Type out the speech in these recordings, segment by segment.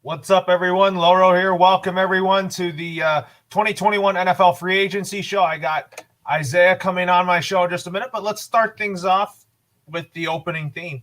What's up, everyone? Loro here. Welcome, everyone, to the 2021 NFL Free Agency Show. I got Isaiah coming on my show in just a minute, but let's start things off with the opening theme.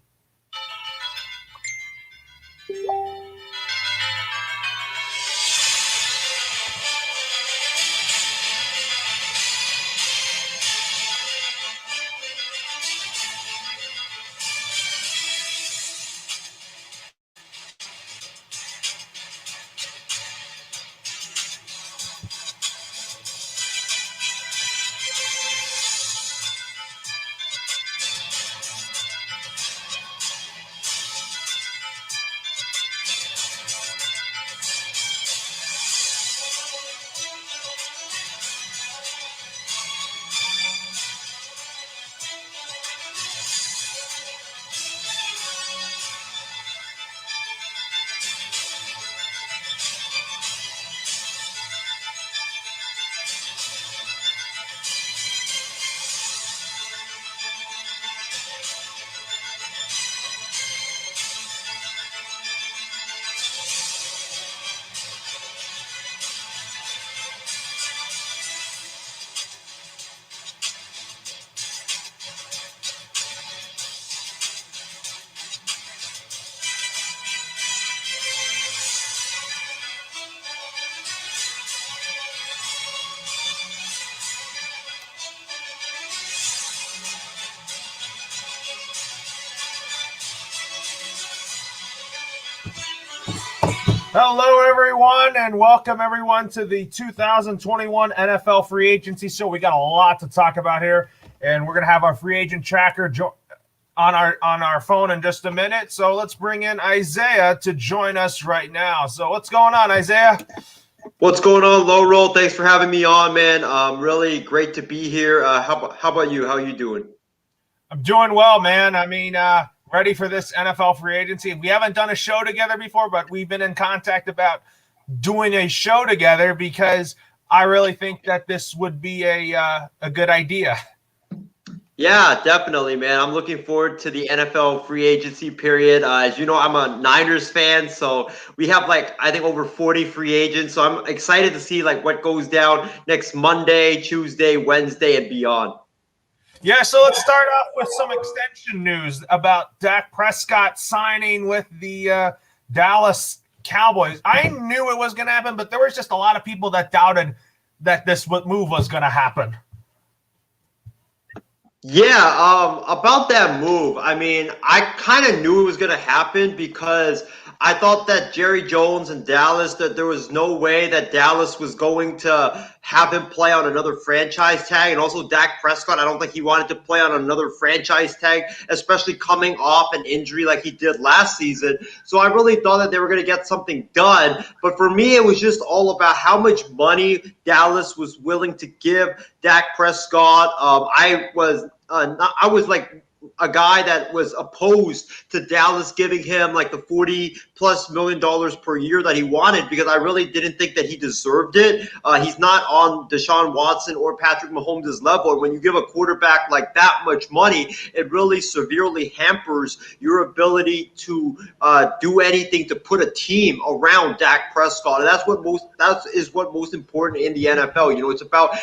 Hello, everyone, and welcome, everyone, to the 2021 NFL Free Agency Show. We got a lot to talk about here, and we're going to have our free agent tracker on our phone in just a minute. So let's bring in Isaiah to join us right now. So what's going on, Isaiah? What's going on, Loro? Thanks for having me on, man. Really great to be here. How about you? How are you doing? I'm doing well, man. I mean, ready for this NFL free agency. We haven't done a show together before, but we've been in contact about doing a show together because I really think that this would be a good idea. Yeah, definitely, man. I'm looking forward to the NFL free agency period. As you know, I'm a Niners fan, so we have I think over 40 free agents. So I'm excited to see what goes down next Monday, Tuesday, Wednesday, and beyond. Yeah, so let's start off with some extension news about Dak Prescott signing with the Dallas Cowboys. I knew it was going to happen, but there was just a lot of people that doubted that this move was going to happen. Yeah, about that move, I mean, I kind of knew it was going to happen because I thought that Jerry Jones and Dallas, that there was no way that Dallas was going to have him play on another franchise tag. And also Dak Prescott, I don't think he wanted to play on another franchise tag, especially coming off an injury like he did last season. So I really thought that they were going to get something done. But for me, it was just all about how much money Dallas was willing to give Dak Prescott. I was a guy that was opposed to Dallas giving him the $40+ million per year that he wanted because I really didn't think that he deserved it. He's not on Deshaun Watson or Patrick Mahomes' level. And when you give a quarterback that much money, it really severely hampers your ability to do anything to put a team around Dak Prescott. And that is what most important in the NFL. It's about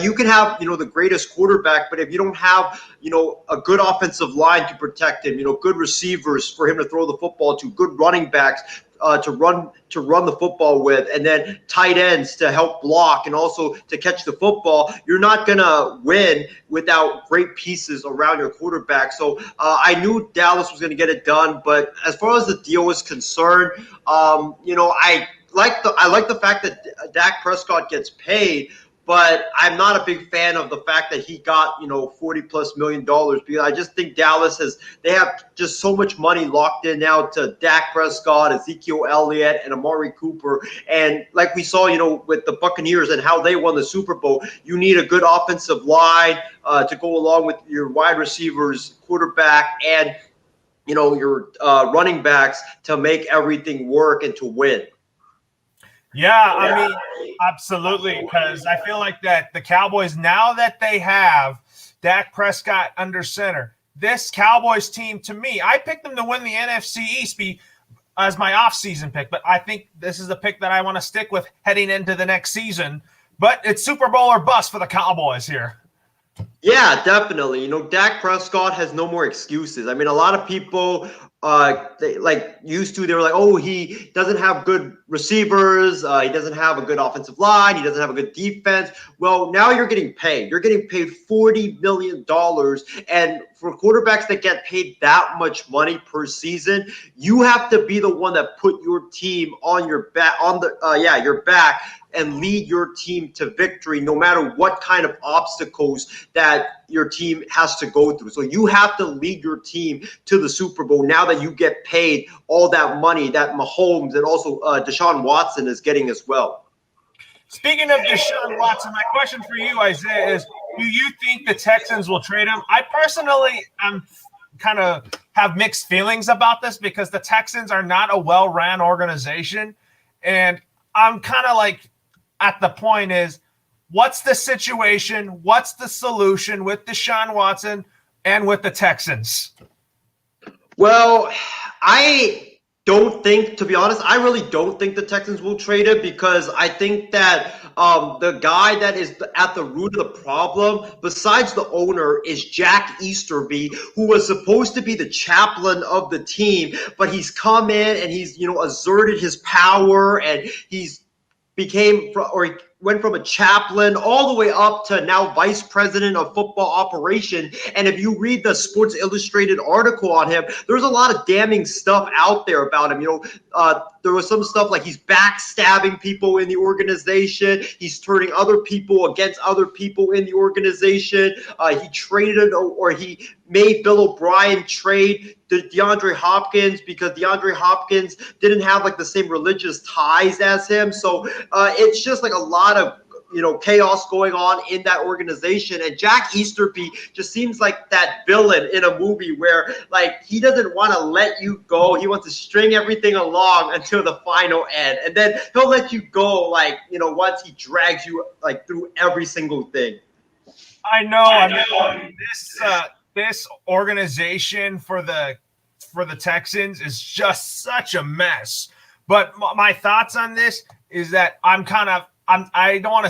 you can have the greatest quarterback, but if you don't have a good offensive line to protect him, good receivers for him to throw the football to, good running backs to run the football with, and then tight ends to help block and also to catch the football, you're not going to win without great pieces around your quarterback. So I knew Dallas was going to get it done, but as far as the deal is concerned, I like the fact that Dak Prescott gets paid, but I'm not a big fan of the fact that he got, $40+ million because I just think Dallas they have just so much money locked in now to Dak Prescott, Ezekiel Elliott, and Amari Cooper. And like we saw, with the Buccaneers and how they won the Super Bowl, you need a good offensive line to go along with your wide receivers, quarterback, and, your running backs to make everything work and to win. Yeah, I mean, absolutely, because I feel like that the Cowboys, now that they have Dak Prescott under center, this Cowboys team, to me, I picked them to win the NFC East as my off-season pick, but I think this is the pick that I want to stick with heading into the next season. But it's Super Bowl or bust for the Cowboys here. Yeah, definitely. Dak Prescott has no more excuses. I mean, a lot of people they were like, oh, he doesn't have good receivers, he doesn't have a good offensive line, he doesn't have a good defense. Well, now you're getting paid. You're getting paid $40 million. And for quarterbacks that get paid that much money per season, you have to be the one that put your team on your back, your back, and lead your team to victory, no matter what kind of obstacles that your team has to go through. So you have to lead your team to the Super Bowl now that you get paid all that money that Mahomes and also Deshaun Watson is getting as well. Speaking of Deshaun Watson, my question for you, Isaiah, is do you think the Texans will trade him? I personally am kind of have mixed feelings about this because the Texans are not a well-ran organization. And I'm kind of like at the point is, what's the situation? What's the solution with Deshaun Watson and with the Texans? Well, I don't think, to be honest, I really don't think the Texans will trade it because I think that the guy that is at the root of the problem, besides the owner, is Jack Easterby, who was supposed to be the chaplain of the team, but he's come in and he's, asserted his power and he's went from a chaplain all the way up to now vice president of football operation. And if you read the Sports Illustrated article on him, there's a lot of damning stuff out there about him. There was some stuff like he's backstabbing people in the organization. He's turning other people against other people in the organization. He made Bill O'Brien trade DeAndre Hopkins because DeAndre Hopkins didn't have like the same religious ties as him. So it's just like a lot of chaos going on in that organization. And Jack Easterby just seems like that villain in a movie where like he doesn't want to let you go. He wants to string everything along until the final end. And then he'll let you go once he drags you like through every single thing. I know. This organization for the Texans is just such a mess. But my thoughts on this is that I don't want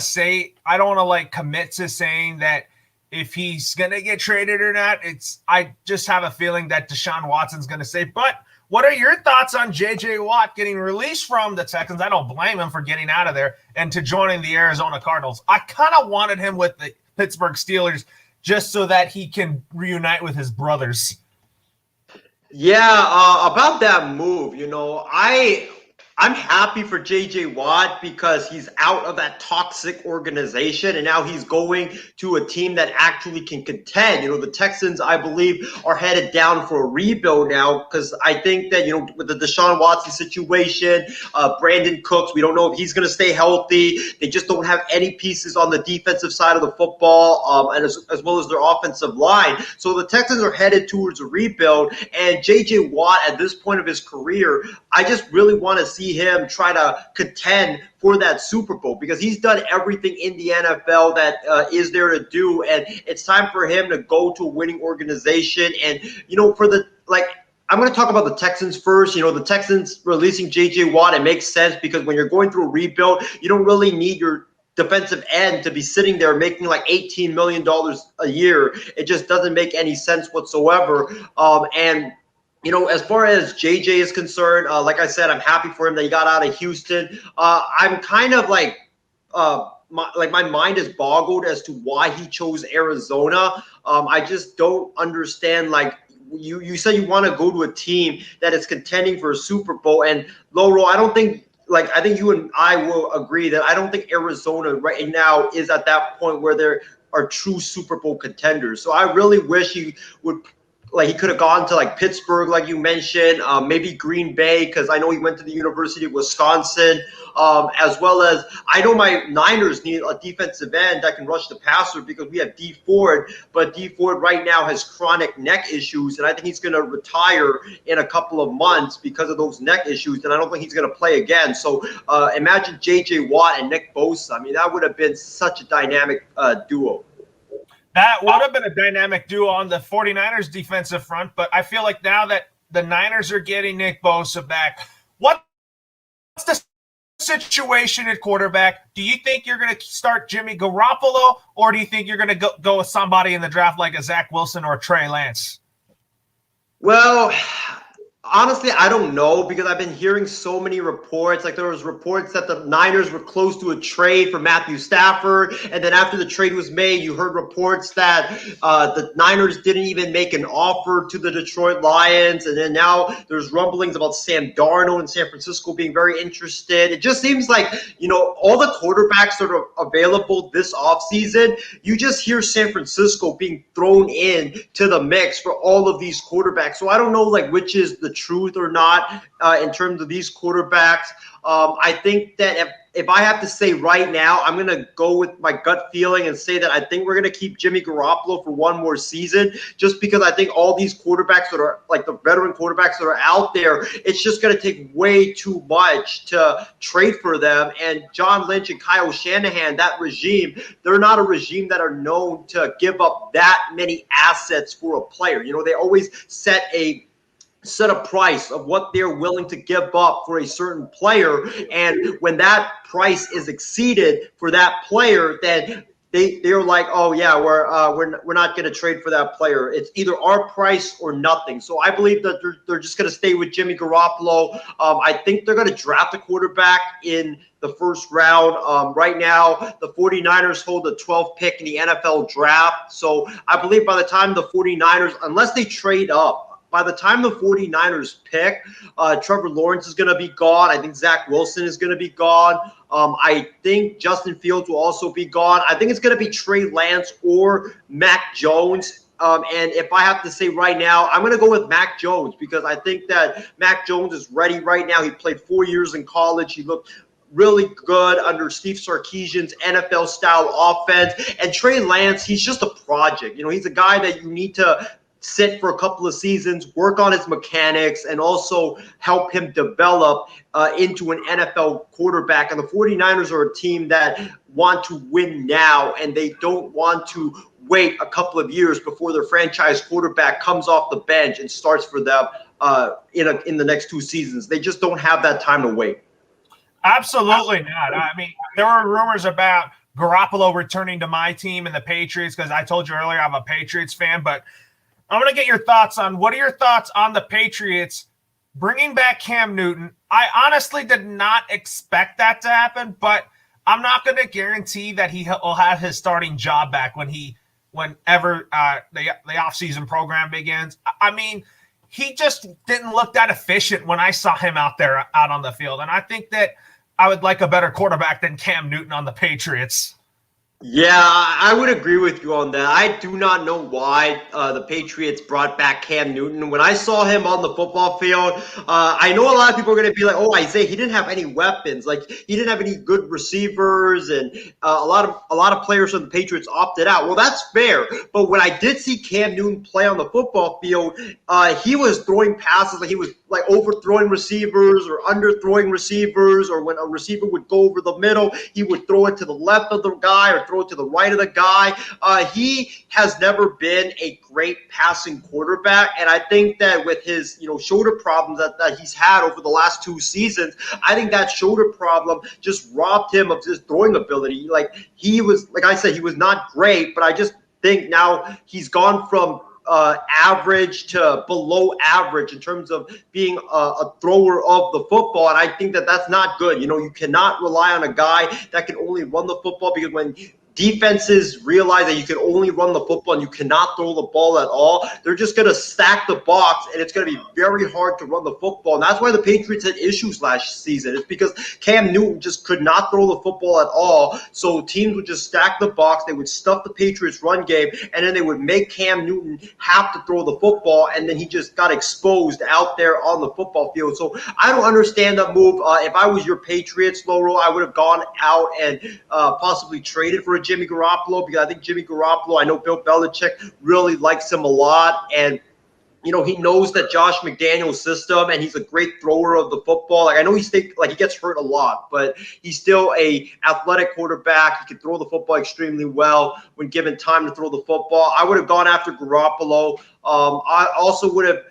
to like commit to saying that if he's gonna get traded or not. I just have a feeling that Deshaun Watson's gonna say. But what are your thoughts on J.J. Watt getting released from the Texans? I don't blame him for getting out of there and to joining the Arizona Cardinals. I kind of wanted him with the Pittsburgh Steelers just so that he can reunite with his brothers. Yeah, about that move, I'm happy for J.J. Watt because he's out of that toxic organization and now he's going to a team that actually can contend. The Texans, I believe, are headed down for a rebuild now because I think that, with the Deshaun Watson situation, Brandon Cooks, we don't know if he's going to stay healthy. They just don't have any pieces on the defensive side of the football and as well as their offensive line. So the Texans are headed towards a rebuild, and J.J. Watt at this point of his career, I just really want to see him try to contend for that Super Bowl because he's done everything in the NFL that is there to do, and it's time for him to go to a winning organization. And I'm going to talk about the Texans first. The Texans releasing J.J. Watt, it makes sense because when you're going through a rebuild, you don't really need your defensive end to be sitting there making like $18 million a year. It just doesn't make any sense whatsoever. As far as JJ is concerned, like I said, I'm happy for him that he got out of Houston. I'm kind of like my mind is boggled as to why he chose Arizona. I just don't understand. Like you said, you want to go to a team that is contending for a Super Bowl, and Loro, I think you and I will agree that I don't think Arizona right now is at that point where there are true Super Bowl contenders. So I really wish he would. Like he could have gone to like Pittsburgh, like you mentioned, maybe Green Bay, because I know he went to the University of Wisconsin, as well as I know my Niners need a defensive end that can rush the passer because we have Dee Ford, but Dee Ford right now has chronic neck issues, and I think he's going to retire in a couple of months because of those neck issues, and I don't think he's going to play again. So imagine J.J. Watt and Nick Bosa. I mean, that would have been such a dynamic duo. That would have been a dynamic duo on the 49ers defensive front, but I feel like now that the Niners are getting Nick Bosa back, What's the situation at quarterback? Do you think you're going to start Jimmy Garoppolo, or do you think you're going to go with somebody in the draft like a Zach Wilson or a Trey Lance? Well, honestly, I don't know because I've been hearing so many reports. Like there was reports that the Niners were close to a trade for Matthew Stafford, and then after the trade was made, you heard reports that the Niners didn't even make an offer to the Detroit Lions, and then now there's rumblings about Sam Darnold in San Francisco being very interested. It just seems like, all the quarterbacks that are available this offseason, you just hear San Francisco being thrown in to the mix for all of these quarterbacks. So I don't know like which is the truth or not in terms of these quarterbacks. I think that if I have to say right now, I'm going to go with my gut feeling and say that I think we're going to keep Jimmy Garoppolo for one more season, just because I think all these quarterbacks that are like the veteran quarterbacks that are out there, it's just going to take way too much to trade for them. And John Lynch and Kyle Shanahan, that regime, they're not a regime that are known to give up that many assets for a player. They always set a price of what they're willing to give up for a certain player, and when that price is exceeded for that player, then they're like, oh yeah, we're not going to trade for that player. It's either our price or nothing. So I believe that they're just going to stay with Jimmy Garoppolo. I think they're going to draft a quarterback in the first round. Right now, the 49ers hold the 12th pick in the NFL draft. So I believe by the time the 49ers, unless they trade up, by the time the 49ers pick, Trevor Lawrence is going to be gone. I think Zach Wilson is going to be gone. I think Justin Fields will also be gone. I think it's going to be Trey Lance or Mac Jones. And if I have to say right now, I'm going to go with Mac Jones because I think that Mac Jones is ready right now. He played 4 years in college. He looked really good under Steve Sarkisian's NFL-style offense. And Trey Lance, he's just a project. He's a guy that you need to sit for a couple of seasons, work on his mechanics, and also help him develop into an NFL quarterback. And the 49ers are a team that want to win now, and they don't want to wait a couple of years before their franchise quarterback comes off the bench and starts for them in the next 2 seasons. They just don't have that time to wait. Absolutely not. I mean, there were rumors about Garoppolo returning to my team and the Patriots because I told you earlier I'm a Patriots fan, but I'm going to get your thoughts on what are your thoughts on the Patriots bringing back Cam Newton. I honestly did not expect that to happen, but I'm not going to guarantee that he will have his starting job back whenever the offseason program begins. I mean, he just didn't look that efficient when I saw him out on the field. And I think that I would like a better quarterback than Cam Newton on the Patriots. Yeah, I would agree with you on that. I do not know why the Patriots brought back Cam Newton. When I saw him on the football field, I know a lot of people are going to be like, "Oh, Isaiah, he didn't have any weapons. Like he didn't have any good receivers, and a lot of players from the Patriots opted out." Well, that's fair. But when I did see Cam Newton play on the football field, he was throwing passes like he was like overthrowing receivers or underthrowing receivers, or when a receiver would go over the middle, he would throw it to the left of the guy or throw it to the right of the guy. He has never been a great passing quarterback, and I think that with his shoulder problems that he's had over the last 2 seasons, I think that shoulder problem just robbed him of his throwing ability. Like I said, he was not great, but I just think now he's gone from average to below average in terms of being a thrower of the football. And I think that that's not good. You cannot rely on a guy that can only run the football, because when defenses realize that you can only run the football and you cannot throw the ball at all, they're just going to stack the box, and it's going to be very hard to run the football. And that's why the Patriots had issues last season. It's because Cam Newton just could not throw the football at all. So teams would just stack the box. They would stuff the Patriots run game, and then they would make Cam Newton have to throw the football, and then he just got exposed out there on the football field. So I don't understand that move. If I was your Patriots, Loro, I would have gone out and possibly traded for a Jimmy Garoppolo, because I think Jimmy Garoppolo, I know Bill Belichick really likes him a lot, and he knows that Josh McDaniels' system, and he's a great thrower of the football. Like I know he gets hurt a lot, but he's still a athletic quarterback. He can throw the football extremely well when given time to throw the football. I would have gone after Garoppolo. I also would have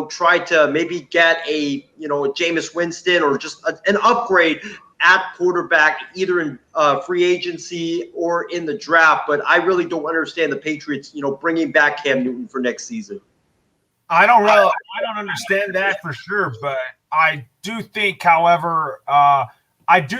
try to maybe get a Jameis Winston or just an upgrade at quarterback, either in free agency or in the draft. But I really don't understand the Patriots, bringing back Cam Newton for next season. I don't understand that for sure, but I do think, however, that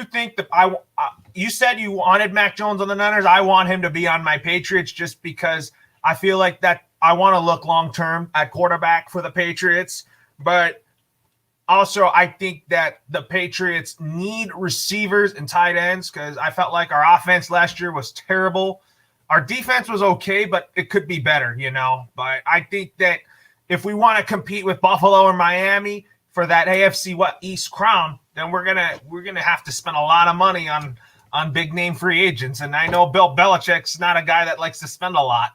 you said you wanted Mac Jones on the Niners. I want him to be on my Patriots just because I feel like that I want to look long-term at quarterback for the Patriots. But also, I think that the Patriots need receivers and tight ends because I felt like our offense last year was terrible. Our defense was okay, but it could be better, But I think that if we want to compete with Buffalo or Miami for that AFC East crown, then we're gonna have to spend a lot of money on big name free agents. And I know Bill Belichick's not a guy that likes to spend a lot.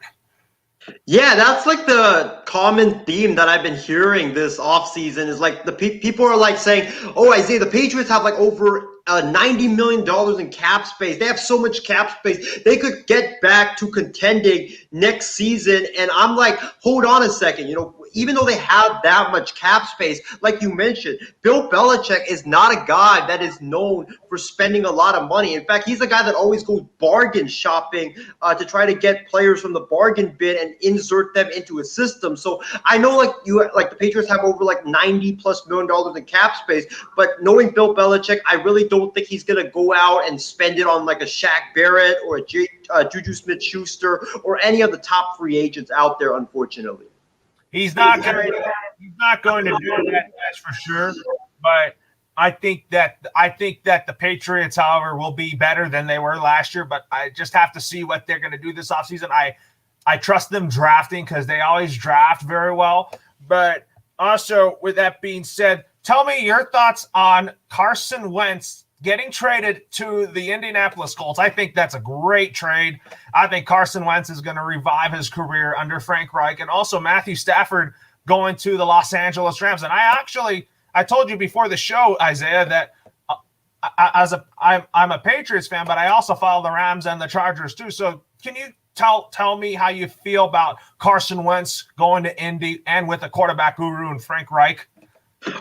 Yeah, that's like the common theme that I've been hearing this offseason is like the people are like saying, oh, Isaiah, the Patriots have like over $90 million in cap space. They have so much cap space. They could get back to contending next season. And I'm like, hold on a second. Even though they have that much cap space, like you mentioned, Bill Belichick is not a guy that is known for spending a lot of money. In fact, he's a guy that always goes bargain shopping to try to get players from the bargain bin and insert them into a system. So I know the Patriots have over like $90+ million in cap space, but knowing Bill Belichick, I really don't think he's going to go out and spend it on like a Shaq Barrett or a Juju Smith-Schuster or any of the top free agents out there, unfortunately. He's not going to do that, that's for sure. But I think that the Patriots, however, will be better than they were last year. But I just have to see what they're going to do this offseason. I trust them drafting because they always draft very well. But also, with that being said, tell me your thoughts on Carson Wentz getting traded to the Indianapolis Colts. I think that's a great trade. I think Carson Wentz is going to revive his career under Frank Reich, and also Matthew Stafford going to the Los Angeles Rams. And I told you before the show, Isaiah, that I'm a Patriots fan, but I also follow the Rams and the Chargers too. So can you tell me how you feel about Carson Wentz going to Indy and with a quarterback guru and Frank Reich?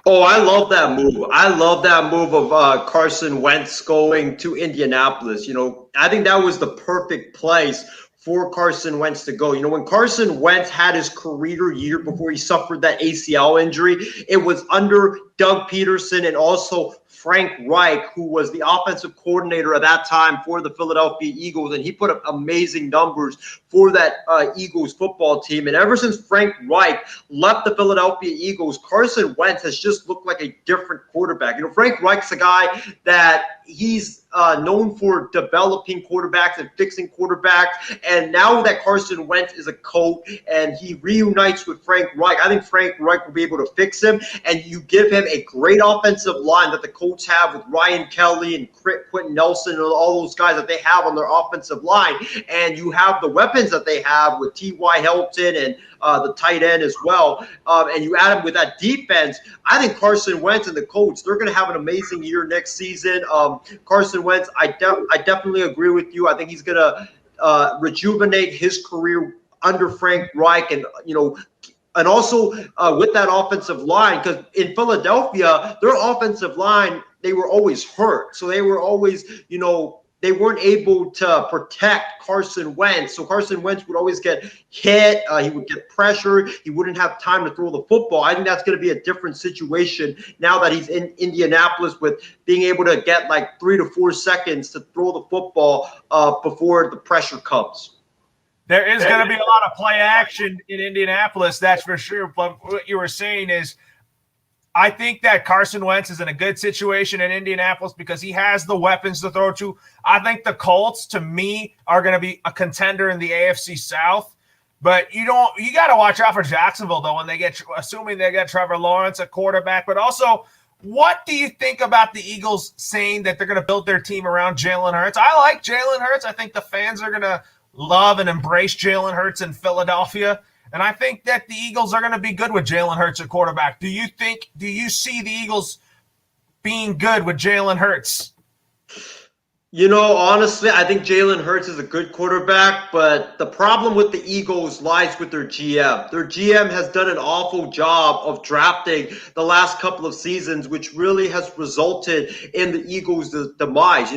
Oh, I love that move. I love that move of Carson Wentz going to Indianapolis. I think that was the perfect place for Carson Wentz to go. When Carson Wentz had his career year before he suffered that ACL injury, it was under Doug Peterson and also Frank Reich, who was the offensive coordinator at that time for the Philadelphia Eagles, and he put up amazing numbers for that Eagles football team. And ever since Frank Reich left the Philadelphia Eagles, Carson Wentz has just looked like a different quarterback. Frank Reich's a guy that he's known for developing quarterbacks and fixing quarterbacks. And now that Carson Wentz is a coach and he reunites with Frank Reich, I think Frank Reich will be able to fix him. And you give him a great offensive line that the Colts have with Ryan Kelly and Quentin Nelson and all those guys that they have on their offensive line. And you have the weapons that they have with T.Y. Hilton and the tight end as well. And you add him with that defense. I think Carson Wentz and the Colts, they're going to have an amazing year next season. Carson Wentz, I definitely agree with you. I think he's going to rejuvenate his career under Frank Reich, and and also with that offensive line, because in Philadelphia, their offensive line, they were always hurt. So they were always, they weren't able to protect Carson Wentz. So Carson Wentz would always get hit. He would get pressured. He wouldn't have time to throw the football. I think that's going to be a different situation now that he's in Indianapolis, with being able to get like 3 to 4 seconds to throw the football before the pressure comes. There is going to be a lot of play action in Indianapolis, that's for sure. But what you were saying is, I think that Carson Wentz is in a good situation in Indianapolis because he has the weapons to throw to. I think the Colts, to me, are going to be a contender in the AFC South. But you got to watch out for Jacksonville, though, when assuming they get Trevor Lawrence at quarterback. But also, what do you think about the Eagles saying that they're going to build their team around Jalen Hurts? I like Jalen Hurts. I think the fans are going to love and embrace Jalen Hurts in Philadelphia. And I think that the Eagles are going to be good with Jalen Hurts at quarterback. Do you see the Eagles being good with Jalen Hurts? Honestly, I think Jalen Hurts is a good quarterback, but the problem with the Eagles lies with their GM. Their GM has done an awful job of drafting the last couple of seasons, which really has resulted in the Eagles' demise.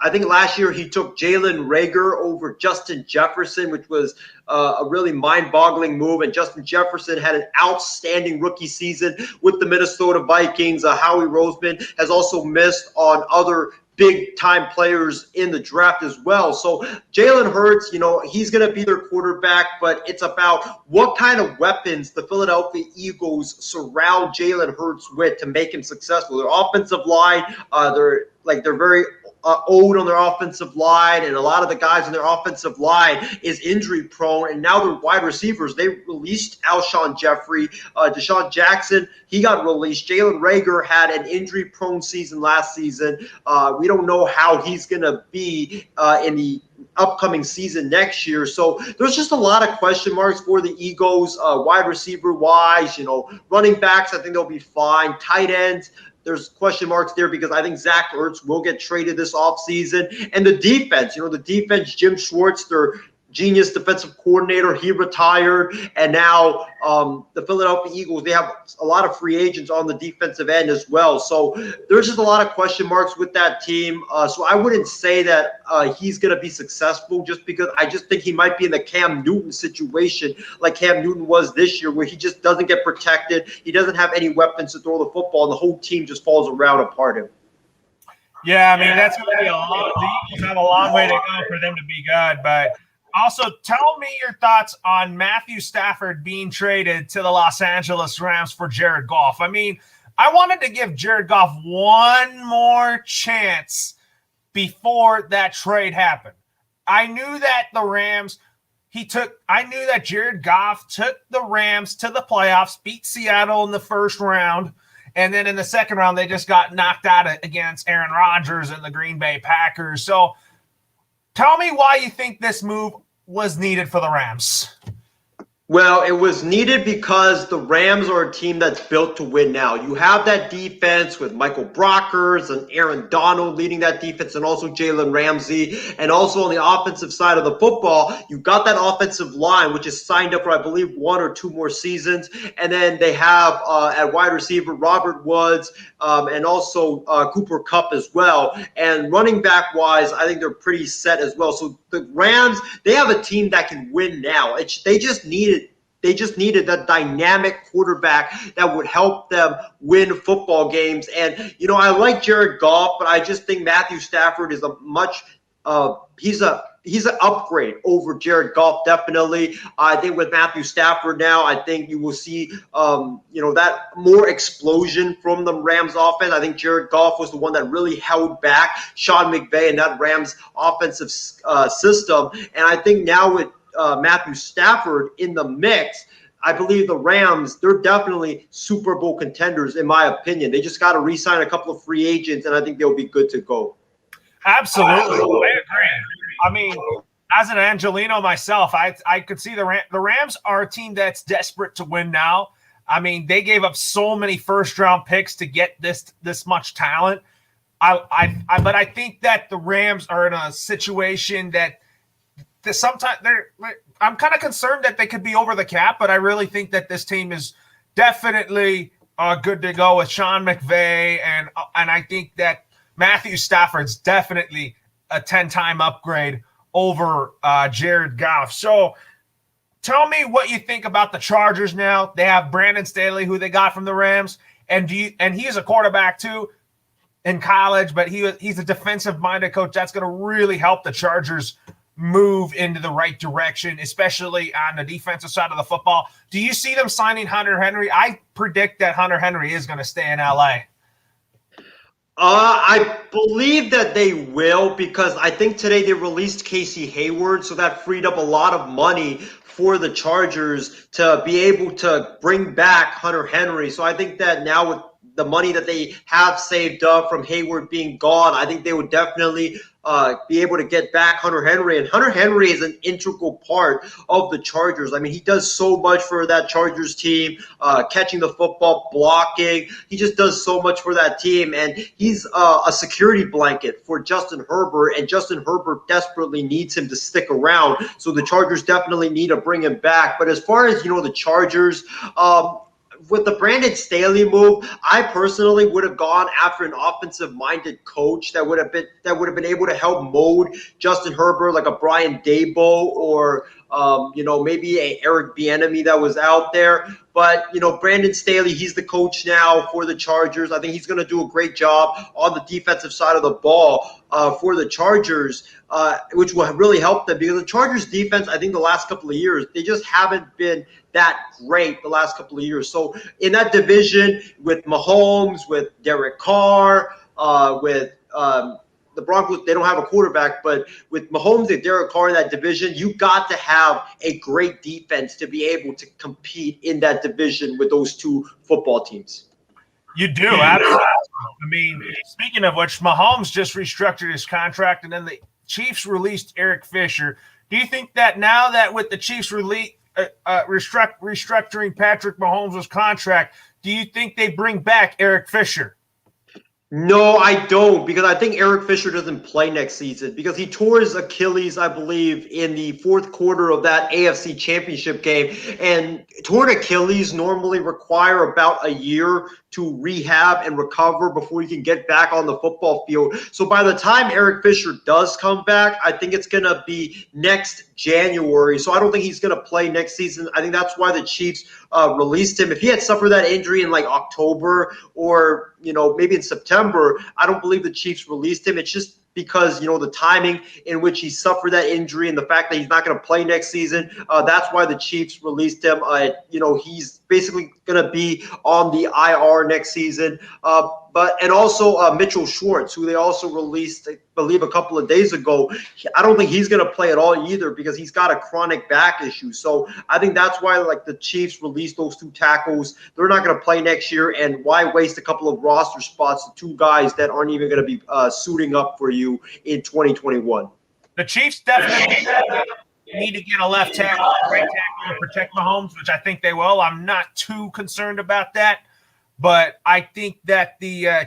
I think last year he took Jalen Rager over Justin Jefferson, which was a really mind-boggling move. And Justin Jefferson had an outstanding rookie season with the Minnesota Vikings. Howie Roseman has also missed on other big time players in the draft as well. So Jalen Hurts, he's going to be their quarterback, but it's about what kind of weapons the Philadelphia Eagles surround Jalen Hurts with to make him successful. Their offensive line, they're very old on their offensive line, and a lot of the guys on their offensive line is injury prone. And now their wide receivers, they released Alshon Jeffrey, Deshaun Jackson, he got released. Jalen Rager had an injury prone season last season. We don't know how he's going to be in the upcoming season next year. So there's just a lot of question marks for the Eagles, wide receiver wise, running backs, I think they'll be fine. Tight ends, there's question marks there because I think Zach Ertz will get traded this offseason. And the defense, Jim Schwartz, their genius defensive coordinator, he retired. And now the Philadelphia Eagles, they have a lot of free agents on the defensive end as well. So there's just a lot of question marks with that team. So I wouldn't say that he's going to be successful just because I just think he might be in the Cam Newton situation like Cam Newton was this year, where he just doesn't get protected. He doesn't have any weapons to throw the football, and the whole team just falls around apart him. Yeah, I mean, that's going to be the Eagles have a long way to go for them to be good, but also, tell me your thoughts on Matthew Stafford being traded to the Los Angeles Rams for Jared Goff. I mean, I wanted to give Jared Goff one more chance before that trade happened. I knew that Jared Goff took the Rams to the playoffs, beat Seattle in the first round, and then in the second round, they just got knocked out against Aaron Rodgers and the Green Bay Packers. So tell me why you think this move was needed for the Rams. Well, it was needed because the Rams are a team that's built to win now. You have that defense with Michael Brockers and Aaron Donald leading that defense, and also Jalen Ramsey. And also on the offensive side of the football, you've got that offensive line, which is signed up for, I believe, 1 or 2 more seasons. And then they have at wide receiver Robert Woods and also Cooper Kupp as well. And running back-wise, I think they're pretty set as well. So the Rams, they have a team that can win now. They just needed that dynamic quarterback that would help them win football games. And, I like Jared Goff, but I just think Matthew Stafford is he's an upgrade over Jared Goff, definitely. I think with Matthew Stafford now, I think you will see, that more explosion from the Rams offense. I think Jared Goff was the one that really held back Sean McVay and that Rams offensive system. And I think now with Matthew Stafford in the mix, I believe the Rams, they're definitely Super Bowl contenders, in my opinion. They just got to re-sign a couple of free agents, and I think they'll be good to go. Absolutely. I agree. I mean, as an Angelino myself, I could see the Rams are a team that's desperate to win now. I mean, they gave up so many first-round picks to get this much talent. But I think that the Rams are in a situation that sometimes I'm kind of concerned that they could be over the cap, but I really think that this team is definitely good to go with Sean McVay, and I think that Matthew Stafford's definitely a 10-time upgrade over Jared Goff. So tell me what you think about the Chargers now. They have Brandon Staley, who they got from the Rams, and he's a quarterback too in college, but he's a defensive-minded coach. That's going to really help the Chargers move into the right direction, especially on the defensive side of the football. Do you see them signing Hunter Henry? I predict that Hunter Henry is going to stay in LA. I believe that they will, because I think today they released Casey Hayward, so that freed up a lot of money for the Chargers to be able to bring back Hunter Henry. So I think that now with the money that they have saved up from Hayward being gone, I think they would definitely be able to get back Hunter Henry. And Hunter Henry is an integral part of the Chargers. I mean, he does so much for that Chargers team, catching the football, blocking. He just does so much for that team. And he's a security blanket for Justin Herbert. And Justin Herbert desperately needs him to stick around. So the Chargers definitely need to bring him back. But as far as, the Chargers, with the Brandon Staley move, I personally would have gone after an offensive-minded coach that would have been able to help mold Justin Herbert, like a Brian Daboll or maybe a Eric Bieniemy that was out there. But Brandon Staley, he's the coach now for the Chargers. I think he's going to do a great job on the defensive side of the ball for the Chargers, which will really help them because the Chargers defense, I think the last couple of years, they just haven't been that great the last couple of years. So in that division with Mahomes, with Derek Carr, with the Broncos, they don't have a quarterback, but with Mahomes and Derek Carr in that division, you got to have a great defense to be able to compete in that division with those two football teams. You do, absolutely. I mean, speaking of which, Mahomes just restructured his contract, and then the Chiefs released Eric Fisher. Do you think that now that with the Chiefs restructuring Patrick Mahomes' contract, do you think they bring back Eric Fisher? No, I don't, because I think Eric Fisher doesn't play next season because he tore his Achilles, I believe, in the fourth quarter of that AFC Championship game. And torn Achilles normally require about a year to rehab and recover before you can get back on the football field. So by the time Eric Fisher does come back, I think it's going to be next January. So I don't think he's going to play next season. I think that's why the Chiefs released him. If he had suffered that injury in like October or maybe in September, I don't believe the Chiefs released him. It's just because, the timing in which he suffered that injury and the fact that he's not going to play next season, that's why the Chiefs released him. He's basically going to be on the IR next season. And also Mitchell Schwartz, who they also released, I believe, a couple of days ago. I don't think he's going to play at all either because he's got a chronic back issue. So I think that's why the Chiefs released those two tackles. They're not going to play next year, and why waste a couple of roster spots to two guys that aren't even going to be suiting up for you in 2021? The Chiefs definitely need to get a left tackle, right tackle to protect Mahomes, which I think they will. I'm not too concerned about that. But I think that the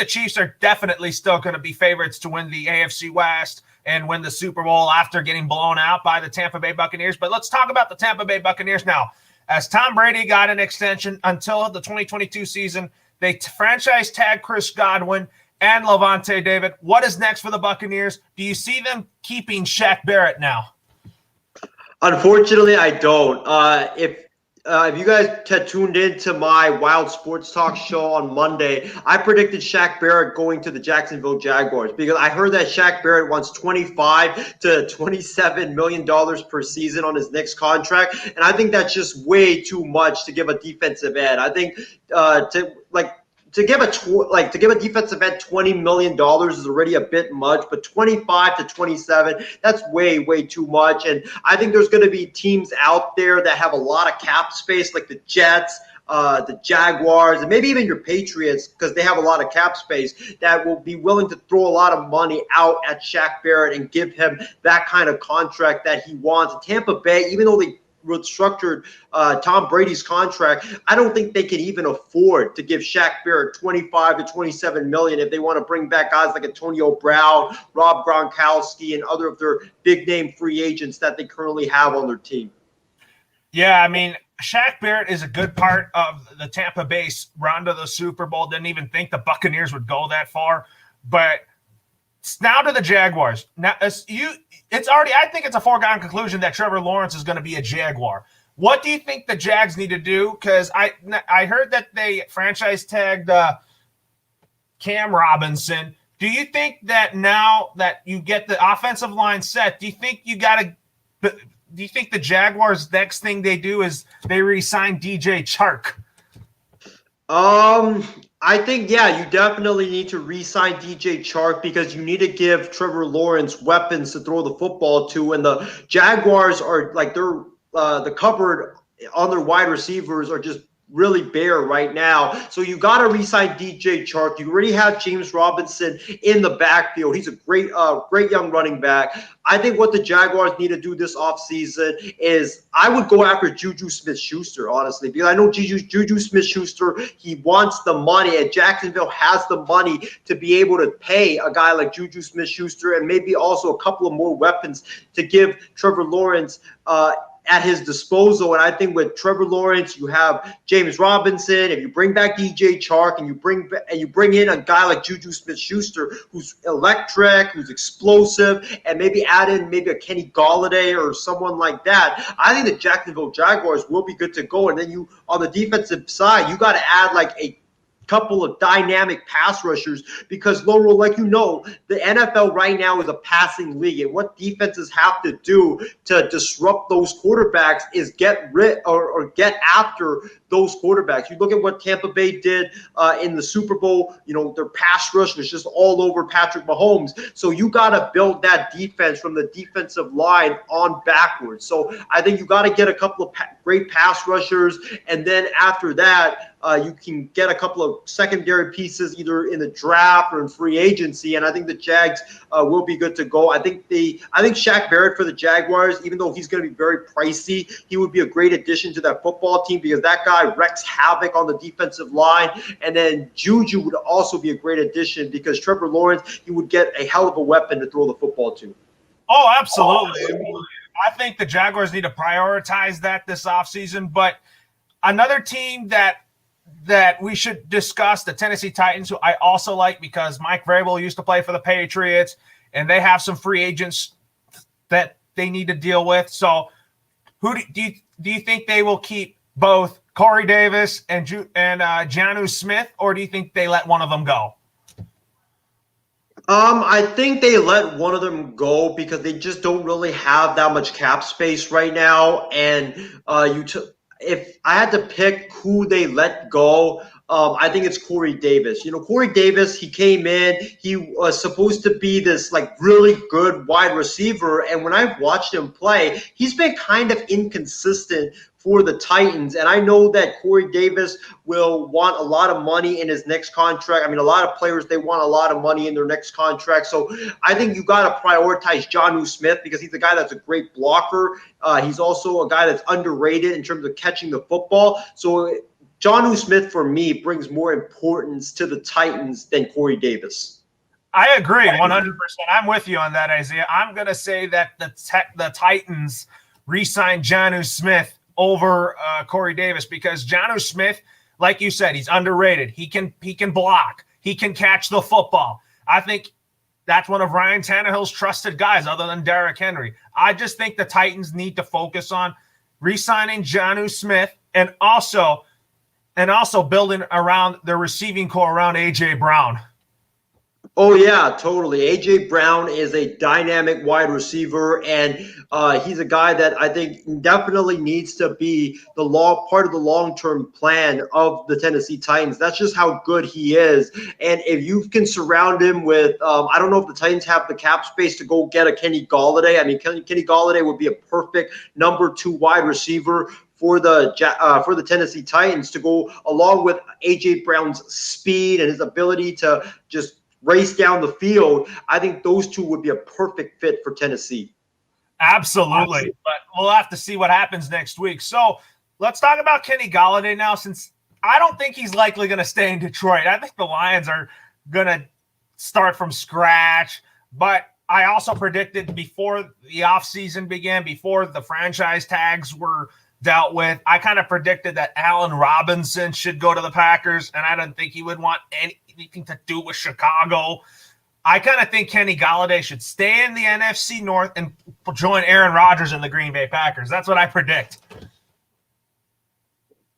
Chiefs are definitely still going to be favorites to win the AFC West and win the Super Bowl after getting blown out by the Tampa Bay Buccaneers. But let's talk about the Tampa Bay Buccaneers now. As Tom Brady got an extension until the 2022 season, they franchise tag Chris Godwin and Levante David. What is next for the Buccaneers? Do you see them keeping Shaq Barrett now? Unfortunately, I don't. If you guys had tuned into my Wild Sports Talk show on Monday, I predicted Shaq Barrett going to the Jacksonville Jaguars because I heard that Shaq Barrett wants $25 to $27 million per season on his next contract, and I think that's just way too much to give a defensive end. I think to give a defensive end $20 million is already a bit much, but 25 to 27, that's way too much. And I think there's going to be teams out there that have a lot of cap space, like the Jets, the Jaguars, and maybe even your Patriots, because they have a lot of cap space, that will be willing to throw a lot of money out at Shaq Barrett and give him that kind of contract that he wants. Tampa Bay, even though they restructured Tom Brady's contract, I don't think they can even afford to give Shaq Barrett 25 to 27 million if they want to bring back guys like Antonio Brown, Rob Gronkowski, and other of their big name free agents that they currently have on their team. Yeah, I mean, Shaq Barrett is a good part of the Tampa Bay run to the Super Bowl. Didn't even think the Buccaneers would go that far, but now to the Jaguars. Now, it's already. I think it's a foregone conclusion that Trevor Lawrence is going to be a Jaguar. What do you think the Jags need to do? Because I heard that they franchise tagged Cam Robinson. Do you think that now that you get the offensive line set, do you think the Jaguars' next thing they do is they re-sign DJ Chark? I think, yeah, you definitely need to re-sign DJ Chark because you need to give Trevor Lawrence weapons to throw the football to. And the Jaguars are the cupboard on their wide receivers are just really bare right now. So you got to re-sign DJ Chark. You already have James Robinson in the backfield. He's a great young running back. I think what the Jaguars need to do this offseason is I would go after Juju Smith-Schuster, honestly, because I know Juju Smith-Schuster, he wants the money, and Jacksonville has the money to be able to pay a guy like Juju Smith-Schuster and maybe also a couple of more weapons to give Trevor Lawrence at his disposal. And I think with Trevor Lawrence, you have James Robinson. If you bring back DJ Chark and you bring in a guy like Juju Smith-Schuster, who's electric, who's explosive, and maybe add in maybe a Kenny Golladay or someone like that, I think the Jacksonville Jaguars will be good to go. And then you, on the defensive side, you got to add like a couple of dynamic pass rushers because, Loro, like you know, the NFL right now is a passing league, and what defenses have to do to disrupt those quarterbacks is get rid or get after those quarterbacks. You look at what Tampa Bay did in the Super Bowl. You know, their pass rush was just all over Patrick Mahomes. So you got to build that defense from the defensive line on backwards. So I think you got to get a couple of great pass rushers, and then after that, you can get a couple of secondary pieces either in the draft or in free agency, and I think the Jags will be good to go. I think Shaq Barrett for the Jaguars, even though he's going to be very pricey, he would be a great addition to that football team because that guy wrecks havoc on the defensive line. And then Juju would also be a great addition because Trevor Lawrence, he would get a hell of a weapon to throw the football to. Oh, absolutely. I think the Jaguars need to prioritize that this offseason. But another team that we should discuss, the Tennessee Titans, who I also like because Mike Vrabel used to play for the Patriots, and they have some free agents that they need to deal with. So who do you think they will keep both Corey Davis and Jonnu Smith, or do you think they let one of them go? I think they let one of them go because they just don't really have that much cap space right now. And if I had to pick who they let go, I think it's Corey Davis. You know, Corey Davis, he came in, he was supposed to be this like really good wide receiver. And when I've watched him play, he's been kind of inconsistent for the Titans. And I know that Corey Davis will want a lot of money in his next contract. I mean, a lot of players, they want a lot of money in their next contract. So I think you got to prioritize Jonnu Smith because he's a guy that's a great blocker. He's also a guy that's underrated in terms of catching the football. So Jonnu Smith, for me, brings more importance to the Titans than Corey Davis. I agree 100%. I'm with you on that, Isaiah. I'm going to say that the Titans re-signed Jonnu Smith over Corey Davis because Jonnu Smith, like you said, he's underrated. He can block. He can catch the football. I think that's one of Ryan Tannehill's trusted guys other than Derrick Henry. I just think the Titans need to focus on re-signing Jonnu Smith and also building around their receiving core around A.J. Brown. Oh, yeah, totally. A.J. Brown is a dynamic wide receiver, and he's a guy that I think definitely needs to be part of the long-term plan of the Tennessee Titans. That's just how good he is. And if you can surround him with, I don't know if the Titans have the cap space to go get a Kenny Golladay. I mean, Kenny Golladay would be a perfect number 2 wide receiver for the Tennessee Titans to go along with A.J. Brown's speed and his ability to just race down the field. I think those two would be a perfect fit for Tennessee. Absolutely. But we'll have to see what happens next week. So let's talk about Kenny Golladay now, since I don't think he's likely going to stay in Detroit. I think the Lions are going to start from scratch. But I also predicted before the offseason began, before the franchise tags were dealt with, I kind of predicted that Allen Robinson should go to the Packers, and I didn't think he would want anything to do with Chicago. I kind of think Kenny Golladay should stay in the NFC North and join Aaron Rodgers in the Green Bay Packers. That's what I predict.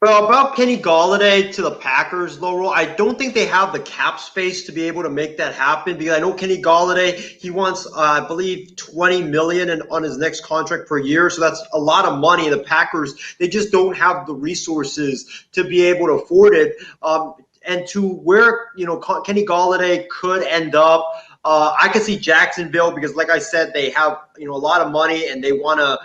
Well, about Kenny Golladay to the Packers, Loro, I don't think they have the cap space to be able to make that happen because I know Kenny Golladay, he wants, I believe, $20 million on his next contract per year. So that's a lot of money. The Packers, they just don't have the resources to be able to afford it. And to where, Kenny Golladay could end up, I could see Jacksonville because, like I said, they have, a lot of money and they want to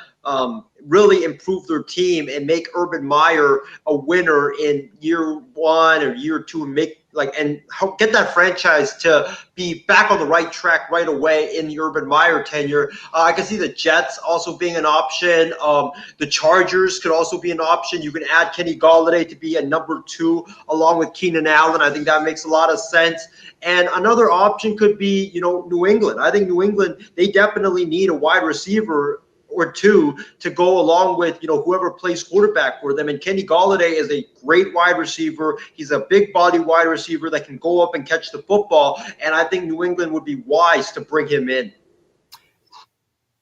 really improve their team and make Urban Meyer a winner in year 1 or year 2 and help get that franchise to be back on the right track right away in the Urban Meyer tenure. I can see the Jets also being an option. The Chargers could also be an option. You can add Kenny Golladay to be a number 2 along with Keenan Allen. I think that makes a lot of sense. And another option could be, New England. I think New England, they definitely need a wide receiver or 2 to go along with, whoever plays quarterback for them. And Kenny Golladay is a great wide receiver. He's a big body wide receiver that can go up and catch the football. And I think New England would be wise to bring him in.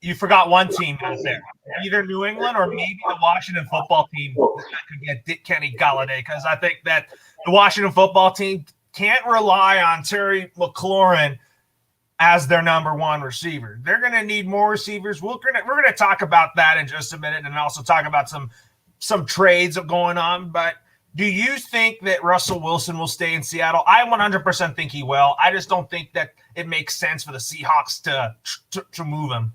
You forgot one team out there, either New England or maybe the Washington football team that could get Kenny Golladay, because I think that the Washington football team can't rely on Terry McLaurin as their number 1 receiver. They're going to need more receivers. We're going to talk about that in just a minute, and also talk about some trades going on. But do you think that Russell Wilson will stay in Seattle? I 100% think he will. I just don't think that it makes sense for the Seahawks to move him.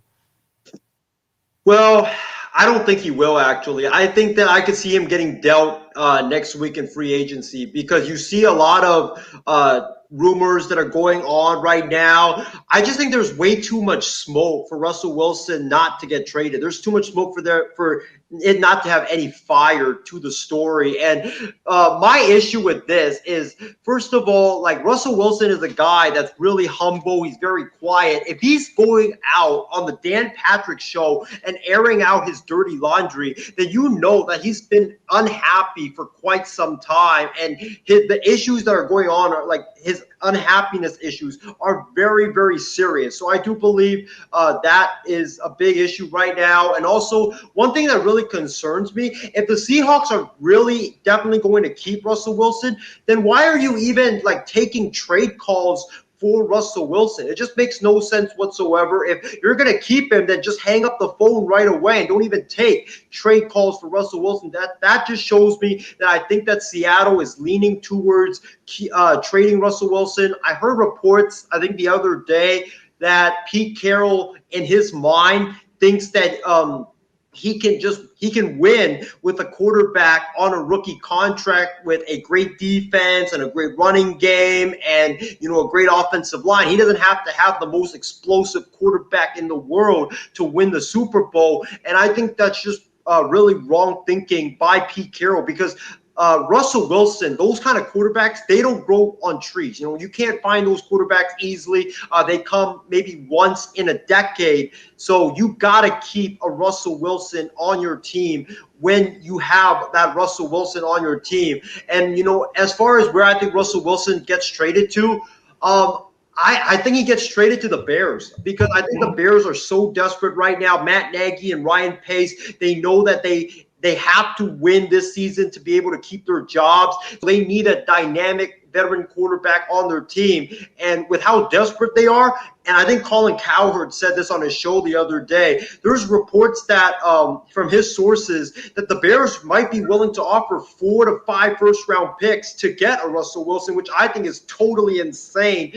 Well, I don't think he will, actually. I think that I could see him getting dealt next week in free agency, because you see a lot of rumors that are going on right now. I just think there's way too much smoke for Russell Wilson not to get traded. There's too much smoke for it not to have any fire to the story. And my issue with this is, first of all, like, Russell Wilson is a guy that's really humble. He's very quiet. If he's going out on the Dan Patrick show and airing out his dirty laundry, then you know that he's been unhappy for quite some time. And the issues that are going on are like his unhappiness issues are very, very serious. So I do believe that is a big issue right now. And also, one thing that really concerns me, if the Seahawks are really definitely going to keep Russell Wilson, then why are you even taking trade calls for Russell Wilson? It just makes no sense whatsoever. If you're going to keep him, then just hang up the phone right away and don't even take trade calls for Russell Wilson. That just shows me that I think that Seattle is leaning towards trading Russell Wilson. I heard reports, I think the other day, that Pete Carroll, in his mind, thinks that he can win with a quarterback on a rookie contract with a great defense and a great running game and a great offensive line. He doesn't have to have the most explosive quarterback in the world to win the Super Bowl. And I think that's just really wrong thinking by Pete Carroll, because Russell Wilson, those kind of quarterbacks, they don't grow on trees. You can't find those quarterbacks easily. They come maybe once in a decade. So you got to keep a Russell Wilson on your team when you have that Russell Wilson on your team. And, as far as where I think Russell Wilson gets traded to, I think he gets traded to the Bears, because I think the Bears are so desperate right now. Matt Nagy and Ryan Pace, they know that they have to win this season to be able to keep their jobs. They need a dynamic veteran quarterback on their team. And with how desperate they are, and I think Colin Cowherd said this on his show the other day, there's reports that from his sources that the Bears might be willing to offer 4 to 5 first-round picks to get a Russell Wilson, which I think is totally insane,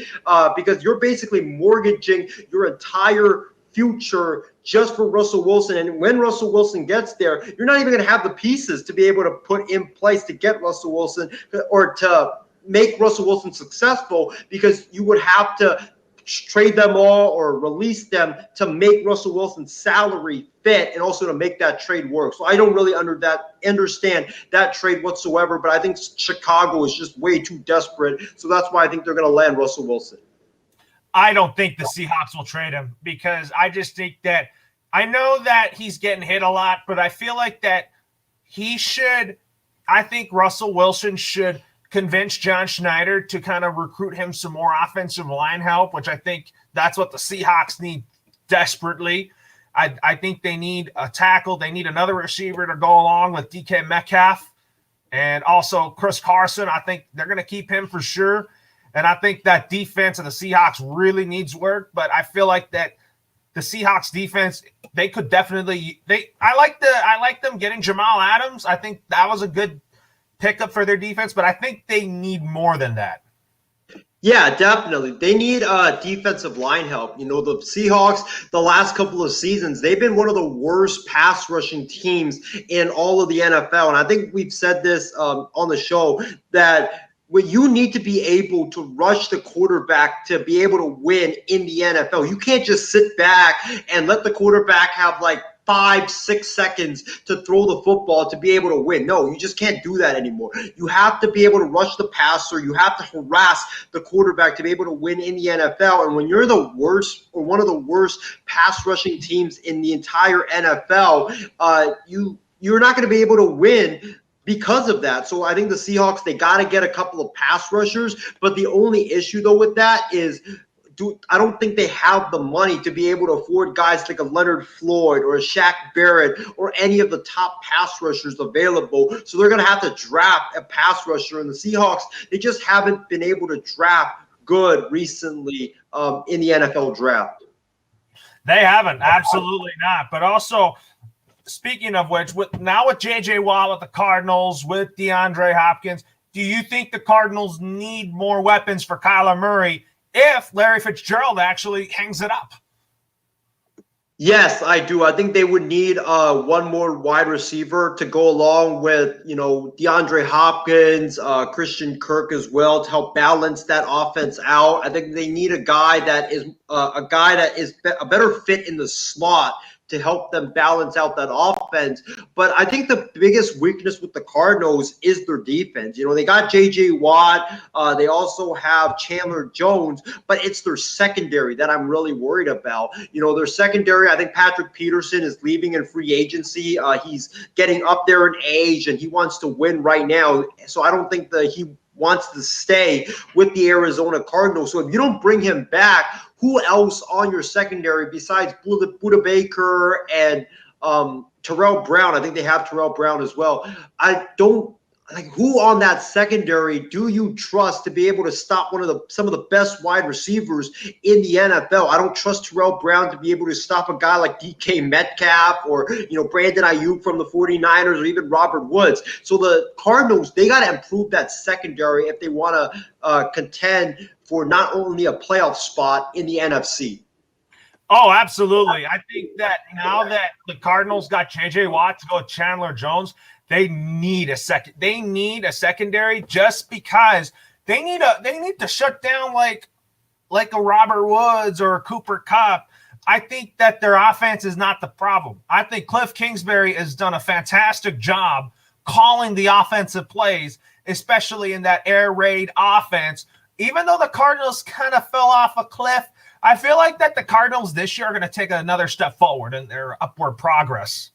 because you're basically mortgaging your entire future just for Russell Wilson. And when Russell Wilson gets there, you're not even going to have the pieces to be able to put in place to get Russell Wilson or to make Russell Wilson successful, because you would have to trade them all or release them to make Russell Wilson's salary fit and also to make that trade work. So I don't really understand that trade whatsoever, but I think Chicago is just way too desperate. So that's why I think they're going to land Russell Wilson. I don't think the Seahawks will trade him, because I just think that I know that he's getting hit a lot, but I feel like that I think Russell Wilson should convince John Schneider to kind of recruit him some more offensive line help, which I think that's what the Seahawks need desperately. I think they need a tackle. They need another receiver to go along with DK Metcalf and also Chris Carson. I think they're going to keep him for sure. And I think that defense of the Seahawks really needs work, but I feel like that the Seahawks defense, they could definitely I like them getting Jamal Adams. I think that was a good pickup for their defense, but I think they need more than that. Yeah, definitely. They need defensive line help. You know, the Seahawks, the last couple of seasons, they've been one of the worst pass rushing teams in all of the NFL. And I think we've said this on the show that when you need to be able to rush the quarterback to be able to win in the NFL. You can't just sit back and let the quarterback have like 5, 6 seconds to throw the football to be able to win. No, you just can't do that anymore. You have to be able to rush the passer. You have to harass the quarterback to be able to win in the NFL. And when you're the worst or one of the worst pass rushing teams in the entire NFL, you're not going to be able to win because of that. So I think the Seahawks, they got to get a couple of pass rushers. But the only issue, though, with that is I don't think they have the money to be able to afford guys like a Leonard Floyd or a Shaq Barrett or any of the top pass rushers available. So they're going to have to draft a pass rusher. And the Seahawks, they just haven't been able to draft good recently in the NFL draft. They haven't, absolutely not. But also, speaking of which, with J.J. Watt with the Cardinals, with DeAndre Hopkins, do you think the Cardinals need more weapons for Kyler Murray if Larry Fitzgerald actually hangs it up? Yes, I do. I think they would need one more wide receiver to go along with, you know, DeAndre Hopkins, Christian Kirk as well to help balance that offense out. I think they need a guy that is a better fit in the slot to help them balance out that offense. But I think the biggest weakness with the Cardinals is their defense. You know, they got J.J. Watt. They also have Chandler Jones, but it's their secondary that I'm really worried about. You know, their secondary, I think Patrick Peterson is leaving in free agency. He's getting up there in age, and he wants to win right now. So I don't think that he wants to stay with the Arizona Cardinals. So if you don't bring him back, who else on your secondary besides Budda Baker and Terrell Brown? I think they have Terrell Brown as well. Who on that secondary do you trust to be able to stop some of the best wide receivers in the NFL? I don't trust Terrell Brown to be able to stop a guy like DK Metcalf or, you know, Brandon Ayuk from the 49ers or even Robert Woods. So the Cardinals, they got to improve that secondary if they want to contend for not only a playoff spot in the NFC. Oh, absolutely. I think that now that the Cardinals got J.J. Watt to go with Chandler Jones, they need a secondary just because they need to shut down like a Robert Woods or a Cooper Kupp. I think that their offense is not the problem. I think Cliff Kingsbury has done a fantastic job calling the offensive plays, especially in that air raid offense. Even though the Cardinals kind of fell off a cliff, I feel like that the Cardinals this year are going to take another step forward in their upward progress.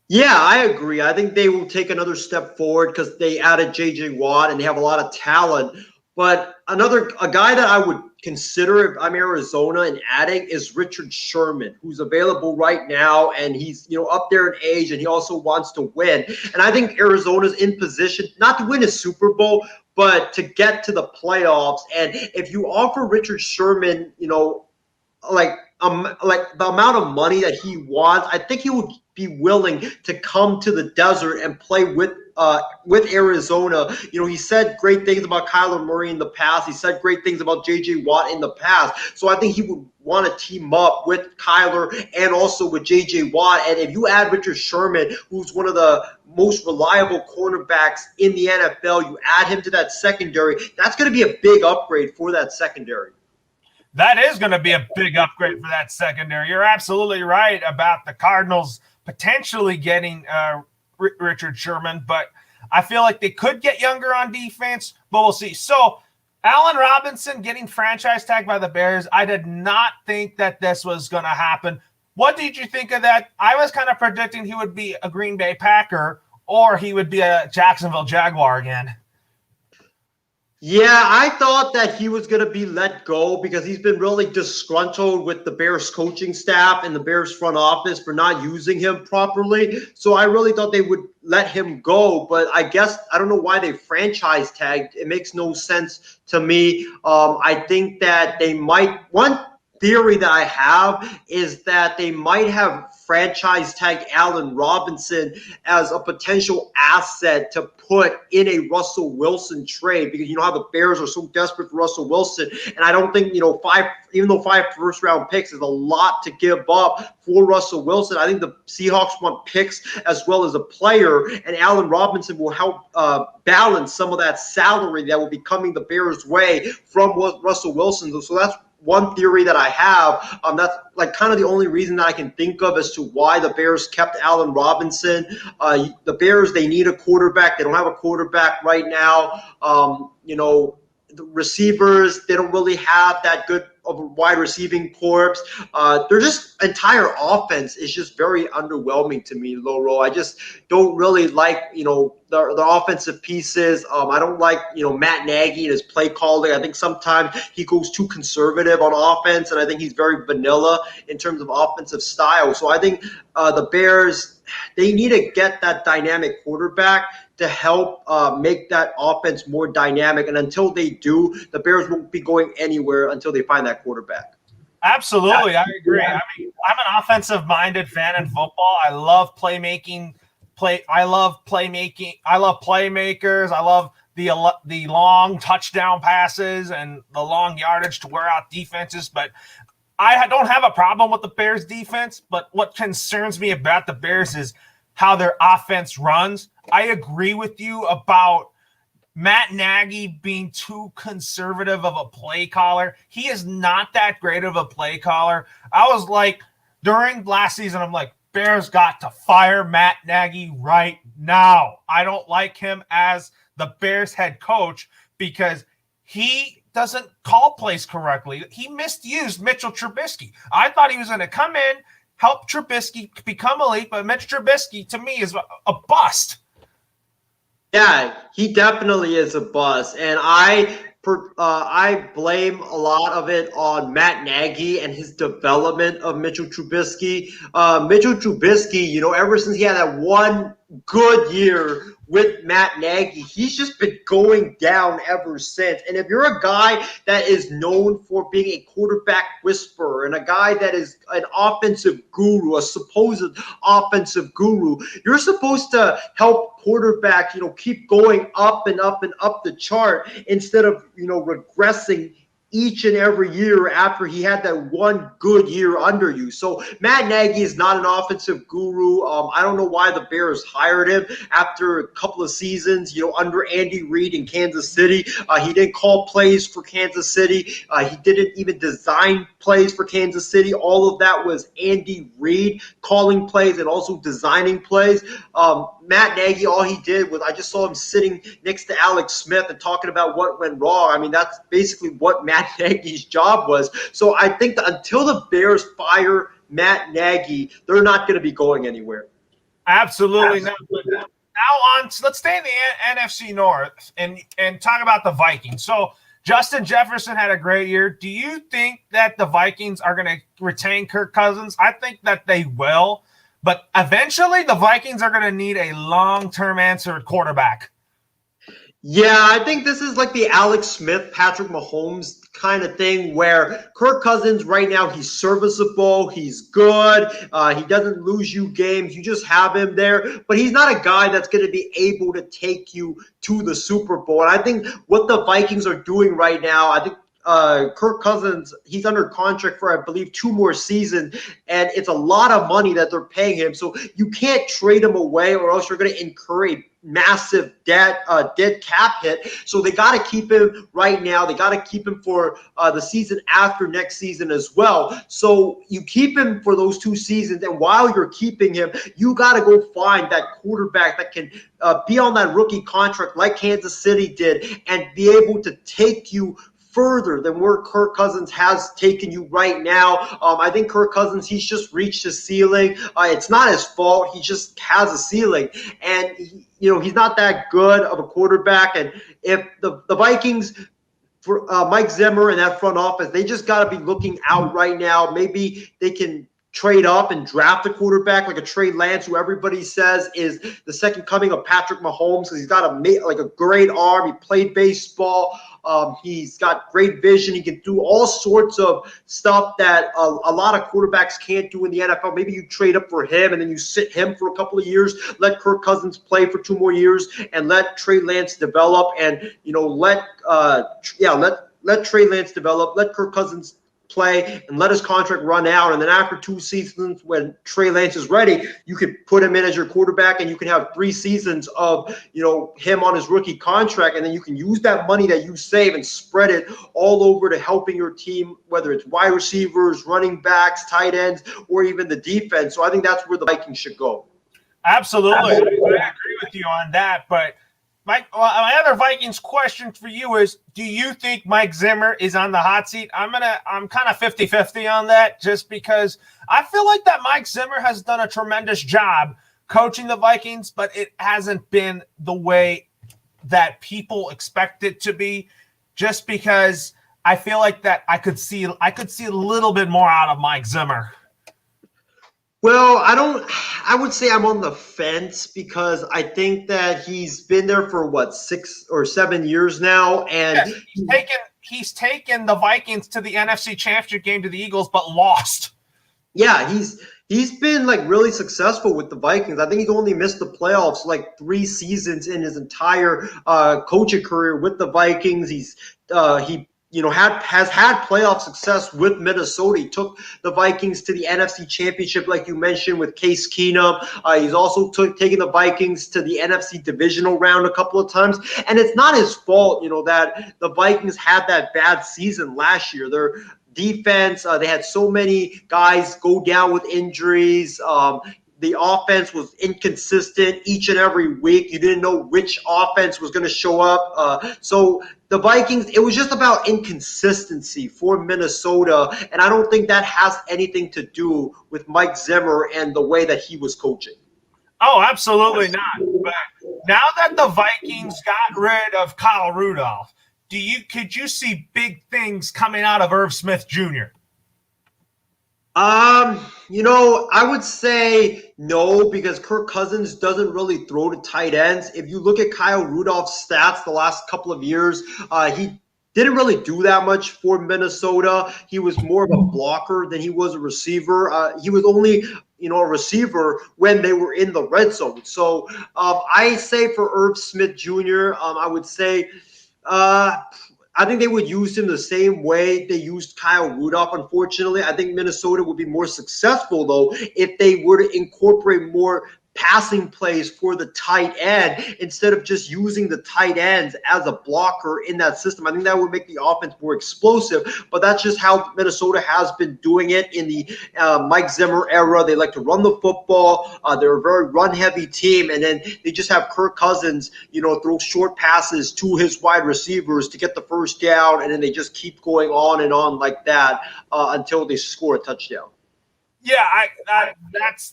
Yeah, I agree. I think they will take another step forward because they added J.J. Watt and they have a lot of talent. But a guy that I would consider if I'm Arizona and adding is Richard Sherman, who's available right now, and he's, you know, up there in age, and he also wants to win. And I think Arizona's in position not to win a Super Bowl, but to get to the playoffs. And if you offer Richard Sherman, you know, like the amount of money that he wants, I think he would be willing to come to the desert and play with Arizona. You know, he said great things about Kyler Murray in the past. He said great things about J.J. Watt in the past. So I think he would want to team up with Kyler and also with J.J. Watt. And if you add Richard Sherman, who's one of the most reliable cornerbacks in the NFL, you add him to that secondary, that's going to be a big upgrade for that secondary. That is going to be a big upgrade for that secondary. You're absolutely right about the Cardinals potentially getting Richard Sherman, but I feel like they could get younger on defense, but we'll see. So Allen Robinson getting franchise tagged by the Bears, I did not think that this was going to happen. What did you think of that? I was kind of predicting he would be a Green Bay Packer or he would be a Jacksonville Jaguar again. Yeah, I thought that he was going to be let go because he's been really disgruntled with the Bears coaching staff and the Bears front office for not using him properly. So I really thought they would let him go. But I guess I don't know why they franchise tagged. It makes no sense to me. I think that they might want theory that I have is that they might have franchise tag Allen Robinson as a potential asset to put in a Russell Wilson trade, because you know how the Bears are so desperate for Russell Wilson. And I don't think, even though 5 first-round picks is a lot to give up for Russell Wilson, I think the Seahawks want picks as well as a player, and Allen Robinson will help balance some of that salary that will be coming the Bears' way from Russell Wilson. So that's one theory that I have. That's like kind of the only reason that I can think of as to why the Bears kept Allen Robinson. The Bears, they need a quarterback. They don't have a quarterback right now. The receivers, they don't really have that good of a wide receiving corps. Their just entire offense is just very underwhelming to me, Loro. I just don't really like, the offensive pieces. I don't like, Matt Nagy and his play calling. I think sometimes he goes too conservative on offense, and I think he's very vanilla in terms of offensive style. So I think the Bears, they need to get that dynamic quarterback to help make that offense more dynamic. And until they do, the Bears won't be going anywhere until they find that quarterback. Absolutely, I agree. I mean, I'm an offensive-minded fan in football. I love playmaking. I love playmakers. I love the long touchdown passes and the long yardage to wear out defenses. But I don't have a problem with the Bears' defense. But what concerns me about the Bears is how their offense runs. I agree with you about Matt Nagy being too conservative of a play caller. He is not that great of a play caller. I was like, during last season, I'm like, Bears got to fire Matt Nagy right now. I don't like him as the Bears head coach because he doesn't call plays correctly. He misused Mitchell Trubisky. I thought he was going to come in, help Trubisky become elite, but Mitch Trubisky, to me, is a bust. Yeah, he definitely is a bust, and I blame a lot of it on Matt Nagy and his development of Mitchell Trubisky. Mitchell Trubisky, ever since he had that one good year with Matt Nagy, he's just been going down ever since. And if you're a guy that is known for being a quarterback whisperer and a guy that is an offensive guru, a supposed offensive guru, you're supposed to help quarterbacks, keep going up and up and up the chart instead of, regressing each and every year after he had that one good year under you. So Matt Nagy is not an offensive guru. I don't know why the Bears hired him after a couple of seasons, under Andy Reid in Kansas City. He didn't call plays for Kansas City. He didn't even design plays for Kansas City. All of that was Andy Reid calling plays and also designing plays. Matt Nagy, all he did was, I just saw him sitting next to Alex Smith and talking about what went wrong. I mean, that's basically what Matt Nagy's job was. So I think that until the Bears fire Matt Nagy, they're not going to be going anywhere. Absolutely not. Now let's stay in the NFC North and talk about the Vikings. So Justin Jefferson had a great year. Do you think that the Vikings are going to retain Kirk Cousins? I think that they will. But eventually the Vikings are going to need a long-term answer at quarterback. Yeah, I think this is like the Alex Smith, Patrick Mahomes kind of thing where Kirk Cousins right now, he's serviceable, he's good, he doesn't lose you games, you just have him there, but he's not a guy that's going to be able to take you to the Super Bowl. And I think what the Vikings are doing right now, I think Kirk Cousins, he's under contract for, I believe, 2 more seasons, and it's a lot of money that they're paying him. So you can't trade him away or else you're going to incur a massive dead cap hit. So they got to keep him right now. They got to keep him for the season after next season as well. So you keep him for those 2 seasons, and while you're keeping him, you got to go find that quarterback that can be on that rookie contract like Kansas City did and be able to take you further than where Kirk Cousins has taken you right now. I think Kirk Cousins, he's just reached his ceiling. It's not his fault. He just has a ceiling. And, he's not that good of a quarterback. And if the Vikings, for Mike Zimmer and that front office, they just got to be looking out right now. Maybe they can trade up and draft a quarterback like a Trey Lance, who everybody says is the second coming of Patrick Mahomes because he's got a great arm. He played baseball. He's got great vision. He can do all sorts of stuff that a lot of quarterbacks can't do in the NFL. Maybe you trade up for him and then you sit him for a couple of years, let Kirk Cousins play for 2 more years, and let Trey Lance develop. And let Trey Lance develop. Let Kirk Cousins play and let his contract run out. And then after 2 seasons, when Trey Lance is ready, you could put him in as your quarterback and you can have 3 seasons of, him on his rookie contract. And then you can use that money that you save and spread it all over to helping your team, whether it's wide receivers, running backs, tight ends, or even the defense. So I think that's where the Vikings should go. Absolutely. I agree with you on that. But my other Vikings question for you is, do you think Mike Zimmer is on the hot seat? I'm kind of 50-50 on that, just because I feel like that Mike Zimmer has done a tremendous job coaching the Vikings, but it hasn't been the way that people expect it to be, just because I feel like that I could see a little bit more out of Mike Zimmer. Well, I would say I'm on the fence because I think that he's been there for 6 or 7 years now. And yes, he's taken the Vikings to the NFC Championship game to the Eagles, but lost. Yeah, he's been really successful with the Vikings. I think he's only missed the playoffs 3 seasons in his entire coaching career with the Vikings. He has had playoff success with Minnesota. He took the Vikings to the NFC Championship, like you mentioned, with Case Keenum. He's also taken the Vikings to the NFC divisional round a couple of times. And it's not his fault, that the Vikings had that bad season last year. Their defense, they had so many guys go down with injuries. The offense was inconsistent each and every week. You didn't know which offense was going to show up. So the Vikings, it was just about inconsistency for Minnesota, and I don't think that has anything to do with Mike Zimmer and the way that he was coaching. Oh, absolutely not. But now that the Vikings got rid of Kyle Rudolph, could you see big things coming out of Irv Smith Jr.? I would say no, because Kirk Cousins doesn't really throw to tight ends. If you look at Kyle Rudolph's stats the last couple of years, he didn't really do that much for Minnesota. He was more of a blocker than he was a receiver. He was only, a receiver when they were in the red zone. So I say for Irv Smith Jr., I would say I think they would use him the same way they used Kyle Rudolph, unfortunately. I think Minnesota would be more successful, though, if they were to incorporate more passing plays for the tight end instead of just using the tight ends as a blocker in that system. I think that would make the offense more explosive, but that's just how Minnesota has been doing it in the Mike Zimmer era. They like to run the football. They're a very run-heavy team, and then they just have Kirk Cousins, throw short passes to his wide receivers to get the first down, and then they just keep going on and on like that until they score a touchdown. Yeah,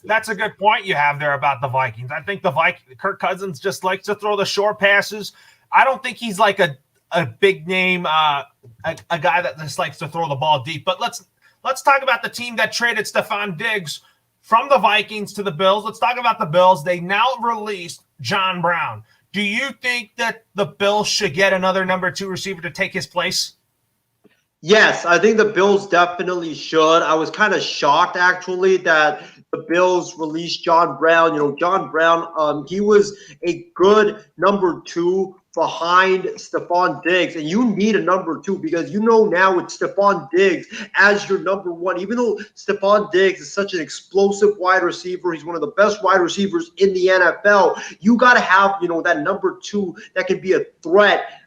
that's a good point you have there about the Vikings. I think Kirk Cousins just likes to throw the short passes. I don't think he's like a big name, a guy that just likes to throw the ball deep. But let's talk about the team that traded Stephon Diggs from the Vikings to the Bills. Let's talk about the Bills. They now released John Brown. Do you think that the Bills should get another number 2 receiver to take his place? Yes, I think the Bills definitely should. I was kind of shocked, actually, that the Bills released John Brown. John Brown, he was a good number 2 behind Stephon Diggs. And you need a number 2 because now with Stephon Diggs as your number 1, even though Stephon Diggs is such an explosive wide receiver, he's one of the best wide receivers in the NFL, you got to have, that number 2 that can be a threat,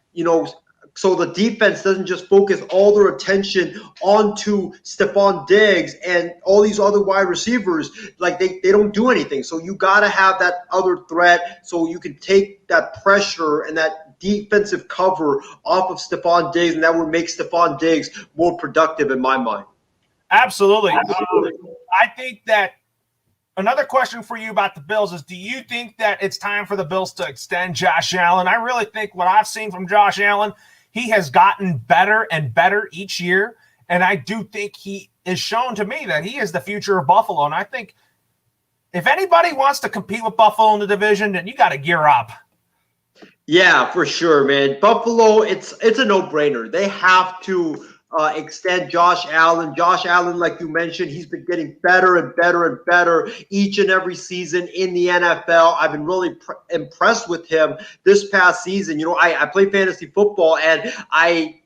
so the defense doesn't just focus all their attention onto Stephon Diggs and all these other wide receivers. They don't do anything. So you got to have that other threat so you can take that pressure and that defensive cover off of Stephon Diggs, and that would make Stephon Diggs more productive in my mind. Absolutely. I think that another question for you about the Bills is, do you think that it's time for the Bills to extend Josh Allen? I really think what I've seen from Josh Allen, he has gotten better and better each year, and I do think he is shown to me that he is the future of Buffalo. And I think if anybody wants to compete with Buffalo in the division, then you got to gear up. Yeah, for sure, man. Buffalo, it's a no-brainer. They have to extend Josh Allen. Josh Allen, like you mentioned, he's been getting better and better and better each and every season in the NFL. I've been really impressed with him this past season. You know, I play fantasy football, and I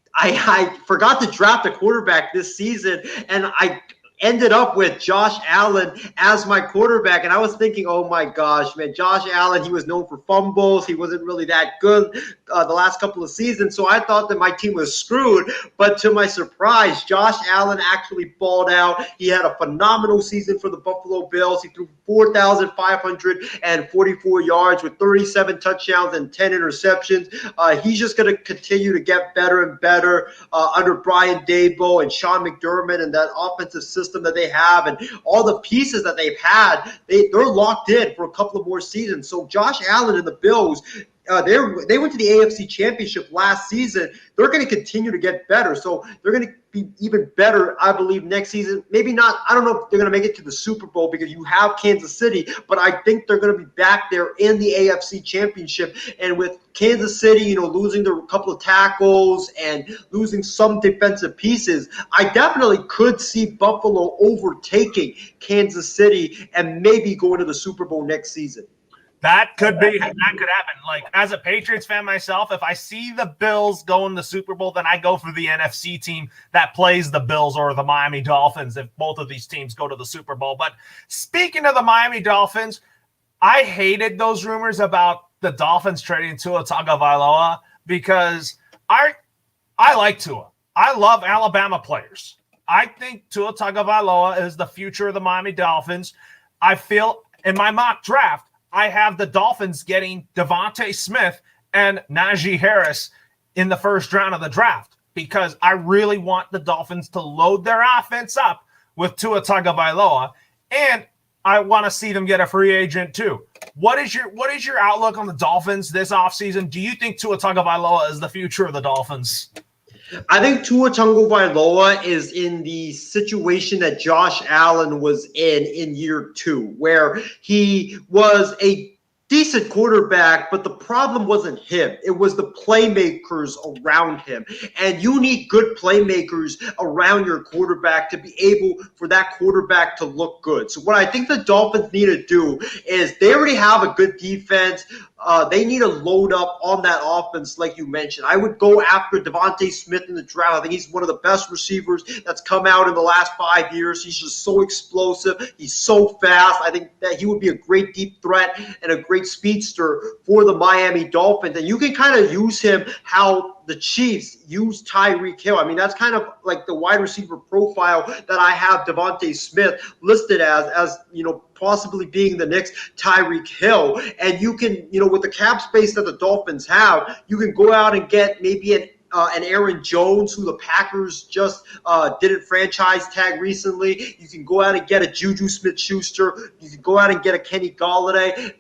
forgot to draft a quarterback this season, and I ended up with Josh Allen as my quarterback. And I was thinking, oh my gosh, man, Josh Allen, he was known for fumbles. He wasn't really that good the last couple of seasons. So I thought that my team was screwed. But to my surprise, Josh Allen actually balled out. He had a phenomenal season for the Buffalo Bills. He threw 4,544 yards with 37 touchdowns and 10 interceptions. He's just going to continue to get better and better under Brian Daboll and Sean McDermott and that offensive system that they have and all the pieces that they've had. They're locked in for a couple of more seasons. So Josh Allen and the Bills, they went to the AFC Championship last season. They're going to continue to get better. So they're going to be even better, I believe, next season. Maybe not. I don't know if they're going to make it to the Super Bowl because you have Kansas City, but I think they're going to be back there in the AFC Championship. And with Kansas City, you know, losing a couple of tackles and losing some defensive pieces, I definitely could see Buffalo overtaking Kansas City and maybe going to the Super Bowl next season. That could happen. Like, as a Patriots fan myself, if I see the Bills going to the Super Bowl, then I go for the NFC team that plays the Bills or the Miami Dolphins if both of these teams go to the Super Bowl. But speaking of the Miami Dolphins, I hated those rumors about the Dolphins trading Tua Tagovailoa because I like Tua. I love Alabama players. I think Tua Tagovailoa is the future of the Miami Dolphins. I feel in my mock draft, I have the Dolphins getting Devontae Smith and Najee Harris in the first round of the draft because I really want the Dolphins to load their offense up with Tua Tagovailoa, and I want to see them get a free agent too. What is your outlook on the Dolphins this offseason? Do you think Tua Tagovailoa is the future of the Dolphins? I think Tua Tagovailoa is in the situation that Josh Allen was in year 2, where he was a decent quarterback, but the problem wasn't him. It was the playmakers around him. And you need good playmakers around your quarterback to be able for that quarterback to look good. So what I think the Dolphins need to do is they already have a good defense. They need to load up on that offense, like you mentioned. I would go after Devontae Smith in the draft. I think he's one of the best receivers that's come out in the last 5 years. He's just so explosive. He's so fast. I think that he would be a great deep threat and a great speedster for the Miami Dolphins. And you can kind of use him how the Chiefs use Tyreek Hill. I mean, that's kind of like the wide receiver profile that I have Devontae Smith listed as you know, possibly being the next Tyreek Hill. And you can, you know, with the cap space that the Dolphins have, you can go out and get maybe an Aaron Jones, who the Packers just didn't franchise tag recently. You can go out and get a Juju Smith-Schuster. You can go out and get a Kenny Golladay.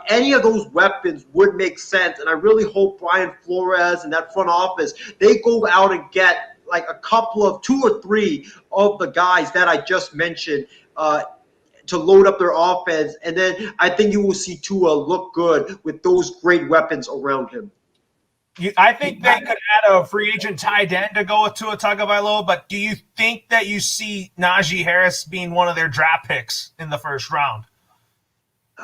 Any of those weapons would make sense, and I really hope Brian Flores and that front office, they go out and get like a couple of 2 or 3 of the guys that I just mentioned to load up their offense, and then I think you will see Tua look good with those great weapons around him. I think they could add a free agent tight end to go with Tua Tagovailoa, but do you think that you see Najee Harris being one of their draft picks in the first round?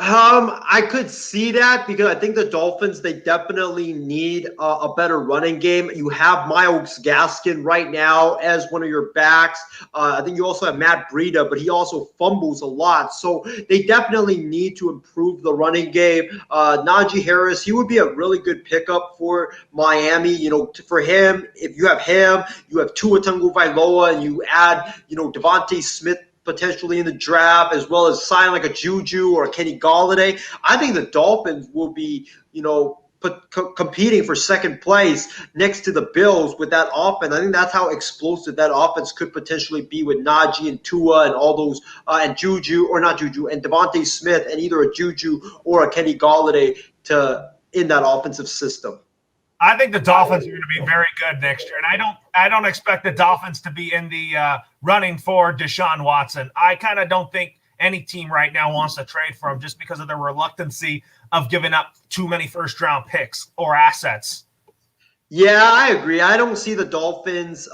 I could see that because I think the Dolphins, they definitely need a better running game. You have Myles Gaskin right now as one of your backs. I think you also have Matt Breida, but he also fumbles a lot. So they definitely need to improve the running game. Najee Harris, he would be a really good pickup for Miami. You know, for him, if you have him, you have Tua Tagovailoa, and you add, you know, Devontae Smith potentially in the draft, as well as sign like a Juju or a Kenny Golladay. I think the Dolphins will be, you know, competing for second place next to the Bills with that offense. I think that's how explosive that offense could potentially be with Najee and Tua and all those, and Juju, or not Juju, and Devontae Smith and either a Juju or a Kenny Golladay in that offensive system. I think the Dolphins are going to be very good next year, and I don't expect the Dolphins to be in the running for Deshaun Watson. I kind of don't think any team right now wants to trade for him just because of the reluctancy of giving up too many first-round picks or assets. Yeah, I agree. I don't see the Dolphins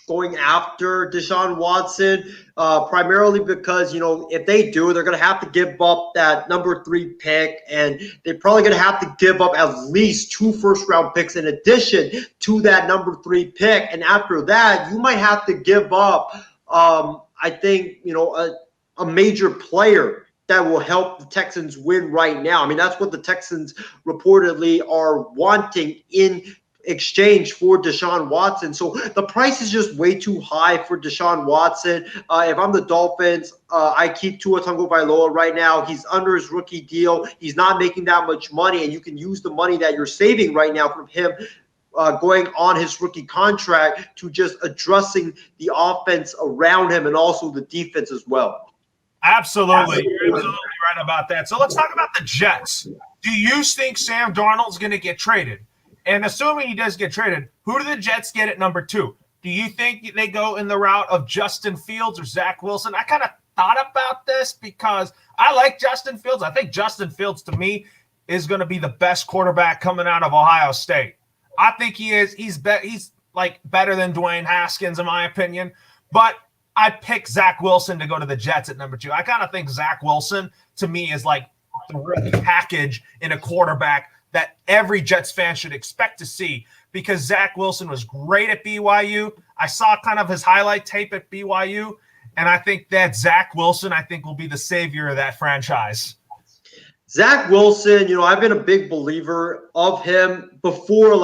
going after Deshaun Watson, primarily because, if they do, they're going to have to give up that number 3 pick, and they're probably going to have to give up at least 2 first-round picks in addition to that number 3 pick. And after that, you might have to give up, I think, a major player that will help the Texans win right now. I mean, that's what the Texans reportedly are wanting in exchange for Deshaun Watson. So the price is just way too high for Deshaun Watson. If I'm the Dolphins, I keep Tua Tagovailoa right now. He's under his rookie deal. He's not making that much money, and you can use the money that you're saving right now from him going on his rookie contract to just addressing the offense around him and also the defense as well. Absolutely. You're absolutely right about that. So let's talk about the Jets. Do you think Sam Darnold's going to get traded? And assuming he does get traded, who do the Jets get at number 2? Do you think they go in the route of Justin Fields or Zach Wilson? I kind of thought about this because I like Justin Fields. I think Justin Fields, to me, is going to be the best quarterback coming out of Ohio State. I think he is. He's like better than Dwayne Haskins, in my opinion. But I pick Zach Wilson to go to the Jets at number 2. I kind of think Zach Wilson, to me, is like the real package in a quarterback that every Jets fan should expect to see, because Zach Wilson was great at BYU. I saw kind of his highlight tape at BYU, and I think that Zach Wilson, will be the savior of that franchise. Zach Wilson, I've been a big believer of him before,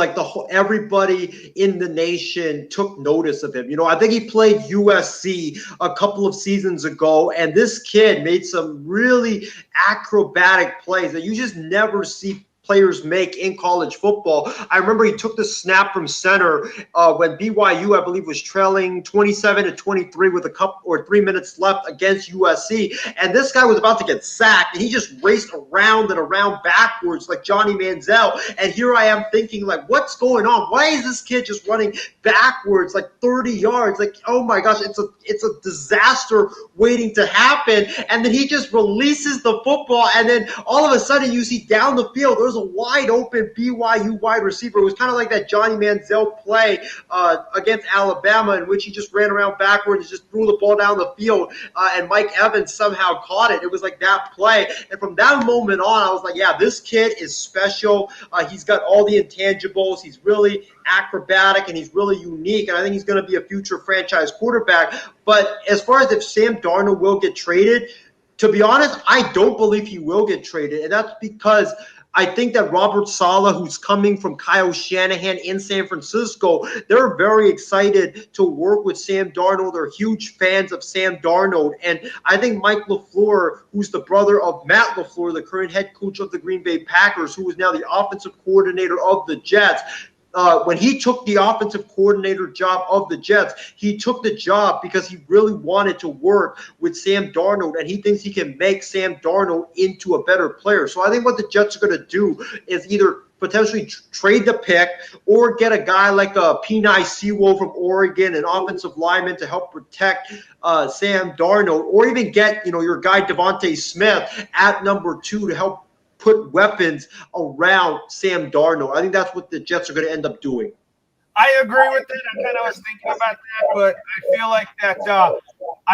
everybody in the nation took notice of him. I think he played USC a couple of seasons ago, and this kid made some really acrobatic plays that you just never see players make in college football. I remember he took the snap from center when BYU, I believe, was trailing 27-23 with a couple or 3 minutes left against USC. And this guy was about to get sacked, and he just raced around and around backwards like Johnny Manziel. And here I am thinking, what's going on? Why is this kid just running backwards 30 yards? Oh my gosh, it's a disaster waiting to happen. And then he just releases the football, and then all of a sudden you see down the field, there's a wide open BYU wide receiver. It was kind of like that Johnny Manziel play against Alabama, in which he just ran around backwards and just threw the ball down the field, and Mike Evans somehow caught it. It was like that play. And from that moment on, I was like, yeah, this kid is special. He's got all the intangibles. He's really acrobatic, and he's really unique, and I think he's going to be a future franchise quarterback. But as far as if Sam Darnold will get traded, to be honest, I don't believe he will get traded, and that's because I think that Robert Saleh, who's coming from Kyle Shanahan in San Francisco, they're very excited to work with Sam Darnold. They're huge fans of Sam Darnold. And I think Mike LaFleur, who's the brother of Matt LaFleur, the current head coach of the Green Bay Packers, who is now the offensive coordinator of the Jets, when he took the offensive coordinator job of the Jets, he took the job because he really wanted to work with Sam Darnold, and he thinks he can make Sam Darnold into a better player. So I think what the Jets are going to do is either potentially trade the pick or get a guy like a Penei Sewell from Oregon, an offensive lineman, to help protect Sam Darnold, or even get your guy Devontae Smith at number 2 to help put weapons around Sam Darnold. I think that's what the Jets are going to end up doing. I agree with that. I kind of was thinking about that, but I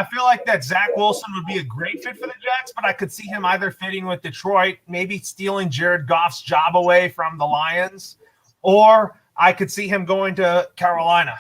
feel like that Zach Wilson would be a great fit for the Jets, but I could see him either fitting with Detroit, maybe stealing Jared Goff's job away from the Lions, or I could see him going to Carolina.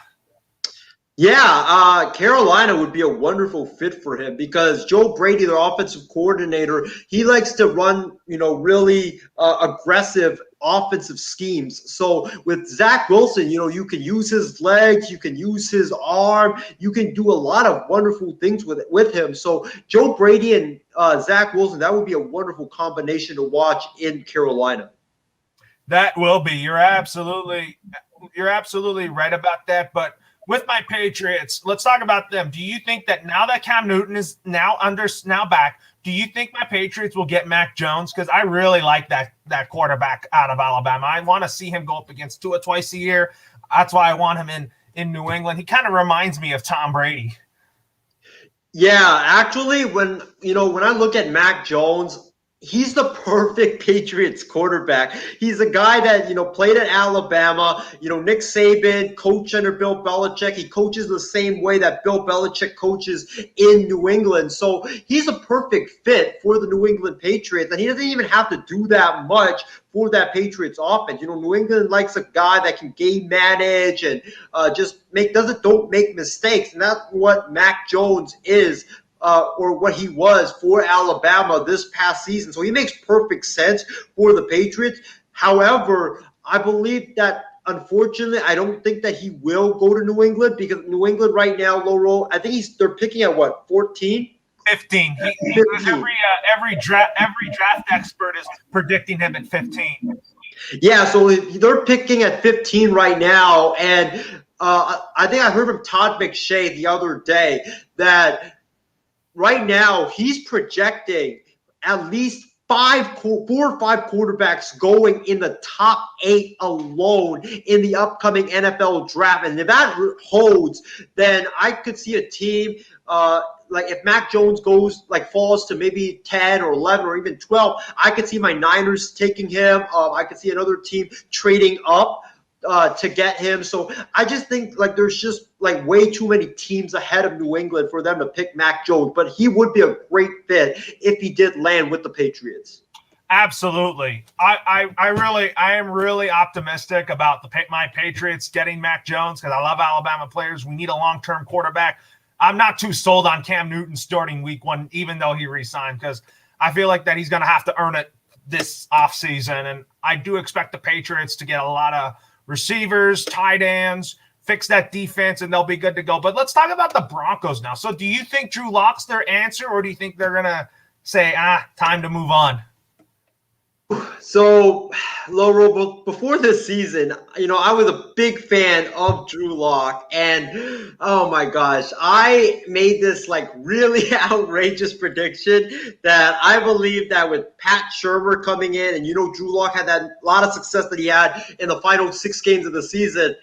Yeah, Carolina would be a wonderful fit for him because Joe Brady, their offensive coordinator, he likes to run, really aggressive offensive schemes. So with Zach Wilson, you can use his legs, you can use his arm, you can do a lot of wonderful things with him. So Joe Brady and Zach Wilson, that would be a wonderful combination to watch in Carolina. That will be. You're absolutely right about that, but with my Patriots, let's talk about them. Do you think that now that Cam Newton is now back, do you think my Patriots will get Mac Jones? Because I really like that quarterback out of Alabama. I want to see him go up against Tua twice a year. That's why I want him in New England. He kind of reminds me of Tom Brady. Yeah, actually, when I look at Mac Jones, he's the perfect Patriots quarterback. He's a guy that, played at Alabama. Nick Saban coached under Bill Belichick. He coaches the same way that Bill Belichick coaches in New England. So he's a perfect fit for the New England Patriots, and he doesn't even have to do that much for that Patriots offense. New England likes a guy that can game manage and don't make mistakes, and that's what Mac Jones is. Or what he was for Alabama this past season. So he makes perfect sense for the Patriots. However, I believe that, unfortunately, I don't think that he will go to New England, because New England right now, Loro, I think they're picking at what, 14? 15. 15. Every draft expert is predicting him at 15. Yeah, so they're picking at 15 right now, and I think I heard from Todd McShay the other day that right now, he's projecting at least 4 or 5 quarterbacks going in the top 8 alone in the upcoming NFL draft. And if that holds, then I could see a team like if Mac Jones falls to maybe 10 or 11 or even 12, I could see my Niners taking him. I could see another team trading up to get him. So I just think there's just way too many teams ahead of New England for them to pick Mac Jones, but he would be a great fit if he did land with the Patriots. Absolutely. I am really optimistic about my Patriots getting Mac Jones, because I love Alabama players. We need a long-term quarterback. I'm not too sold on Cam Newton starting week 1, even though he re-signed, because I feel like that he's going to have to earn it this offseason. And I do expect the Patriots to get a lot of receivers, tight ends, fix that defense, and they'll be good to go. But let's talk about the Broncos now. So do you think Drew Lock's their answer, or do you think they're going to say, time to move on? So, Loro, before this season, I was a big fan of Drew Lock, and oh my gosh, I made this really outrageous prediction that I believe that with Pat Shurmur coming in, and Drew Lock had that lot of success that he had in the final 6 games of the season,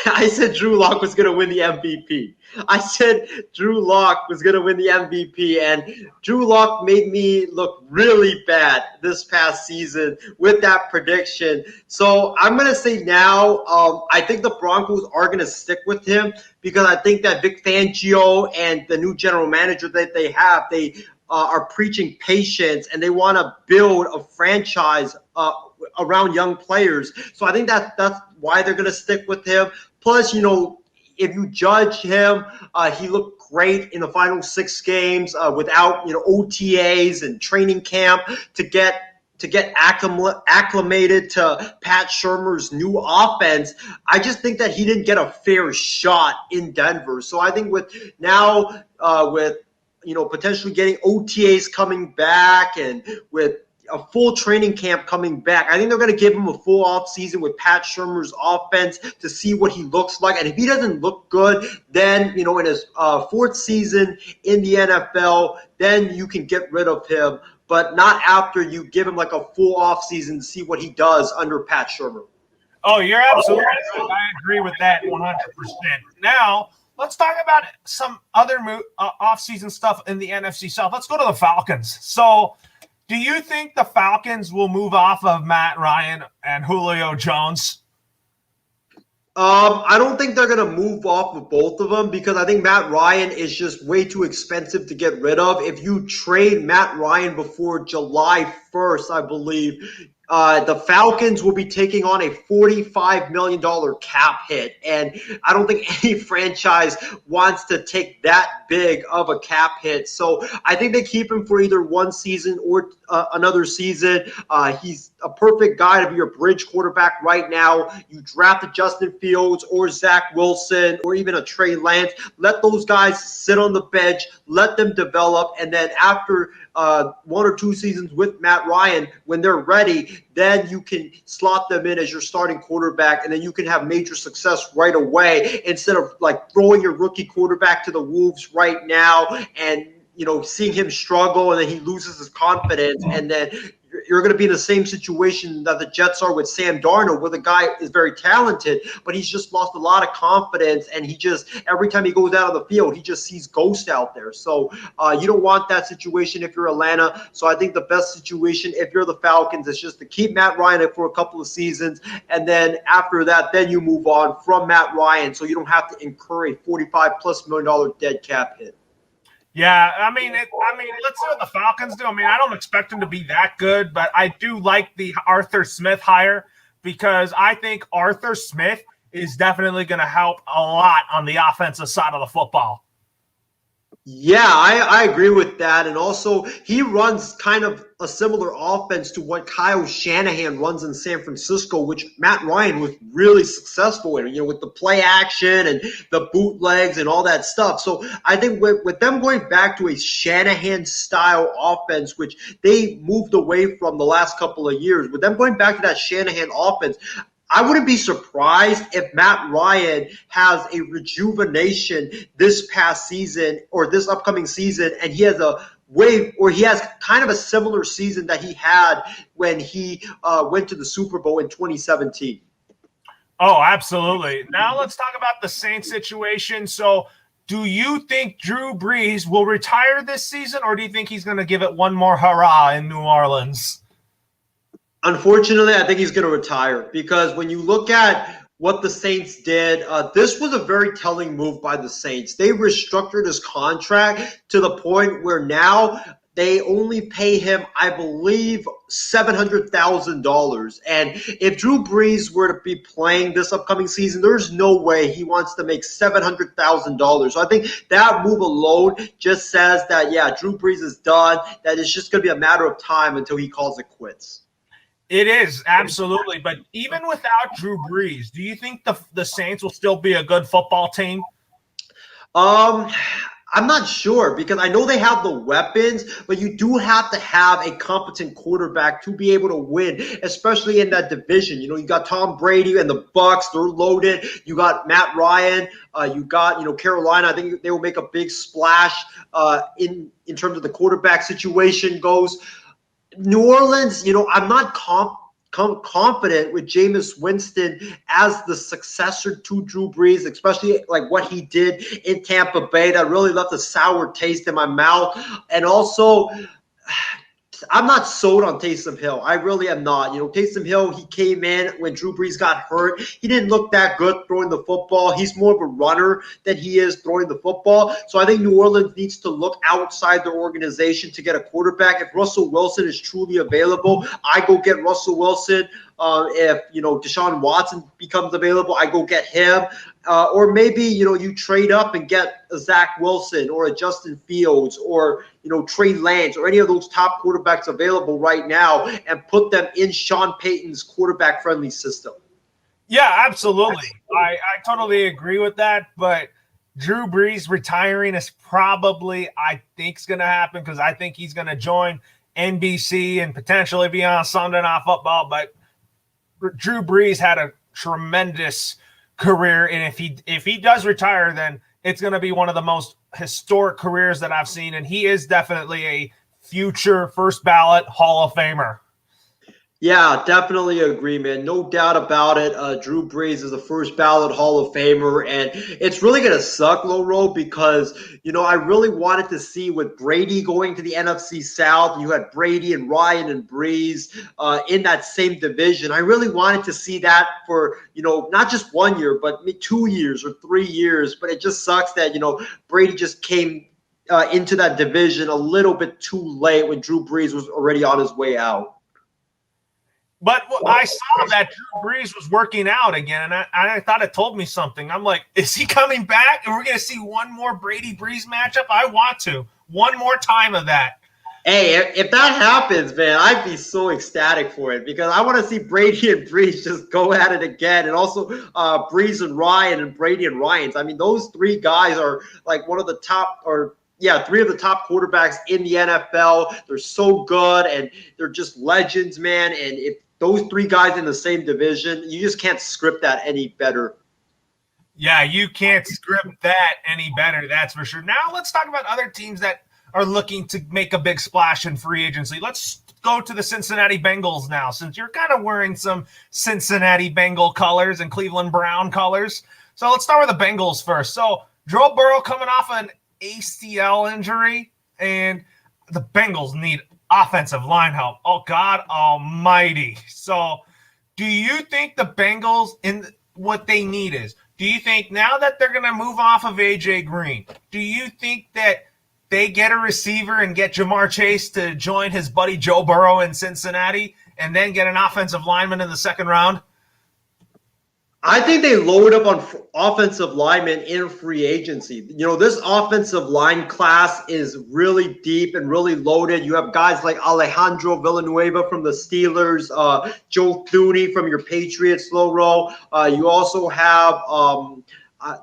I said Drew Lock was going to win the MVP. I said Drew Lock was going to win the MVP, and Drew Lock made me look really bad this past season with that prediction. So I'm going to say now, I think the Broncos are going to stick with him, because I think that Vic Fangio and the new general manager that they have, they are preaching patience, and they want to build a franchise around young players. So I think that's why they're going to stick with him. Plus, if you judge him, he looked great in the final 6 games without OTAs and training camp to get acclimated to Pat Shurmur's new offense. I just think that he didn't get a fair shot in Denver. So I think with potentially getting OTAs coming back, and with a full training camp coming back, I think they're going to give him a full off season with Pat Shurmur's offense to see what he looks like. And if he doesn't look good, then, in his 4th season in the NFL, then you can get rid of him, but not after you give him a full off season to see what he does under Pat Shurmur. Oh, you're absolutely right. I agree with that 100%. Now, let's talk about some other off-season stuff in the NFC South. Let's go to the Falcons. So, do you think the Falcons will move off of Matt Ryan and Julio Jones? I don't think they're going to move off of both of them, because I think Matt Ryan is just way too expensive to get rid of. If you trade Matt Ryan before July 1st, I believe, the Falcons will be taking on a $45 million cap hit. And I don't think any franchise wants to take that big of a cap hit. So I think they keep him for either one season or another season. He's a perfect guy to be your bridge quarterback right now. You drafted Justin Fields or Zach Wilson or even a Trey Lance. Let those guys sit on the bench, let them develop, and then after one or two seasons with Matt Ryan, when they're ready, then you can slot them in as your starting quarterback, and then you can have major success right away instead of like throwing your rookie quarterback to the wolves right now and seeing him struggle and then he loses his confidence, and then you're going to be in the same situation that the Jets are with Sam Darnold, where the guy is very talented, but he's just lost a lot of confidence, and he just, every time he goes out on the field, he just sees ghosts out there. So you don't want that situation if you're Atlanta. So I think the best situation if you're the Falcons is just to keep Matt Ryan for a couple of seasons, and then after that, then you move on from Matt Ryan so you don't have to incur a $45+ million dead cap hit. Yeah, I mean, let's see what the Falcons do. I mean, I don't expect them to be that good, but I do like the Arthur Smith hire because I think Arthur Smith is definitely going to help a lot on the offensive side of the football. Yeah, I agree with that. And also, he runs kind of a similar offense to what Kyle Shanahan runs in San Francisco, which Matt Ryan was really successful in, with the play action and the bootlegs and all that stuff. So I think with them going back to a Shanahan-style offense, which they moved away from the last couple of years, with them going back to that Shanahan offense, I wouldn't be surprised if Matt Ryan has a rejuvenation this past season or this upcoming season, and he has he has kind of a similar season that he had when he went to the Super Bowl in 2017. Oh, absolutely. Now let's talk about the Saints situation. So do you think Drew Brees will retire this season, or do you think he's going to give it one more hurrah in New Orleans? Unfortunately, I think he's going to retire because when you look at what the Saints did, this was a very telling move by the Saints. They restructured his contract to the point where now they only pay him, I believe, $700,000. And if Drew Brees were to be playing this upcoming season, there's no way he wants to make $700,000. So I think that move alone just says that, yeah, Drew Brees is done, that it's just going to be a matter of time until he calls it quits. It is, absolutely. But even without Drew Brees, do you think the Saints will still be a good football team? I'm not sure because I know they have the weapons, but you do have to have a competent quarterback to be able to win, especially in that division. You got Tom Brady and the Bucks; they're loaded. You got Matt Ryan. You got Carolina. I think they will make a big splash in terms of the quarterback situation goes. New Orleans, I'm not confident with Jameis Winston as the successor to Drew Brees, especially like what he did in Tampa Bay. That really left a sour taste in my mouth. And also, I'm not sold on Taysom Hill. I really am not. Taysom Hill, he came in when Drew Brees got hurt. He didn't look that good throwing the football. He's more of a runner than he is throwing the football. So I think New Orleans needs to look outside their organization to get a quarterback. If Russell Wilson is truly available, I go get Russell Wilson. If Deshaun Watson becomes available, I go get him. Or maybe you trade up and get a Zach Wilson or a Justin Fields or Trey Lance or any of those top quarterbacks available right now and put them in Sean Payton's quarterback-friendly system. Yeah, absolutely. I totally agree with that. But Drew Brees retiring is probably, I think, is going to happen because I think he's going to join NBC and potentially be on Sunday Night Football. But Drew Brees had a tremendous career, and if he does retire, then it's going to be one of the most historic careers that I've seen, and he is definitely a future first ballot Hall of Famer. Yeah, definitely agree, man. No doubt about it. Drew Brees is a first ballot Hall of Famer, and it's really going to suck, Loro, because, I really wanted to see with Brady going to the NFC South. You had Brady and Ryan and Brees in that same division. I really wanted to see that for, not just 1 year, but 2 years or 3 years. But it just sucks that, Brady just came into that division a little bit too late when Drew Brees was already on his way out. But I saw that Drew Brees was working out again, and I thought it told me something. I'm like, is he coming back? And we're going to see one more Brady Brees matchup? I want to. One more time of that. Hey, if that happens, man, I'd be so ecstatic for it because I want to see Brady and Brees just go at it again. And also Brees and Ryan and Brady and Ryans. I mean, those three guys are like one of the top three of the top quarterbacks in the NFL. They're so good and they're just legends, man. And if those three guys in the same division, you just can't script that any better. Yeah, you can't script that any better, that's for sure. Now let's talk about other teams that are looking to make a big splash in free agency. Let's go to the Cincinnati Bengals now, since you're kind of wearing some Cincinnati Bengal colors and Cleveland Brown colors. So let's start with the Bengals first. So Joe Burrow coming off an ACL injury, and the Bengals need offensive line help. Oh, God almighty. So do you think the Bengals, in what they need is, do you think now that they're going to move off of A.J. Green, do you think that they get a receiver and get Jamar Chase to join his buddy Joe Burrow in Cincinnati and then get an offensive lineman in the second round? I think they load up on offensive linemen in free agency. You know, this offensive line class is really deep and really loaded. You have guys like Alejandro Villanueva from the Steelers, Joe Thuney from your Patriots, Loro. You also have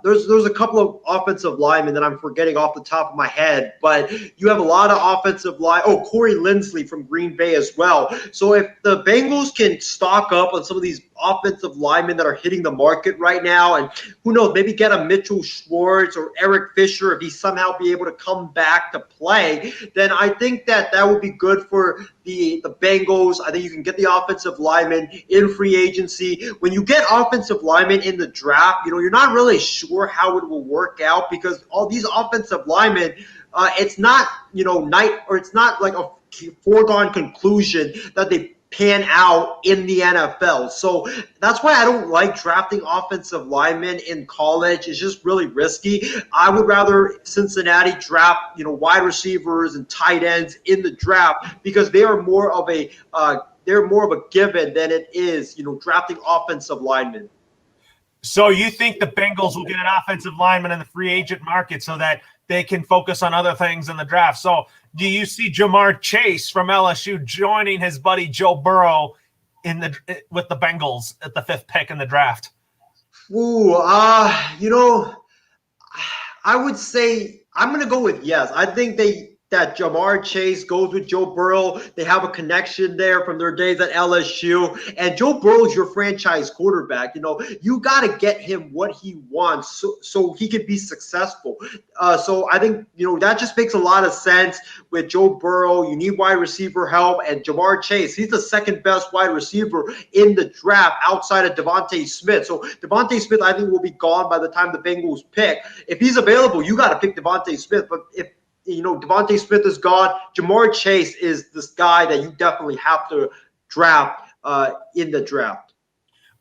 there's a couple of offensive linemen that I'm forgetting off the top of my head, but you have a lot of offensive line. Oh, Corey Linsley from Green Bay as well. So if the Bengals can stock up on some of these offensive linemen that are hitting the market right now, and who knows, maybe get a Mitchell Schwartz or Eric Fisher if he somehow be able to come back to play, then I think that would be good for the Bengals. I think you can get the offensive linemen in free agency. When you get offensive linemen in the draft, you know, you're not really sure how it will work out because all these offensive linemen, it's not, you know, it's not like a foregone conclusion that they pan out in the NFL. So that's why I don't like drafting offensive linemen in college. It's just really risky. I would rather Cincinnati draft, you know, wide receivers and tight ends in the draft because they are more of a given than it is, you know, drafting offensive linemen. So you think the Bengals will get an offensive lineman in the free agent market so that they can focus on other things in the draft? So do you see Jamar Chase from LSU joining his buddy Joe Burrow with the Bengals at the 5th pick in the draft? Ooh, you know, I would say I'm going to go with yes. I think that Jamar Chase goes with Joe Burrow. They have a connection there from their days at LSU. And Joe Burrow is your franchise quarterback. You know, you got to get him what he wants so he can be successful. So I think, you know, that just makes a lot of sense with Joe Burrow. You need wide receiver help. And Jamar Chase, he's the second best wide receiver in the draft outside of Devontae Smith. So Devontae Smith, I think, will be gone by the time the Bengals pick. If he's available, you got to pick Devontae Smith. But if you know, Devontae Smith is gone, Jamar Chase is this guy that you definitely have to draft in the draft.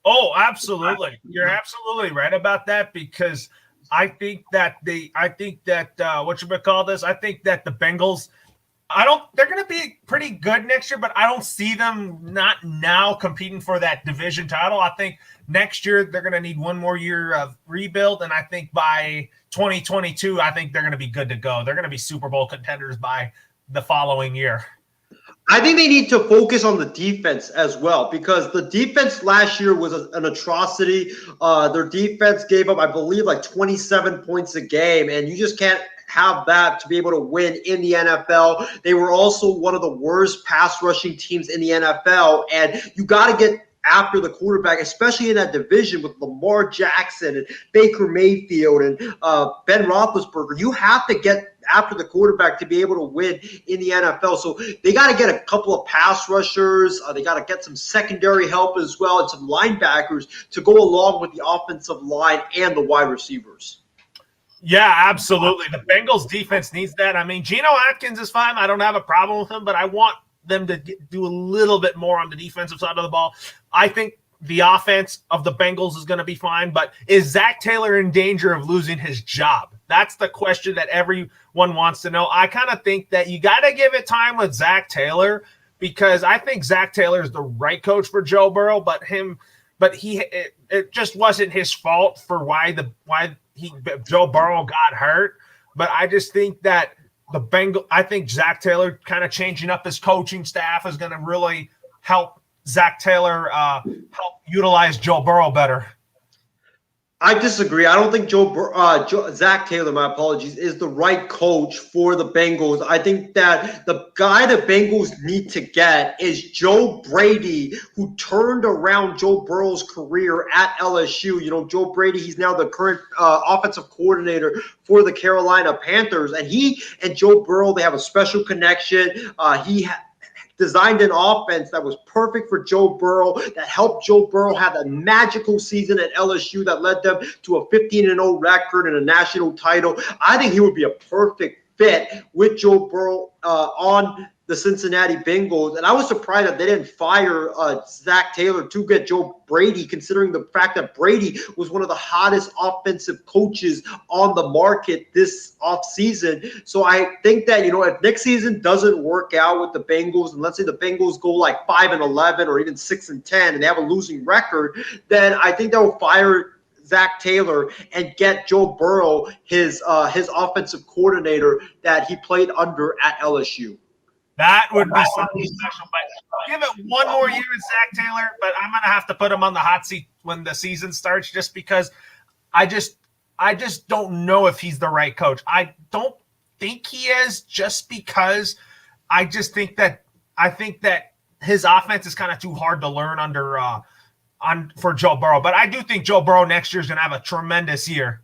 Oh, absolutely. You're absolutely right about that because I think that the Bengals, they're going to be pretty good next year, but I don't see them not now competing for that division title. I think next year they're going to need one more year of rebuild, and I think by 2022, I think they're going to be good to go. They're going to be Super Bowl contenders by the following year. I think they need to focus on the defense as well because the defense last year was an atrocity. Their defense gave up, I believe, like 27 points a game, and you just can't have that to be able to win in the NFL. They were also one of the worst pass rushing teams in the NFL, and you got to get after the quarterback, especially in that division with Lamar Jackson and Baker Mayfield and Ben Roethlisberger. You have to get after the quarterback to be able to win in the NFL. So they got to get a couple of pass rushers. They got to get some secondary help as well and some linebackers to go along with the offensive line and the wide receivers. Yeah, absolutely. The Bengals defense needs that. I mean, Geno Atkins is fine. I don't have a problem with him, but I want them to do a little bit more on the defensive side of the ball. I think the offense of the Bengals is going to be fine, but is Zach Taylor in danger of losing his job? That's the question that everyone wants to know. I kind of think that you got to give it time with Zach Taylor, because I think Zach Taylor is the right coach for Joe Burrow, but it just wasn't his fault for why Joe Burrow got hurt. But I just think that I think Zach Taylor kind of changing up his coaching staff is going to really help Zach Taylor help utilize Joe Burrow better. I disagree. I don't think Zach Taylor, my apologies, is the right coach for the Bengals. I think that the guy the Bengals need to get is Joe Brady, who turned around Joe Burrow's career at LSU. Joe Brady, he's now the current offensive coordinator for the Carolina Panthers. And he and Joe Burrow, they have a special connection. He designed an offense that was perfect for Joe Burrow, that helped Joe Burrow have a magical season at LSU that led them to a 15-0 record and a national title. I think he would be a perfect fit with Joe Burrow on the Cincinnati Bengals. And I was surprised that they didn't fire Zach Taylor to get Joe Brady, considering the fact that Brady was one of the hottest offensive coaches on the market this offseason. So I think that, if next season doesn't work out with the Bengals, and let's say the Bengals go like 5-11 or even 6-10 and they have a losing record, then I think they'll fire Zach Taylor and get Joe Burrow his offensive coordinator that he played under at LSU. That would be something special. But give it one more year with Zach Taylor, but I'm going to have to put him on the hot seat when the season starts just because I just don't know if he's the right coach. I don't think he is, just because I think that his offense is kind of too hard to learn for Joe Burrow. But I do think Joe Burrow next year is going to have a tremendous year.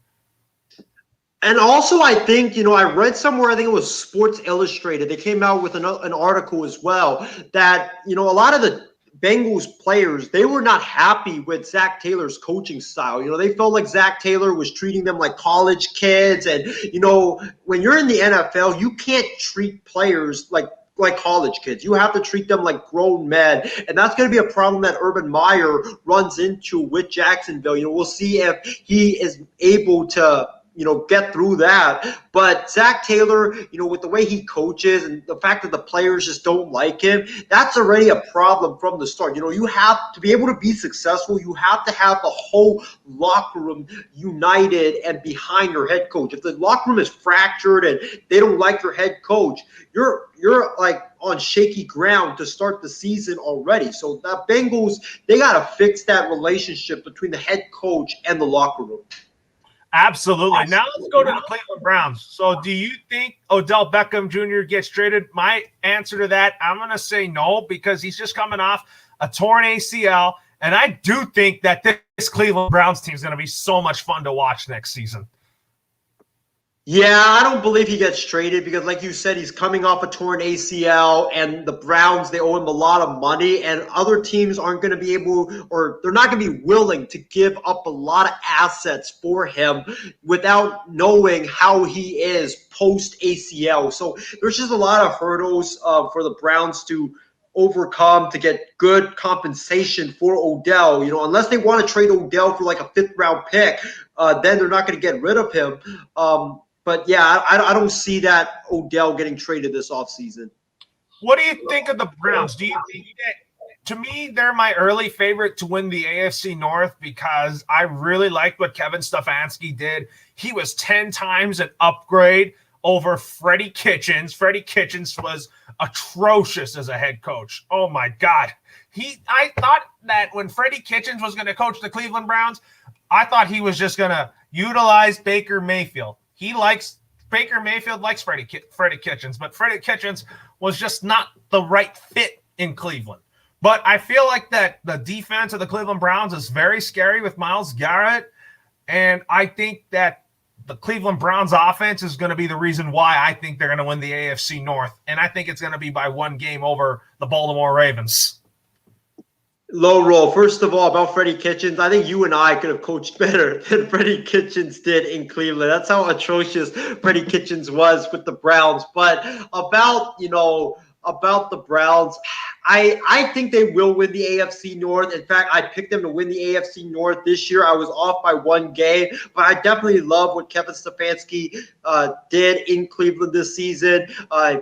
And also, I think, I read somewhere, I think it was Sports Illustrated, they came out with an article as well, that, a lot of the Bengals players, they were not happy with Zach Taylor's coaching style. They felt like Zach Taylor was treating them like college kids. And, when you're in the NFL, you can't treat players like college kids. You have to treat them like grown men. And that's going to be a problem that Urban Meyer runs into with Jacksonville. We'll see if he is able to get through that. But Zach Taylor, with the way he coaches and the fact that the players just don't like him, that's already a problem from the start. You have to be able to be successful. You have to have the whole locker room united and behind your head coach. If the locker room is fractured and they don't like your head coach, you're like on shaky ground to start the season already. So the Bengals, they got to fix that relationship between the head coach and the locker room. Absolutely. Now let's go to the Cleveland Browns. So do you think Odell Beckham Jr. gets traded? My answer to that, I'm going to say no, because he's just coming off a torn ACL. And I do think that this Cleveland Browns team is going to be so much fun to watch next season. Yeah, I don't believe he gets traded because, like you said, he's coming off a torn ACL, and the Browns, they owe him a lot of money, and other teams aren't going to be able, or they're not going to be willing to give up a lot of assets for him without knowing how he is post-ACL. So there's just a lot of hurdles for the Browns to overcome to get good compensation for Odell. Unless they want to trade Odell for like a 5th-round pick, then they're not going to get rid of him. But yeah, I don't see that Odell getting traded this offseason. What do you think of the Browns? Do you think that, to me, they're my early favorite to win the AFC North because I really liked what Kevin Stefanski did. He was 10 times an upgrade over Freddie Kitchens. Freddie Kitchens was atrocious as a head coach. Oh my God. I thought that when Freddie Kitchens was going to coach the Cleveland Browns, I thought he was just going to utilize Baker Mayfield. Baker Mayfield likes Freddie Kitchens, but Freddie Kitchens was just not the right fit in Cleveland. But I feel like that the defense of the Cleveland Browns is very scary with Myles Garrett, and I think that the Cleveland Browns offense is going to be the reason why I think they're going to win the AFC North, and I think it's going to be by one game over the Baltimore Ravens. Low roll. First of all, about Freddie Kitchens, I think you and I could have coached better than Freddie Kitchens did in Cleveland. That's how atrocious Freddie Kitchens was with the Browns. But about the Browns, I think they will win the AFC North. In fact, I picked them to win the AFC North this year. I was off by one game, but I definitely love what Kevin Stefanski did in Cleveland this season.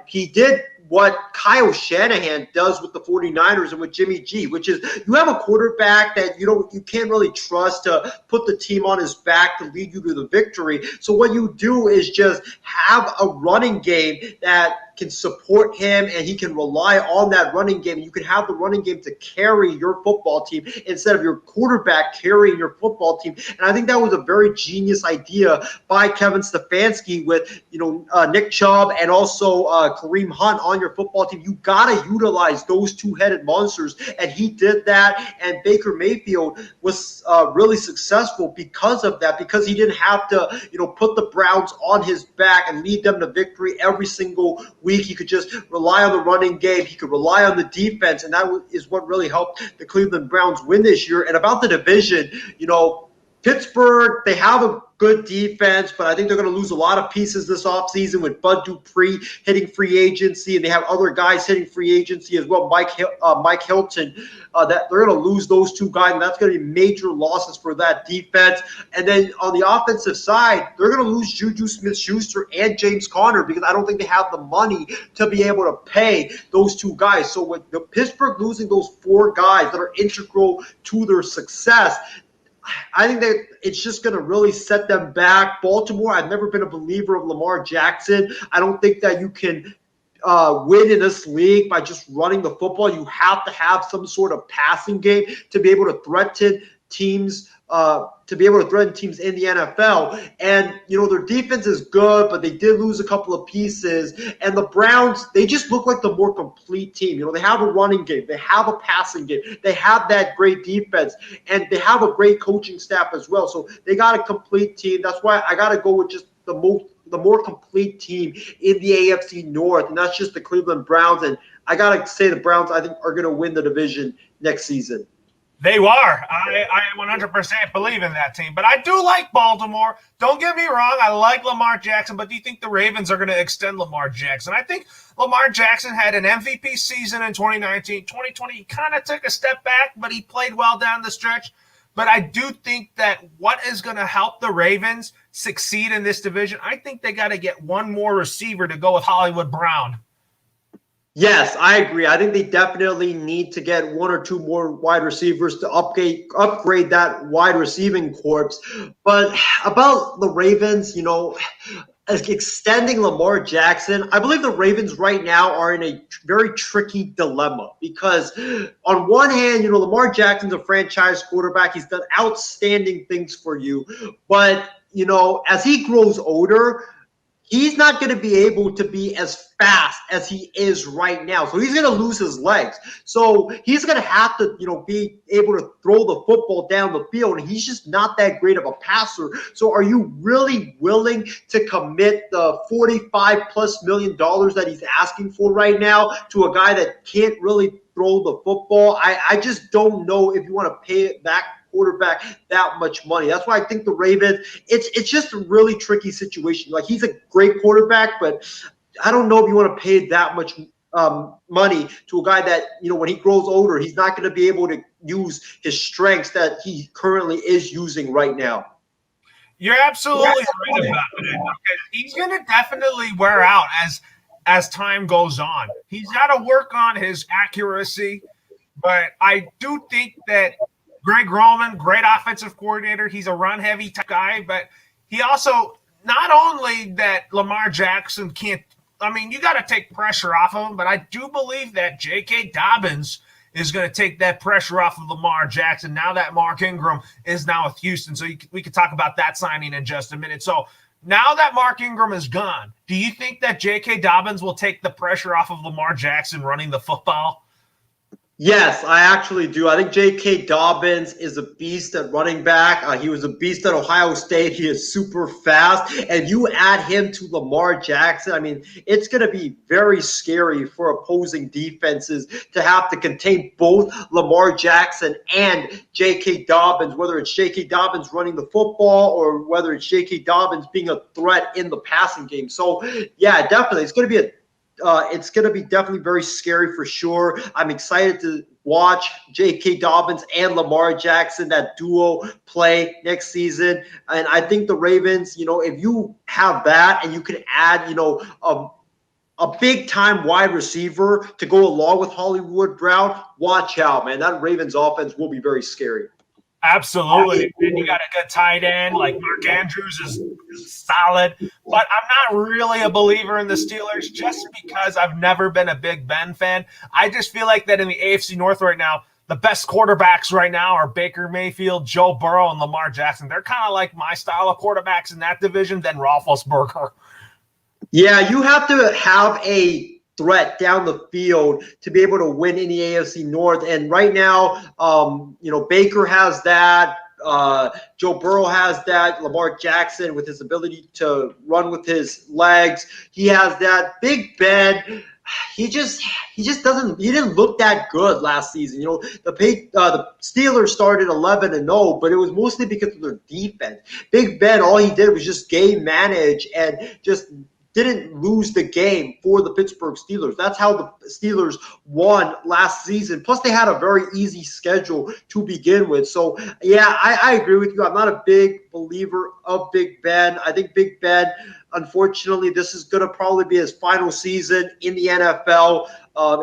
He did what Kyle Shanahan does with the 49ers and with Jimmy G, which is you have a quarterback that you can't really trust to put the team on his back to lead you to the victory. So what you do is just have a running game that can support him, and he can rely on that running game. You can have the running game to carry your football team instead of your quarterback carrying your football team. And I think that was a very genius idea by Kevin Stefanski with Nick Chubb and also Kareem Hunt on your football team. You got to utilize those two-headed monsters, and he did that. And Baker Mayfield was really successful because of that, because he didn't have to put the Browns on his back and lead them to victory every single week. He could just rely on the running game. He could rely on the defense, and that is what really helped the Cleveland Browns win this year. And about the division, Pittsburgh, they have a good defense, but I think they're going to lose a lot of pieces this offseason with Bud Dupree hitting free agency, and they have other guys hitting free agency as well. Mike Hilton, that they're going to lose those two guys, and that's going to be major losses for that defense. And then on the offensive side, they're going to lose Juju Smith-Schuster and James Conner because I don't think they have the money to be able to pay those two guys. So with the Pittsburgh losing those four guys that are integral to their success, I think that it's just going to really set them back. Baltimore, I've never been a believer of Lamar Jackson. I don't think that you can win in this league by just running the football. You have to have some sort of passing game to be able to threaten teams in the NFL. And, their defense is good, but they did lose a couple of pieces. And the Browns, they just look like the more complete team. They have a running game. They have a passing game. They have that great defense. And they have a great coaching staff as well. So they got a complete team. That's why I got to go with just the more complete team in the AFC North, and that's just the Cleveland Browns. And I got to say the Browns, I think, are going to win the division next season. They are. I 100% believe in that team. But I do like Baltimore. Don't get me wrong. I like Lamar Jackson. But do you think the Ravens are going to extend Lamar Jackson? I think Lamar Jackson had an MVP season in 2019. 2020, he kind of took a step back, but he played well down the stretch. But I do think that what is going to help the Ravens succeed in this division, I think they got to get one more receiver to go with Hollywood Brown. Yes, I agree. I think they definitely need to get one or two more wide receivers to upgrade that wide receiving corps. But about the Ravens, extending Lamar Jackson, I believe the Ravens right now are in a very tricky dilemma because on one hand, Lamar Jackson's a franchise quarterback. He's done outstanding things for you. But, as he grows older, he's not going to be able to be as fast as he is right now. So he's going to lose his legs. So he's going to have to, be able to throw the football down the field. And he's just not that great of a passer. So are you really willing to commit the $45+ million that he's asking for right now to a guy that can't really throw the football? I just don't know if you want to pay it back quarterback that much money. That's why I think the Ravens, it's just a really tricky situation. Like, he's a great quarterback, but I don't know if you want to pay that much money to a guy that, when he grows older, he's not going to be able to use his strengths that he currently is using right now. You're absolutely right about that. He's going to definitely wear out as time goes on. He's got to work on his accuracy, but I do think that Greg Roman, great offensive coordinator. He's a run-heavy type guy, but he also, not only that Lamar Jackson can't, you got to take pressure off of him, but I do believe that J.K. Dobbins is going to take that pressure off of Lamar Jackson now that Mark Ingram is now with Houston. So we could talk about that signing in just a minute. So now that Mark Ingram is gone, do you think that J.K. Dobbins will take the pressure off of Lamar Jackson running the football? Yes, I actually do. I think J.K. Dobbins is a beast at running back. He was a beast at Ohio State. He is super fast. And you add him to Lamar Jackson, it's going to be very scary for opposing defenses to have to contain both Lamar Jackson and J.K. Dobbins, whether it's J.K. Dobbins running the football or whether it's J.K. Dobbins being a threat in the passing game. So, yeah, definitely. It's going to be definitely very scary for sure. I'm excited to watch J.K. Dobbins and Lamar Jackson, that duo, play next season. And I think the Ravens, if you have that and you can add, a big-time wide receiver to go along with Hollywood Brown, watch out, man. That Ravens offense will be very scary. Absolutely. And you got a good tight end. Like Mark Andrews is solid. But I'm not really a believer in the Steelers just because I've never been a Big Ben fan. I just feel like that in the AFC North right now, the best quarterbacks right now are Baker Mayfield, Joe Burrow, and Lamar Jackson. They're kind of like my style of quarterbacks in that division than Roethlisberger. Yeah, you have to have a threat down the field to be able to win in the AFC North. And right now, Baker has that. Joe Burrow has that. Lamar Jackson with his ability to run with his legs, he has that. Big Ben, he just doesn't. He didn't look that good last season. The Steelers started 11-0, but it was mostly because of their defense. Big Ben, all he did was just game manage and just didn't lose the game for the Pittsburgh Steelers. That's how the Steelers won last season. Plus, they had a very easy schedule to begin with. So, yeah, I agree with you. I'm not a big believer of Big Ben. I think Big Ben, unfortunately, this is going to probably be his final season in the NFL.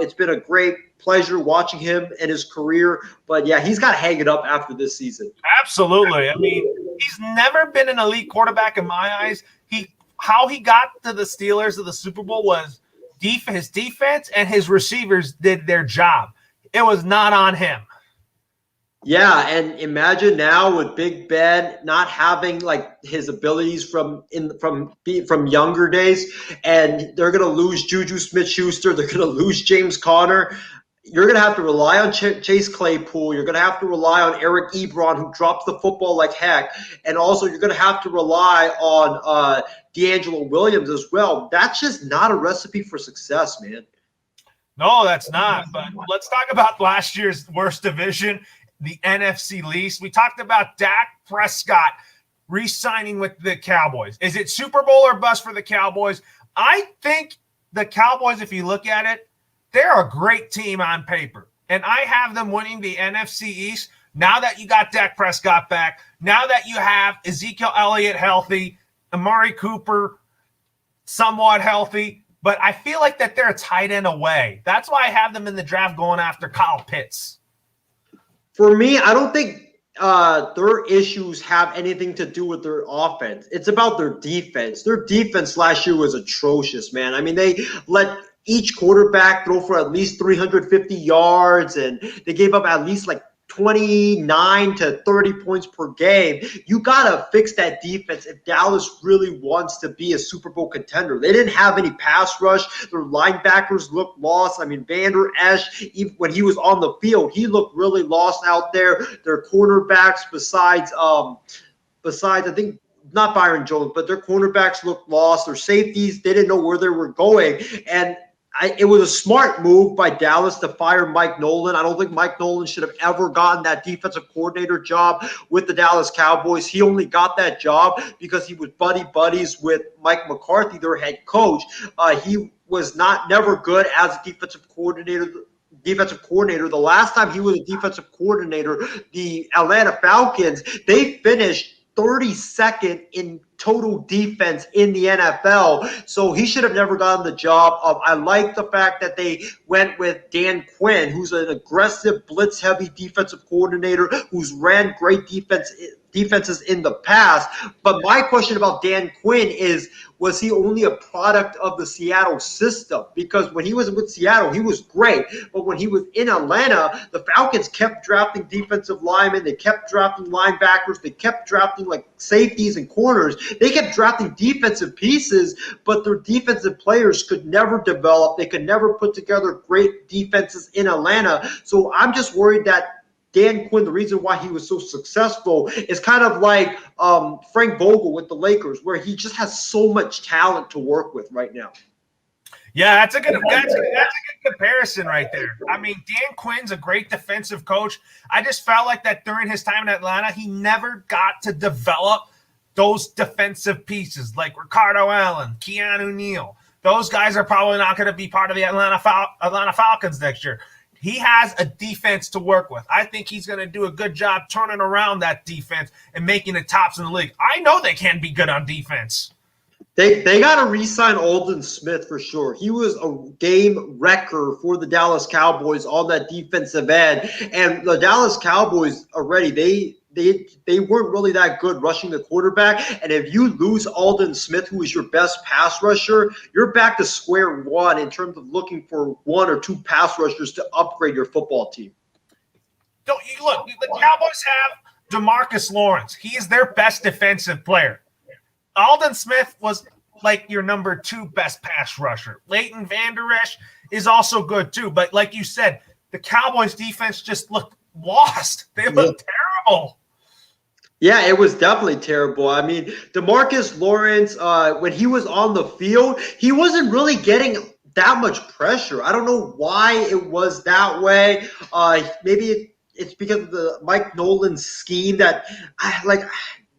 It's been a great pleasure watching him and his career. But, yeah, he's got to hang it up after this season. Absolutely. I mean, he's never been an elite quarterback in my eyes. How he got to the Steelers to the Super Bowl was his defense and his receivers did their job. It was not on him. Yeah, and imagine now with Big Ben not having like his abilities from younger days, and they're gonna lose Juju Smith-Schuster, they're gonna lose James Conner. You're going to have to rely on Chase Claypool. You're going to have to rely on Eric Ebron, who drops the football like heck. And also, you're going to have to rely on D'Angelo Williams as well. That's just not a recipe for success, man. No, that's not. But let's talk about last year's worst division, the NFC least. We talked about Dak Prescott re-signing with the Cowboys. Is it Super Bowl or bust for the Cowboys? I think the Cowboys, if you look at it, they're a great team on paper, and I have them winning the NFC East now that you got Dak Prescott back, now that you have Ezekiel Elliott healthy, Amari Cooper somewhat healthy, but I feel like that they're a tight end away. That's why I have them in the draft going after Kyle Pitts. For me, I don't think their issues have anything to do with their offense. It's about their defense. Their defense last year was atrocious, man. I mean, they let each quarterback throw for at least 350 yards, and they gave up at least like 29 to 30 points per game. You got to fix that defense if Dallas really wants to be a Super Bowl contender. They didn't have any pass rush. Their linebackers looked lost. I mean, Vander Esch, even when he was on the field, he looked really lost out there. Their cornerbacks, besides I think, not Byron Jones, but their cornerbacks looked lost. Their safeties, they didn't know where they were going. And it was a smart move by Dallas to fire Mike Nolan. I don't think Mike Nolan should have ever gotten that defensive coordinator job with the Dallas Cowboys. He only got that job because he was buddies with Mike McCarthy, their head coach. He was never good as a defensive coordinator. The last time he was a defensive coordinator, the Atlanta Falcons, they finished 32nd in total defense in the NFL. So he should have never gotten the job. I like the fact that they went with Dan Quinn, who's an aggressive, blitz-heavy defensive coordinator who's ran great defenses in the past. But my question about Dan Quinn is, was he only a product of the Seattle system? Because when he was with Seattle, he was great. But when he was in Atlanta, the Falcons kept drafting defensive linemen. They kept drafting linebackers. They kept drafting like safeties and corners. They kept drafting defensive pieces, but their defensive players could never develop. They could never put together great defenses in Atlanta. So I'm just worried that Dan Quinn, the reason why he was so successful is kind of like Frank Vogel with the Lakers, where he just has so much talent to work with right now. Yeah, that's a good comparison right there. I mean, Dan Quinn's a great defensive coach. I just felt like that during his time in Atlanta, he never got to develop those defensive pieces like Ricardo Allen, Keanu Neal. Those guys are probably not going to be part of the Atlanta Falcons next year. He has a defense to work with. I think he's going to do a good job turning around that defense and making it tops in the league. I know they can be good on defense. They got to re-sign Aldon Smith for sure. He was a game wrecker for the Dallas Cowboys on that defensive end, and the Dallas Cowboys already they weren't really that good rushing the quarterback. And if you lose Aldon Smith, who is your best pass rusher, you're back to square one in terms of looking for one or two pass rushers to upgrade your football team. Don't you look? The Cowboys have DeMarcus Lawrence. He is their best defensive player. Aldon Smith was like your number 2 best pass rusher. Leighton Vander Esch is also good too. But like you said, the Cowboys defense just looked lost. They looked terrible. Yeah, it was definitely terrible. I mean, DeMarcus Lawrence, when he was on the field, he wasn't really getting that much pressure. I don't know why it was that way. Maybe it's because of the Mike Nolan scheme that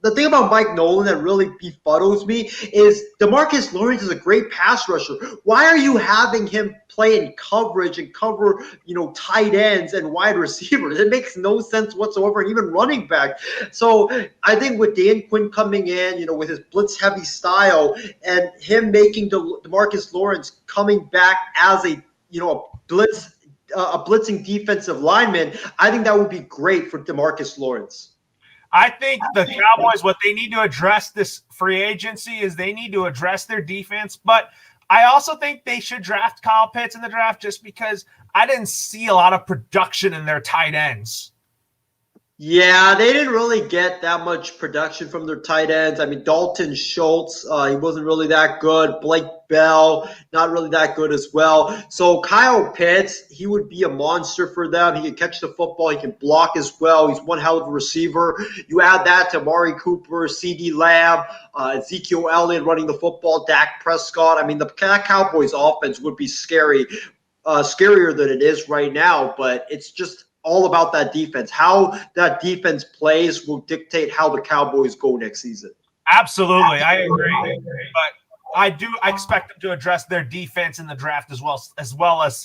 the thing about Mike Nolan that really befuddles me is DeMarcus Lawrence is a great pass rusher. Why are you having him play in coverage and cover, tight ends and wide receivers? It makes no sense whatsoever, and even running back. So I think with Dan Quinn coming in, with his blitz-heavy style and him making DeMarcus Lawrence coming back as a blitzing defensive lineman, I think that would be great for DeMarcus Lawrence. I think the Cowboys, what they need to address this free agency is they need to address their defense. But I also think they should draft Kyle Pitts in the draft just because I didn't see a lot of production in their tight ends. Yeah, they didn't really get that much production from their tight ends. I mean, Dalton Schultz, he wasn't really that good. Blake Bell, not really that good as well. So Kyle Pitts, he would be a monster for them. He can catch the football. He can block as well. He's one hell of a receiver. You add that to Amari Cooper, CeeDee Lamb, Ezekiel Elliott running the football, Dak Prescott. I mean, the Cowboys offense would be scary, scarier than it is right now, but it's just all about that defense. How that defense plays will dictate how the Cowboys go next season. Absolutely, I agree. But I expect them to address their defense in the draft as well as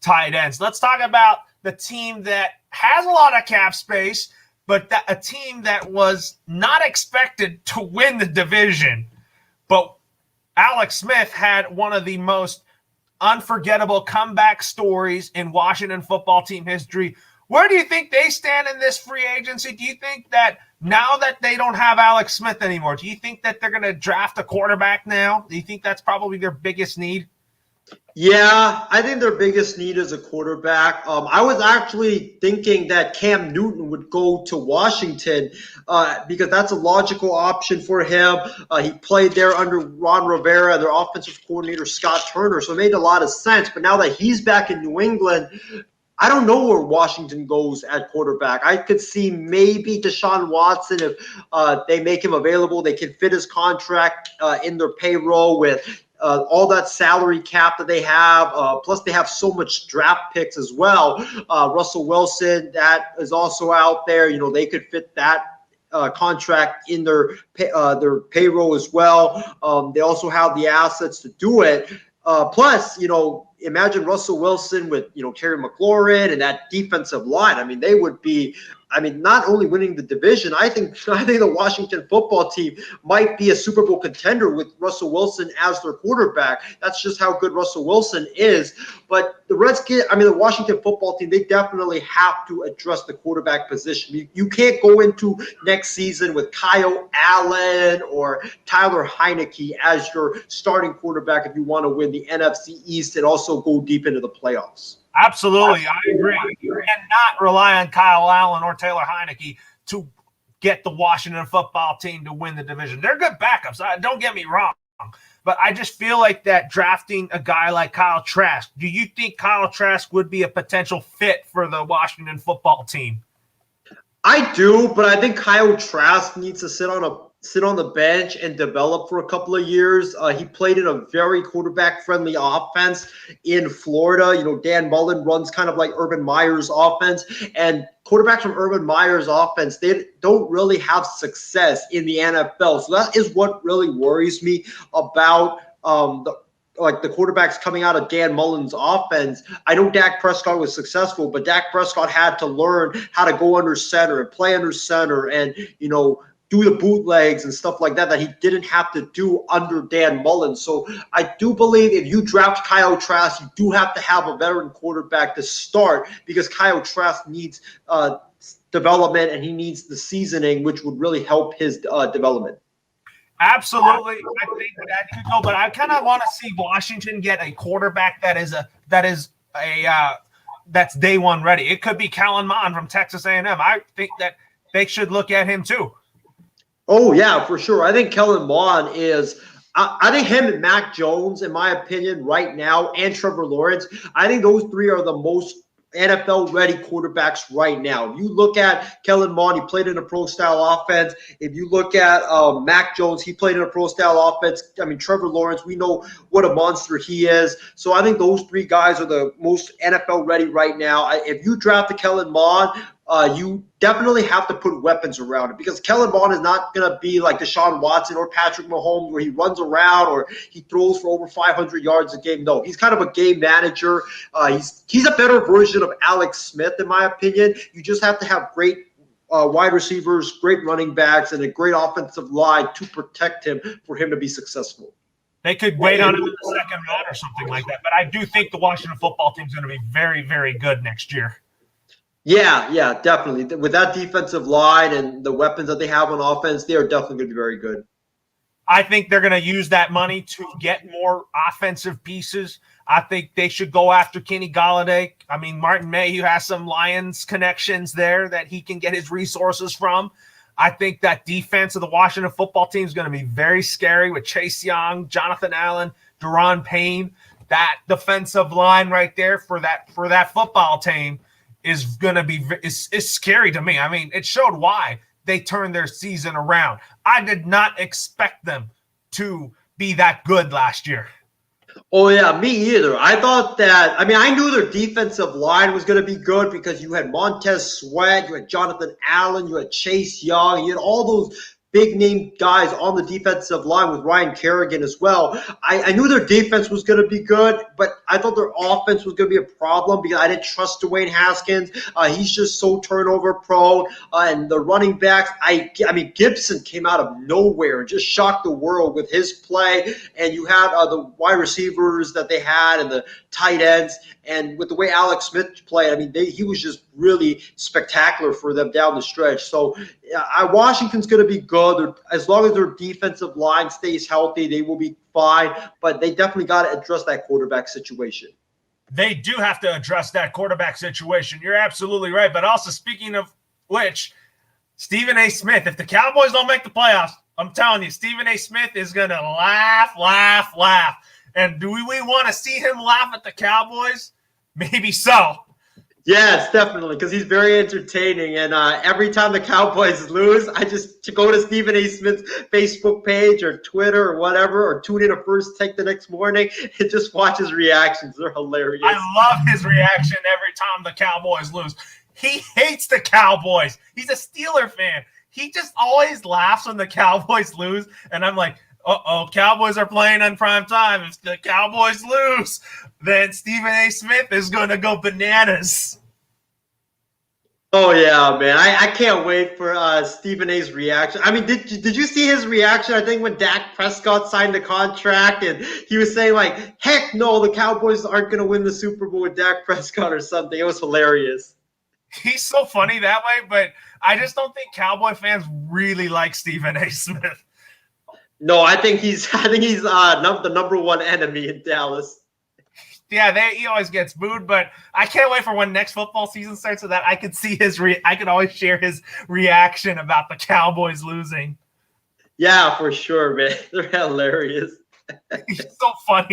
tight ends. Let's talk about the team that has a lot of cap space, but a team that was not expected to win the division. But Alex Smith had one of the most unforgettable comeback stories in Washington football team history. Where do you think they stand in this free agency? Do you think that now that they don't have Alex Smith anymore, do you think that they're going to draft a quarterback now? Do you think that's probably their biggest need? Yeah, I think their biggest need is a quarterback. I was actually thinking that Cam Newton would go to Washington because that's a logical option for him. He played there under Ron Rivera and their offensive coordinator, Scott Turner, so it made a lot of sense. But now that he's back in New England, I don't know where Washington goes at quarterback. I could see maybe Deshaun Watson if they make him available. They can fit his contract in their payroll with all that salary cap that they have. Plus, they have so much draft picks as well. Russell Wilson, that is also out there. They could fit that contract in their payroll as well. They also have the assets to do it. Plus, imagine Russell Wilson with, Terry McLaurin and that defensive line. I mean, they would be, not only winning the division, I think the Washington football team might be a Super Bowl contender with Russell Wilson as their quarterback. That's just how good Russell Wilson is. But the Washington football team, they definitely have to address the quarterback position. You can't go into next season with Kyle Allen or Tyler Heineke as your starting quarterback if you want to win the NFC East and also go deep into the playoffs. Absolutely, I agree. You cannot rely on Kyle Allen or Taylor Heineke to get the Washington football team to win the division. They're good backups, don't get me wrong. But I just feel like that drafting a guy like Kyle Trask, do you think Kyle Trask would be a potential fit for the Washington football team? I do, but I think Kyle Trask needs to sit on the bench and develop for a couple of years. He played in a very quarterback-friendly offense in Florida. Dan Mullen runs kind of like Urban Meyer's offense, and quarterbacks from Urban Meyer's offense, they don't really have success in the NFL. So that is what really worries me about the quarterbacks coming out of Dan Mullen's offense. I know Dak Prescott was successful, but Dak Prescott had to learn how to go under center and play under center and, do the bootlegs and stuff like that he didn't have to do under Dan Mullen. So I do believe if you draft Kyle Trask, you do have to have a veteran quarterback to start because Kyle Trask needs development and he needs the seasoning, which would really help his development. Absolutely, I think that could go, but I kind of want to see Washington get a quarterback that's day one ready. It could be Kellen Mond from Texas A&M. I think that they should look at him too. Oh yeah, for sure. I think Kellen Mond is. I think him and Mac Jones, in my opinion, right now, and Trevor Lawrence. I think those three are the most NFL-ready quarterbacks right now. If you look at Kellen Mond, he played in a pro-style offense. If you look at Mac Jones, he played in a pro-style offense. I mean, Trevor Lawrence, we know what a monster he is. So I think those three guys are the most NFL-ready right now. If you draft the Kellen Mond, you definitely have to put weapons around it because Kellen Mond is not going to be like Deshaun Watson or Patrick Mahomes where he runs around or he throws for over 500 yards a game. No, he's kind of a game manager. He's a better version of Alex Smith, in my opinion. You just have to have great wide receivers, great running backs, and a great offensive line to protect him for him to be successful. They could wait on him in the second round or something like that. But I do think the Washington football team is going to be very, very good next year. Yeah, definitely. With that defensive line and the weapons that they have on offense, they are definitely going to be very good. I think they're going to use that money to get more offensive pieces. I think they should go after Kenny Golladay. I mean, Martin Mayhew has some Lions connections there that he can get his resources from. I think that defense of the Washington football team is going to be very scary with Chase Young, Jonathan Allen, Deron Payne. That defensive line right there for that football team is going to be is scary to me. I mean, it showed why they turned their season around. I did not expect them to be that good last year. Oh, yeah, me either. I thought that – I mean, I knew their defensive line was going to be good because you had Montez Sweat, you had Jonathan Allen, you had Chase Young, you had all those big-name guys on the defensive line with Ryan Kerrigan as well. I knew their defense was going to be good, but I thought their offense was going to be a problem because I didn't trust Dwayne Haskins. He's just so turnover-prone. And the running backs, I mean, Gibson came out of nowhere and just shocked the world with his play. And you had the wide receivers that they had and the tight ends. And with the way Alex Smith played, I mean, he was just really spectacular for them down the stretch. So Washington's going to be good. As long as their defensive line stays healthy, they will be fine. But they definitely got to address that quarterback situation. They do have to address that quarterback situation. You're absolutely right. But also, speaking of which, Stephen A. Smith, if the Cowboys don't make the playoffs, I'm telling you, Stephen A. Smith is going to laugh. And do we want to see him laugh at the Cowboys? Maybe so. Yes, definitely, because he's very entertaining. And every time the Cowboys lose, I just go to Stephen A. Smith's Facebook page or Twitter or whatever, or tune in a First Take the next morning and just watch his reactions. They're hilarious. I love his reaction every time the Cowboys lose. He hates the Cowboys. He's a Steeler fan. He just always laughs when the Cowboys lose. And I'm like, Cowboys are playing on prime time. If the Cowboys lose, then Stephen A. Smith is going to go bananas. Oh, yeah, man. I can't wait for Stephen A.'s reaction. I mean, did you see his reaction, I think, when Dak Prescott signed the contract and he was saying, like, heck no, the Cowboys aren't going to win the Super Bowl with Dak Prescott or something. It was hilarious. He's so funny that way, but I just don't think Cowboy fans really like Stephen A. Smith. No, I think he's the number one enemy in Dallas. Yeah, he always gets booed, but I can't wait for when next football season starts so that I could see I could always share his reaction about the Cowboys losing. Yeah, for sure, man. They're hilarious. He's so fun.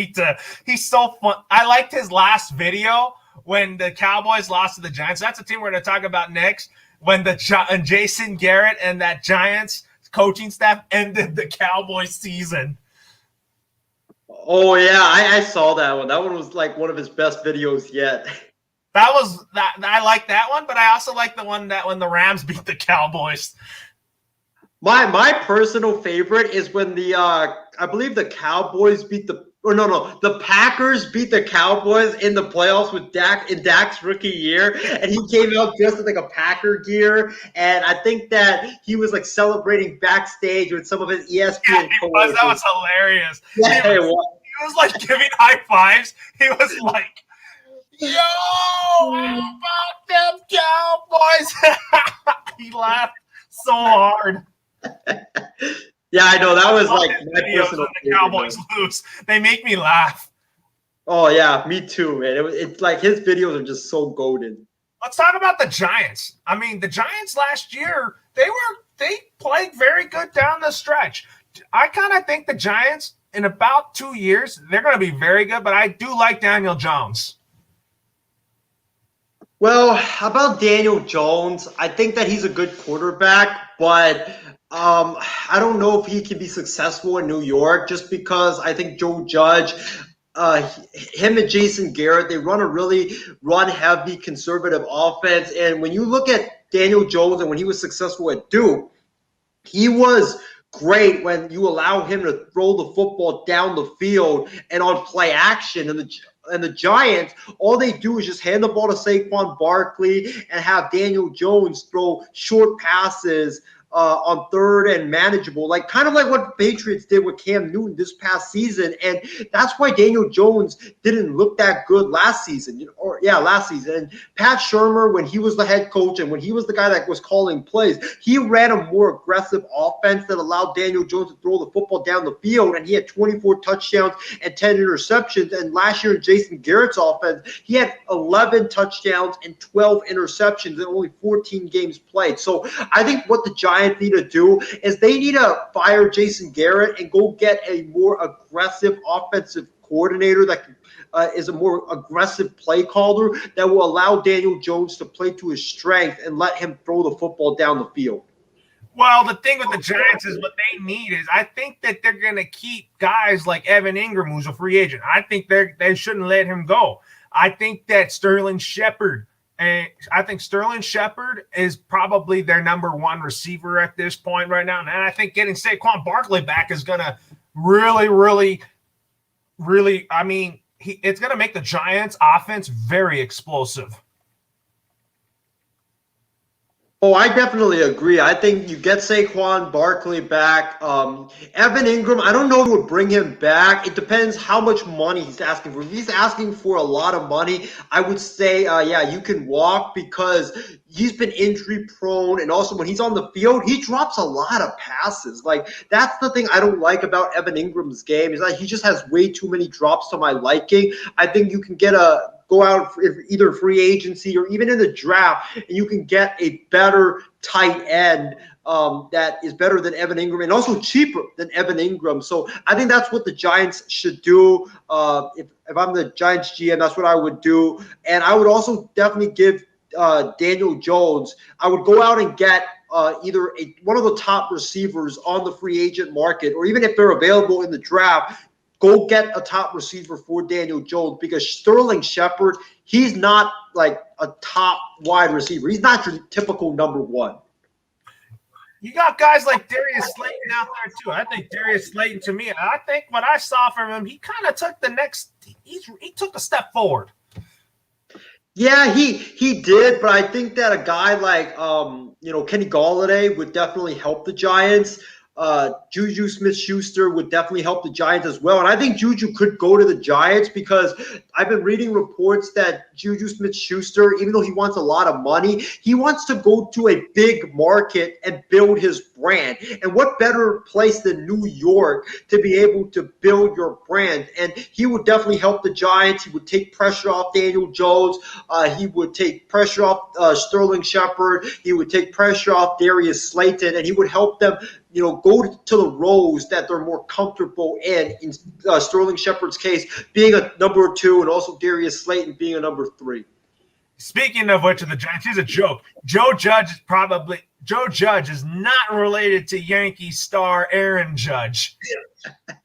I liked his last video when the Cowboys lost to the Giants. That's a team we're going to talk about next. When and Jason Garrett and that Giants coaching staff ended the Cowboys season. Oh yeah, I saw that one. That one was like one of his best videos yet. I like that one, but I also like the one that when the Rams beat the Cowboys. My personal favorite is when I believe the Cowboys beat the or no, the Packers beat the Cowboys in the playoffs with Dak in Dak's rookie year, and he came out dressed in like a Packer gear, and I think that he was like celebrating backstage with some of his ESPN coworkers. That was hilarious. Yeah, He was like giving high fives. He was like, "Yo, how about them Cowboys?" He laughed so hard. Yeah, I know that was like my Videos personal when the Cowboys lose. They make me laugh. Oh yeah, me too, man. It's like his videos are just so golden. Let's talk about the Giants. I mean, the Giants last year, they played very good down the stretch. I kind of think the Giants in about 2 years, they're going to be very good, but I do like Daniel Jones. Well, how about Daniel Jones? I think that he's a good quarterback, but I don't know if he can be successful in New York just because I think Joe Judge, him and Jason Garrett, they run a really run-heavy conservative offense. And when you look at Daniel Jones and when he was successful at Duke, he was great when you allow him to throw the football down the field and on play action. And the Giants, all they do is just hand the ball to Saquon Barkley and have Daniel Jones throw short passes on third and manageable, like kind of like what the Patriots did with Cam Newton this past season. And that's why Daniel Jones didn't look that good last season. Last season. And Pat Shurmur, when he was the head coach and when he was the guy that was calling plays, he ran a more aggressive offense that allowed Daniel Jones to throw the football down the field. And he had 24 touchdowns and 10 interceptions. And last year in Jason Garrett's offense, he had 11 touchdowns and 12 interceptions in only 14 games played. So I think what the Giants need to do is they need to fire Jason Garrett and go get a more aggressive offensive coordinator that is a more aggressive play caller that will allow Daniel Jones to play to his strength and let him throw the football down the field. Well, the thing with the Giants is what they need is I think that they're going to keep guys like Evan Ingram, who's a free agent. I think they shouldn't let him go. I think that Sterling Shepard is probably their number one receiver at this point right now. And I think getting Saquon Barkley back is going to really, I mean, it's going to make the Giants offense very explosive. Oh, I definitely agree. I think you get Saquon Barkley back. Evan Ingram, I don't know who would bring him back. It depends how much money he's asking for. If he's asking for a lot of money, I would say, you can walk because he's been injury prone. And also when he's on the field, he drops a lot of passes. Like that's the thing I don't like about Evan Ingram's game is that he just has way too many drops to my liking. I think you can go out for either free agency or even in the draft, and you can get a better tight end that is better than Evan Ingram and also cheaper than Evan Ingram. So I think that's what the Giants should do. If I'm the Giants GM, that's what I would do. And I would also definitely give Daniel Jones, I would go out and get either one of the top receivers on the free agent market, or even if they're available in the draft, go get a top receiver for Daniel Jones because Sterling Shepard, he's not like a top wide receiver. He's not your typical number one. You got guys like Darius Slayton out there too. I think Darius Slayton, to me, I think what I saw from him, he kind of took he took a step forward. Yeah, he did, but I think that a guy like Kenny Golladay would definitely help the Giants. Juju Smith-Schuster would definitely help the Giants as well. And I think Juju could go to the Giants because I've been reading reports that Juju Smith-Schuster, even though he wants a lot of money, he wants to go to a big market and build his brand. And what better place than New York to be able to build your brand? And he would definitely help the Giants. He would take pressure off Daniel Jones. He would take pressure off Sterling Shepard. He would take pressure off Darius Slayton, and he would help them go to the roles that they're more comfortable in Sterling Shepard's case, being a number 2, and also Darius Slayton being a number 3. Speaking of which, of the Giants, here's a joke. Joe Judge is not related to Yankee star Aaron Judge.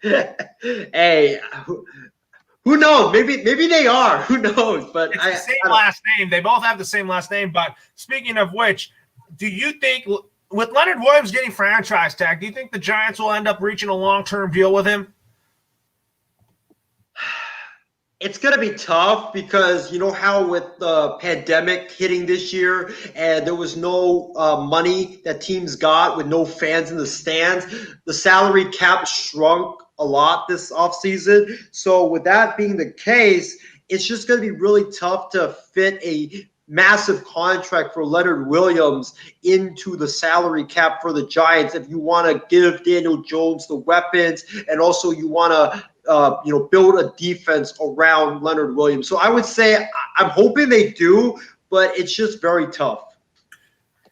Hey, who knows? Maybe they are. Who knows? But it's the same last name. They both have the same last name. But speaking of which, do you think with Leonard Williams getting franchise tag, do you think the Giants will end up reaching a long-term deal with him? It's going to be tough because you know how with the pandemic hitting this year and there was no money that teams got with no fans in the stands, the salary cap shrunk a lot this offseason. So with that being the case, it's just going to be really tough to fit a massive contract for Leonard Williams into the salary cap for the Giants if you want to give Daniel Jones the weapons and also you want to build a defense around Leonard Williams. So I would say I'm hoping they do, but it's just very tough.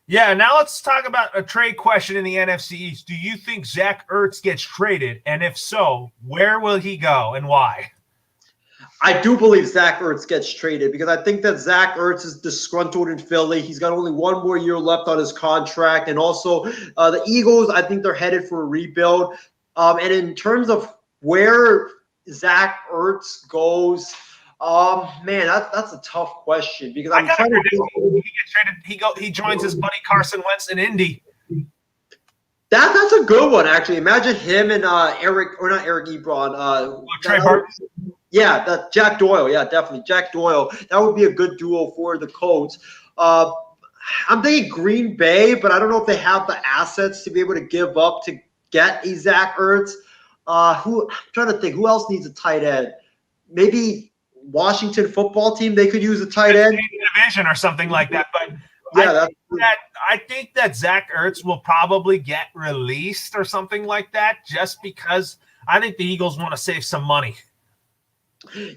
Yeah, now let's talk about a trade question in the NFC East. Do you think Zach Ertz gets traded? And if so, where will he go and why? I do believe Zach Ertz gets traded because I think that Zach Ertz is disgruntled in Philly. He's got only one more year left on his contract. And also the Eagles, I think they're headed for a rebuild. And in terms of where Zach Ertz goes, man, that's a tough question because I'm trying to think. He gets traded. He joins his buddy Carson Wentz in Indy. That's a good one, actually. Imagine him and Eric Ebron. Trey Burton. Yeah, Jack Doyle. Yeah, definitely. Jack Doyle. That would be a good duo for the Colts. I'm thinking Green Bay, but I don't know if they have the assets to be able to give up to get a Zach Ertz. I'm trying to think. Who else needs a tight end? Maybe Washington football team. They could use a tight end. Division or something like that. But yeah, I think that Zach Ertz will probably get released or something like that just because I think the Eagles want to save some money.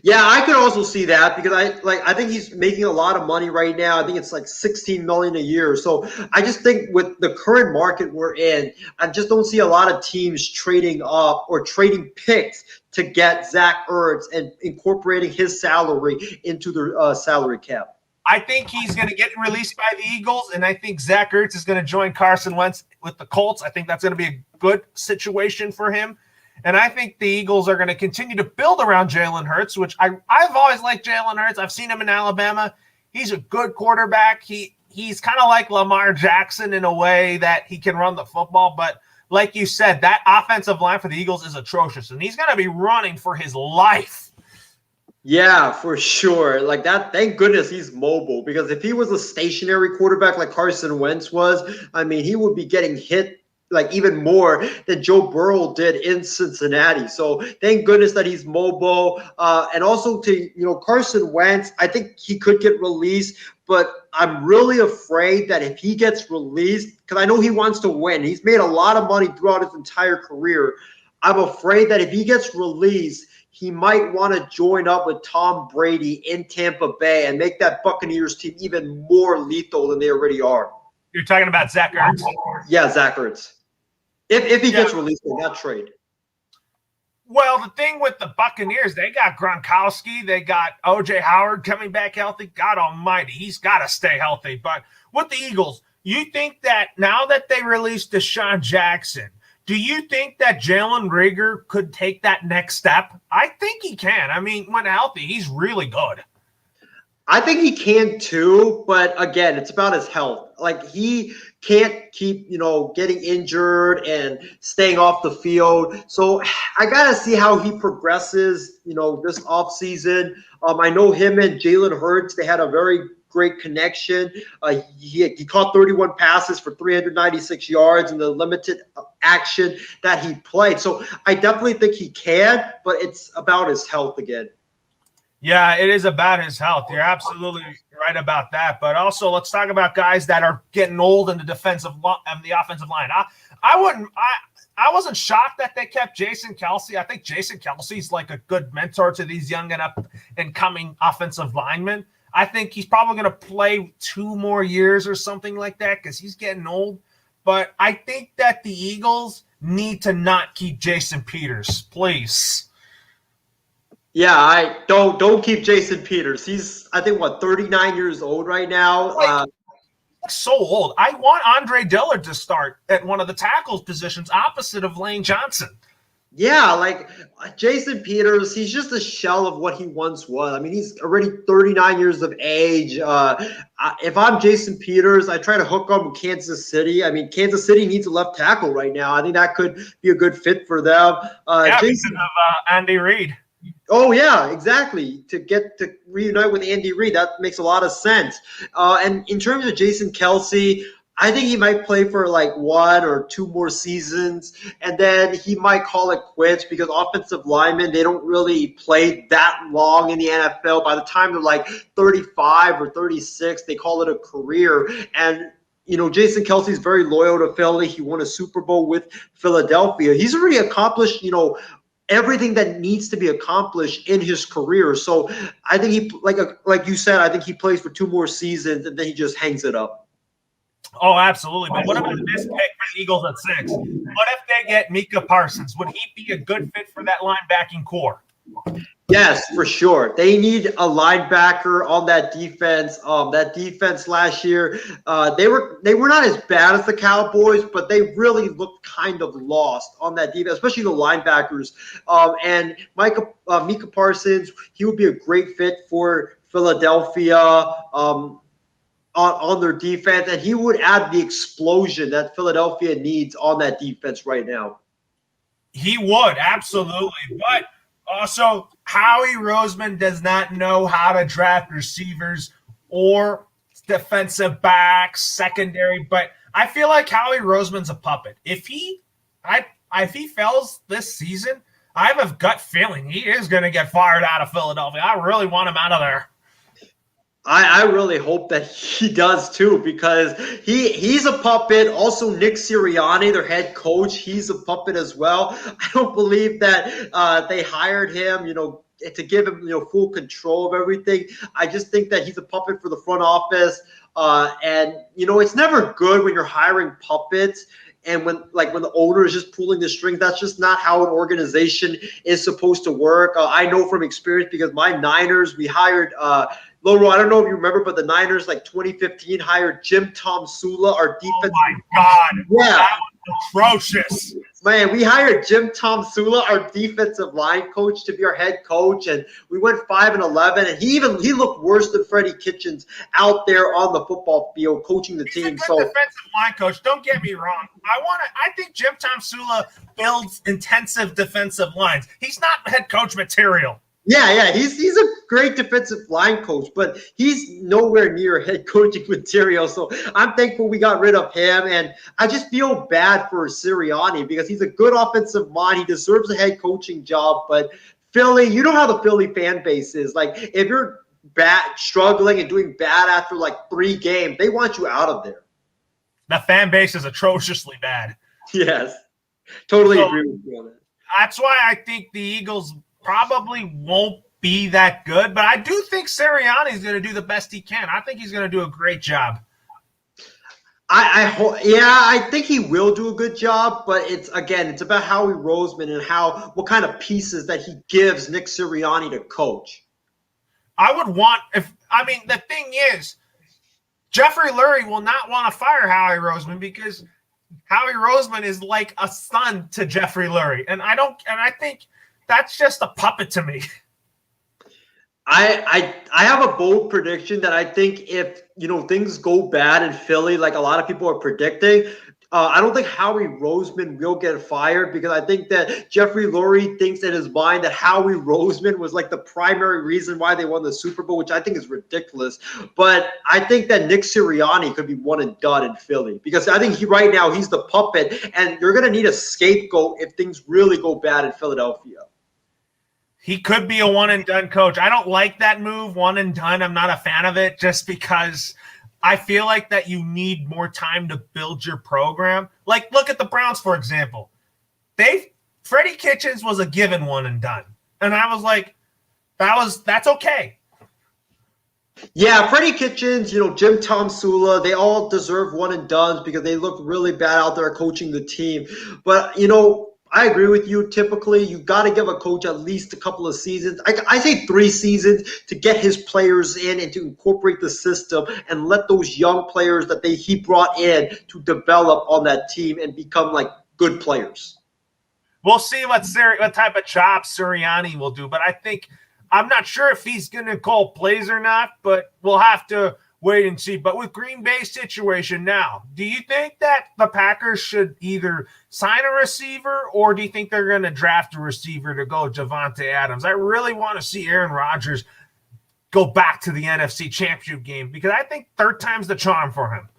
Yeah, I could also see that because I think he's making a lot of money right now. I think it's like $16 million a year. So I just think with the current market we're in, I just don't see a lot of teams trading up or trading picks to get Zach Ertz and incorporating his salary into their salary cap. I think he's going to get released by the Eagles, and I think Zach Ertz is going to join Carson Wentz with the Colts. I think that's going to be a good situation for him. And I think the Eagles are going to continue to build around Jalen Hurts, which I've always liked Jalen Hurts. I've seen him in Alabama. He's a good quarterback. He's kind of like Lamar Jackson in a way that he can run the football. But like you said, that offensive line for the Eagles is atrocious, and he's going to be running for his life. Yeah, for sure. Like that, thank goodness he's mobile because if he was a stationary quarterback like Carson Wentz was, I mean, he would be getting hit like even more than Joe Burrow did in Cincinnati. So thank goodness that he's mobile. And also to, Carson Wentz, I think he could get released, but I'm really afraid that if he gets released, because I know he wants to win, he's made a lot of money throughout his entire career. I'm afraid that if he gets released, he might want to join up with Tom Brady in Tampa Bay and make that Buccaneers team even more lethal than they already are. You're talking about Zach Ertz? Yeah, Zach Ertz. If he gets released in that trade. Well, the thing with the Buccaneers, they got Gronkowski. They got O.J. Howard coming back healthy. God almighty, he's got to stay healthy. But with the Eagles, you think that now that they released Deshaun Jackson, do you think that Jalen Reagor could take that next step? I think he can. I mean, when healthy, he's really good. I think he can too, but again, it's about his health. Like he can't keep, getting injured and staying off the field. So I got to see how he progresses, this offseason. I know him and Jalen Hurts, they had a very great connection. He caught 31 passes for 396 yards in the limited action that he played. So I definitely think he can, but it's about his health again. Yeah, it is about his health. You're absolutely right about that. But also, let's talk about guys that are getting old in the offensive line. I wasn't shocked that they kept Jason Kelce. I think Jason Kelce's like a good mentor to these young and up and coming offensive linemen. I think he's probably going to play 2 more years or something like that because he's getting old. But I think that the Eagles need to not keep Jason Peters, please. Yeah, I don't keep Jason Peters. He's, I think, 39 years old right now. So old. I want Andre Dillard to start at one of the tackles positions opposite of Lane Johnson. Yeah, like Jason Peters, he's just a shell of what he once was. I mean, he's already 39 years of age. If I'm Jason Peters, I try to hook up with Kansas City. I mean, Kansas City needs a left tackle right now. I think that could be a good fit for them. Jason of Andy Reid. Oh yeah, exactly. To get to reunite with Andy Reid, that makes a lot of sense. And in terms of Jason Kelsey, I think he might play for like 1 or 2 more seasons, and then he might call it quits because offensive linemen they don't really play that long in the NFL. By the time they're like 35 or 36, they call it a career. And Jason Kelsey's very loyal to Philly. He won a Super Bowl with Philadelphia. He's already accomplished, everything that needs to be accomplished in his career. So I think he, like you said, I think he plays for 2 more seasons and then he just hangs it up. Oh, absolutely. But what about this pick for the Eagles at 6? What if they get Micah Parsons? Would he be a good fit for that linebacking core? Yes, for sure. They need a linebacker on that defense. That defense last year, they were not as bad as the Cowboys, but they really looked kind of lost on that defense, especially the linebackers. And Micah Parsons, he would be a great fit for Philadelphia. On their defense, and he would add the explosion that Philadelphia needs on that defense right now. He would, absolutely. But also, Howie Roseman does not know how to draft receivers or defensive backs, secondary. But I feel like Howie Roseman's a puppet. If he fails this season, I have a gut feeling he is going to get fired out of Philadelphia. I really want him out of there. I really hope that he does too, because he's a puppet. Also, Nick Sirianni, their head coach, he's a puppet as well. I don't believe that they hired him, to give him full control of everything. I just think that he's a puppet for the front office, and it's never good when you're hiring puppets. And when the owner is just pulling the strings, that's just not how an organization is supposed to work. I know from experience because my Niners, we hired Loro, I don't know if you remember, but the Niners, 2015, hired Jim Tom Sula, our defense. Oh, my God. Yeah. That was atrocious. Man, we hired Jim Tom Sula, our defensive line coach, to be our head coach, and we went 5-11, and he looked worse than Freddie Kitchens out there on the football field coaching the team. He's a good defensive line coach. Don't get me wrong. I think Jim Tom Sula builds intensive defensive lines. He's not head coach material. Yeah, he's a great defensive line coach, but he's nowhere near head coaching material. So I'm thankful we got rid of him, and I just feel bad for Sirianni because he's a good offensive mind. He deserves a head coaching job, but Philly, you know how the Philly fan base is. If you're struggling and doing bad after 3 games, they want you out of there. The fan base is atrociously bad. Yes, totally agree with you on that. That's why I think the Eagles probably won't be that good, but I do think Sirianni is going to do the best he can. I think he's going to do a great job. I think he will do a good job, but it's about Howie Roseman and what kind of pieces that he gives Nick Sirianni to coach. The thing is, Jeffrey Lurie will not want to fire Howie Roseman because Howie Roseman is like a son to Jeffrey Lurie, and I think that's just a puppet to me. I have a bold prediction that I think if things go bad in Philly, like a lot of people are predicting, I don't think Howie Roseman will get fired because I think that Jeffrey Lurie thinks in his mind that Howie Roseman was the primary reason why they won the Super Bowl, which I think is ridiculous. But I think that Nick Sirianni could be one and done in Philly because I think right now he's the puppet, and you're going to need a scapegoat if things really go bad in Philadelphia. He could be a one-and-done coach. I don't like that move, one and done. I'm not a fan of it just because I feel like that you need more time to build your program. Look at the Browns, for example. Freddie Kitchens was a given one and done. And I was like, that's okay. Yeah, Freddie Kitchens, Jim Tom Sula, they all deserve one and dones because they look really bad out there coaching the team. But, I agree with you. Typically, you got to give a coach at least a couple of seasons. I say 3 seasons to get his players in and to incorporate the system and let those young players that he brought in to develop on that team and become good players. We'll see what type of job Sirianni will do, but I'm not sure if he's going to call plays or not. But we'll have to wait and see. But with Green Bay's situation now, do you think that the Packers should either sign a receiver, or do you think they're going to draft a receiver to go Javonte Adams? I really want to see Aaron Rodgers go back to the NFC Championship game, because I think third time's the charm for him.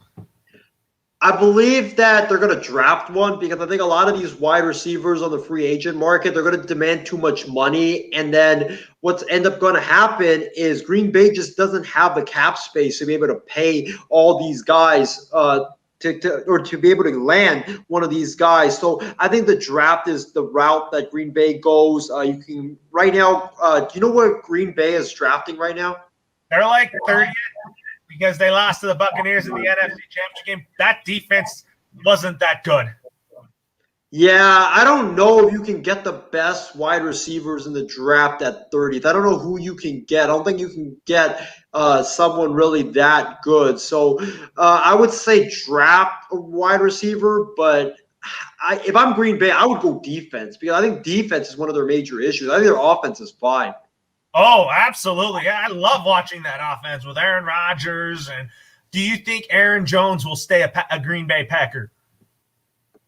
I believe that they're going to draft one, because I think a lot of these wide receivers on the free agent market, they're going to demand too much money. And then what's end up going to happen is Green Bay just doesn't have the cap space to be able to pay all these guys to be able to land one of these guys. So I think the draft is the route that Green Bay goes. You can right now. Do you know what Green Bay is drafting right now? They're like 30th. Because they lost to the Buccaneers in the NFC Championship game. That defense wasn't that good. Yeah, I don't know if you can get the best wide receivers in the draft at 30th. I don't know who you can get. I don't think you can get someone really that good. So I would say draft a wide receiver, but if I'm Green Bay, I would go defense, because I think defense is one of their major issues. I think their offense is fine. Oh, absolutely. Yeah, I love watching that offense with Aaron Rodgers. And do you think Aaron Jones will stay a Green Bay Packer?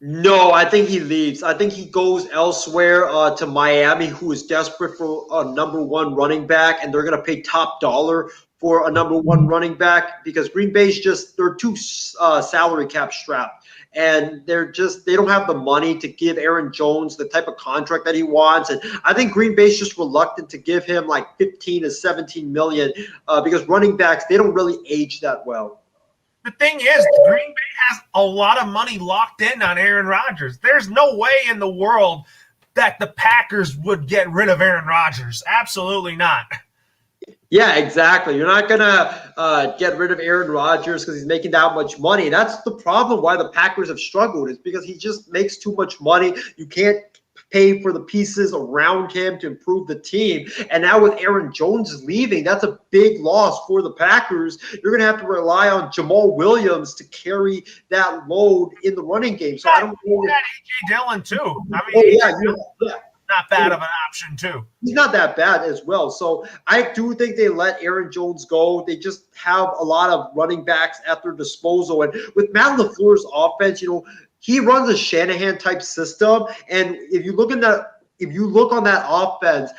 No, I think he leaves. I think he goes elsewhere to Miami, who is desperate for a number one running back, and they're going to pay top dollar for a number one running back, because Green Bay's they're too salary cap strapped. And they don't have the money to give Aaron Jones the type of contract that he wants. And I think Green Bay's just reluctant to give him like 15 to 17 million because running backs, they don't really age that well. The thing is, Green Bay has a lot of money locked in on Aaron Rodgers. There's no way in the world that the Packers would get rid of Aaron Rodgers. Absolutely not. Yeah, exactly. You're not going to get rid of Aaron Rodgers because he's making that much money. That's the problem why the Packers have struggled, is because he just makes too much money. You can't pay for the pieces around him to improve the team. And now with Aaron Jones leaving, that's a big loss for the Packers. You're going to have to rely on Jamal Williams to carry that load in the running game. So I don't know. A.J. Dillon, too. I mean, yeah. Not bad of an option, too. He's not that bad as well. So I do think they let Aaron Jones go. They just have a lot of running backs at their disposal. And with Matt LaFleur's offense, he runs a Shanahan-type system. And if you look on that offense,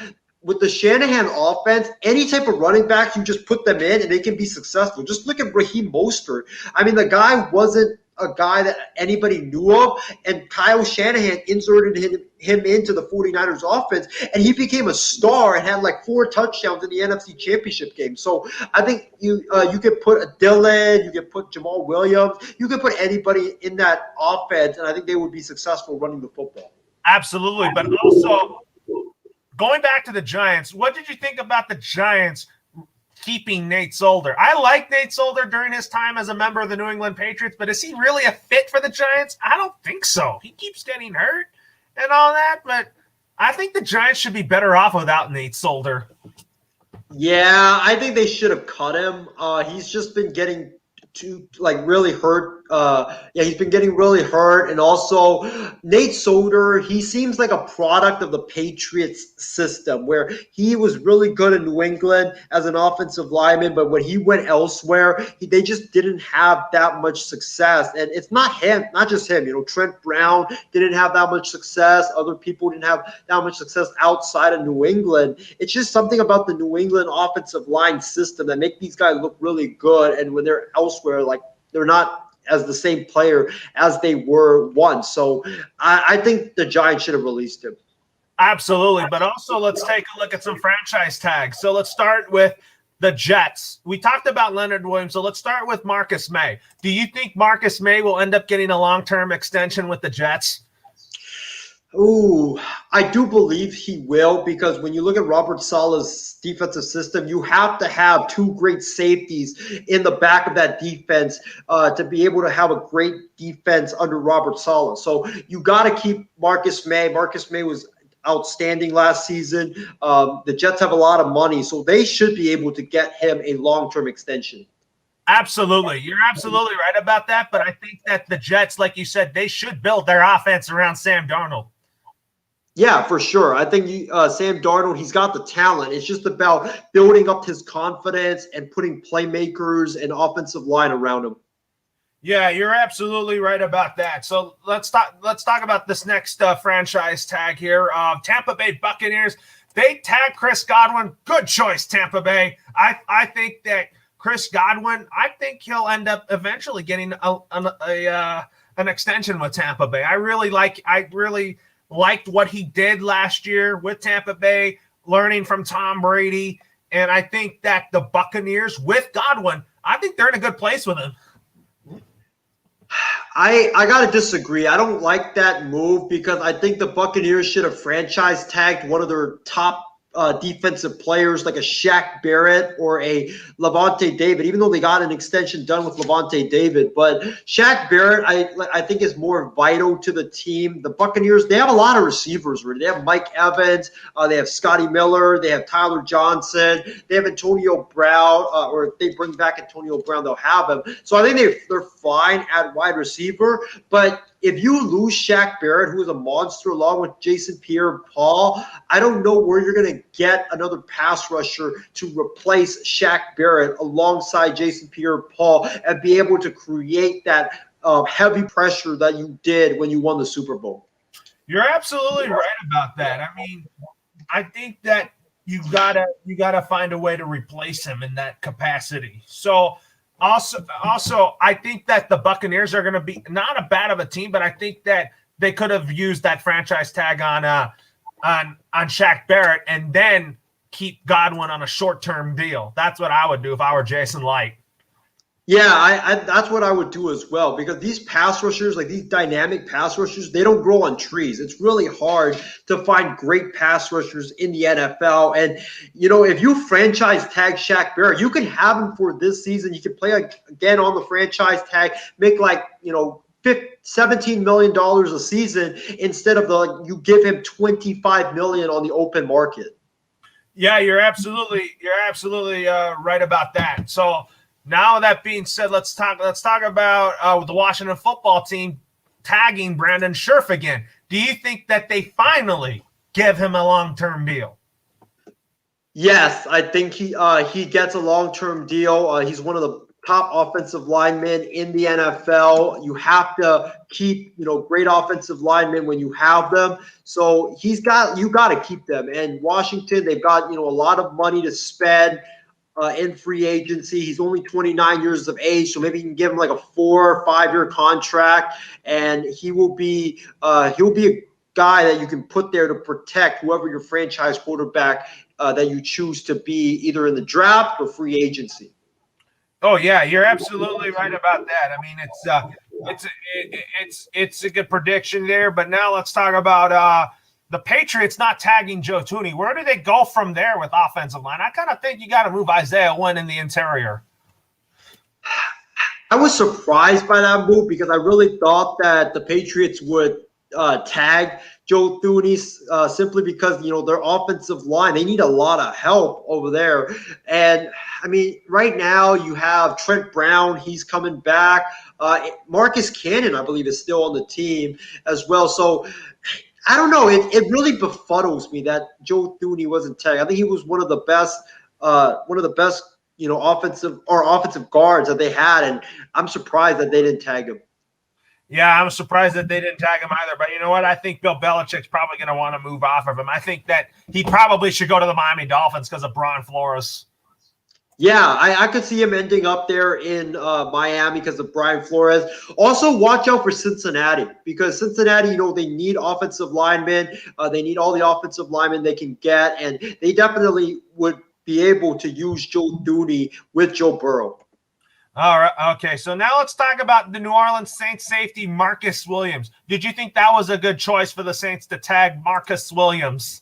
with the Shanahan offense, any type of running backs, you just put them in and they can be successful. Just look at Raheem Mostert. I mean, the guy wasn't a guy that anybody knew of, and Kyle Shanahan inserted him into the 49ers offense, and he became a star and had like 4 touchdowns in the NFC Championship game. So I think you could put a Dillon, you could put Jamal Williams, you could put anybody in that offense, and I think they would be successful running the football. Absolutely. But also, going back to the Giants, what did you think about the Giants keeping Nate Solder? I like Nate Solder during his time as a member of the New England Patriots, but is he really a fit for the Giants? I don't think so. He keeps getting hurt and all that, but I think the Giants should be better off without Nate Solder. Yeah, I think they should have cut him. He's just been getting really hurt. He's been getting really hurt. And also, Nate Solder, he seems like a product of the Patriots system, where he was really good in New England as an offensive lineman, but when he went elsewhere, they just didn't have that much success. And it's not just him. Trent Brown didn't have that much success. Other people didn't have that much success outside of New England. It's just something about the New England offensive line system that make these guys look really good. And when they're elsewhere, like, they're not as the same player as they were once. So I think the Giants should have released him. Absolutely. But also, let's take a look at some franchise tags. So let's start with the Jets. We talked about Leonard Williams, so let's start with Marcus May. Do you think Marcus May will end up getting a long-term extension with the Jets? Ooh, I do believe he will, because when you look at Robert Saleh's defensive system, you have to have 2 great safeties in the back of that defense to be able to have a great defense under Robert Saleh. So you got to keep Marcus May. Marcus May was outstanding last season. The Jets have a lot of money, so they should be able to get him a long-term extension. Absolutely. You're absolutely right about that, but I think that the Jets, like you said, they should build their offense around Sam Darnold. Yeah, for sure. I think Sam Darnold, he's got the talent. It's just about building up his confidence and putting playmakers and offensive line around him. Yeah, you're absolutely right about that. So let's talk about this next franchise tag here. Tampa Bay Buccaneers. They tag Chris Godwin. Good choice, Tampa Bay. I think that Chris Godwin. I think he'll end up eventually getting an extension with Tampa Bay. I really liked what he did last year with Tampa Bay, learning from Tom Brady, and I think that the Buccaneers with Godwin, I think they're in a good place with him. I gotta disagree. I don't like that move because I think the Buccaneers should have franchise tagged one of their top defensive players like a Shaq Barrett or a Levante David, even though they got an extension done with Levante David. But Shaq Barrett, I think, is more vital to the team. The Buccaneers, they have a lot of receivers. They have Mike Evans, they have Scotty Miller, they have Tyler Johnson, they have Antonio Brown, or if they bring back Antonio Brown, they'll have him. So I think they're fine at wide receiver. But if you lose Shaq Barrett, who is a monster, along with Jason Pierre-Paul, I don't know where you're going to get another pass rusher to replace Shaq Barrett alongside Jason Pierre-Paul and be able to create that heavy pressure that you did when you won the Super Bowl. You're absolutely right about that. I mean, I think that you gotta find a way to replace him in that capacity. So also, I think that the Buccaneers are going to be not a bad of a team, but I think that they could have used that franchise tag on Shaq Barrett and then keep Godwin on a short-term deal. That's what I would do if I were Jason Light. Yeah, that's what I would do as well, because these pass rushers, like these dynamic pass rushers, they don't grow on trees. It's really hard to find great pass rushers in the NFL. And, if you franchise tag Shaq Barrett, you can have him for this season. You can play again on the franchise tag, make $17 million a season instead of you give him $25 million on the open market. Yeah, you're absolutely right about that. So, now that being said, let's talk about the Washington football team tagging Brandon Scherf again. Do you think that they finally give him a long-term deal? Yes, I think he gets a long-term deal. He's one of the top offensive linemen in the NFL. You have to keep, great offensive linemen when you have them. So you got to keep them. And Washington, they've got, a lot of money to spend. In free agency. He's only 29 years of age, so maybe you can give him like a 4 or 5 year contract, and he'll be a guy that you can put there to protect whoever your franchise quarterback that you choose to be, either in the draft or free agency. Oh yeah, you're absolutely right about that. I mean, it's a good prediction there. But now let's talk about the Patriots not tagging Joe Thuney. Where do they go from there with offensive line? I kind of think you got to move Isaiah Wynn in the interior. I was surprised by that move because I really thought that the Patriots would tag Joe Thuney simply because, their offensive line, they need a lot of help over there. And, I mean, right now you have Trent Brown. He's coming back. Marcus Cannon, I believe, is still on the team as well. So, I don't know. It really befuddles me that Joe Thuney wasn't tagged. I think he was one of the best, offensive guards that they had, and I'm surprised that they didn't tag him. Yeah, I'm surprised that they didn't tag him either. But you know what? I think Bill Belichick's probably going to want to move off of him. I think that he probably should go to the Miami Dolphins because of Brian Flores. Yeah, I could see him ending up there in Miami because of Brian Flores. Also, watch out for Cincinnati because Cincinnati, they need offensive linemen. They need all the offensive linemen they can get, and they definitely would be able to use Joe Thuney with Joe Burrow. All right. Okay. So now let's talk about the New Orleans Saints safety, Marcus Williams. Did you think that was a good choice for the Saints to tag Marcus Williams?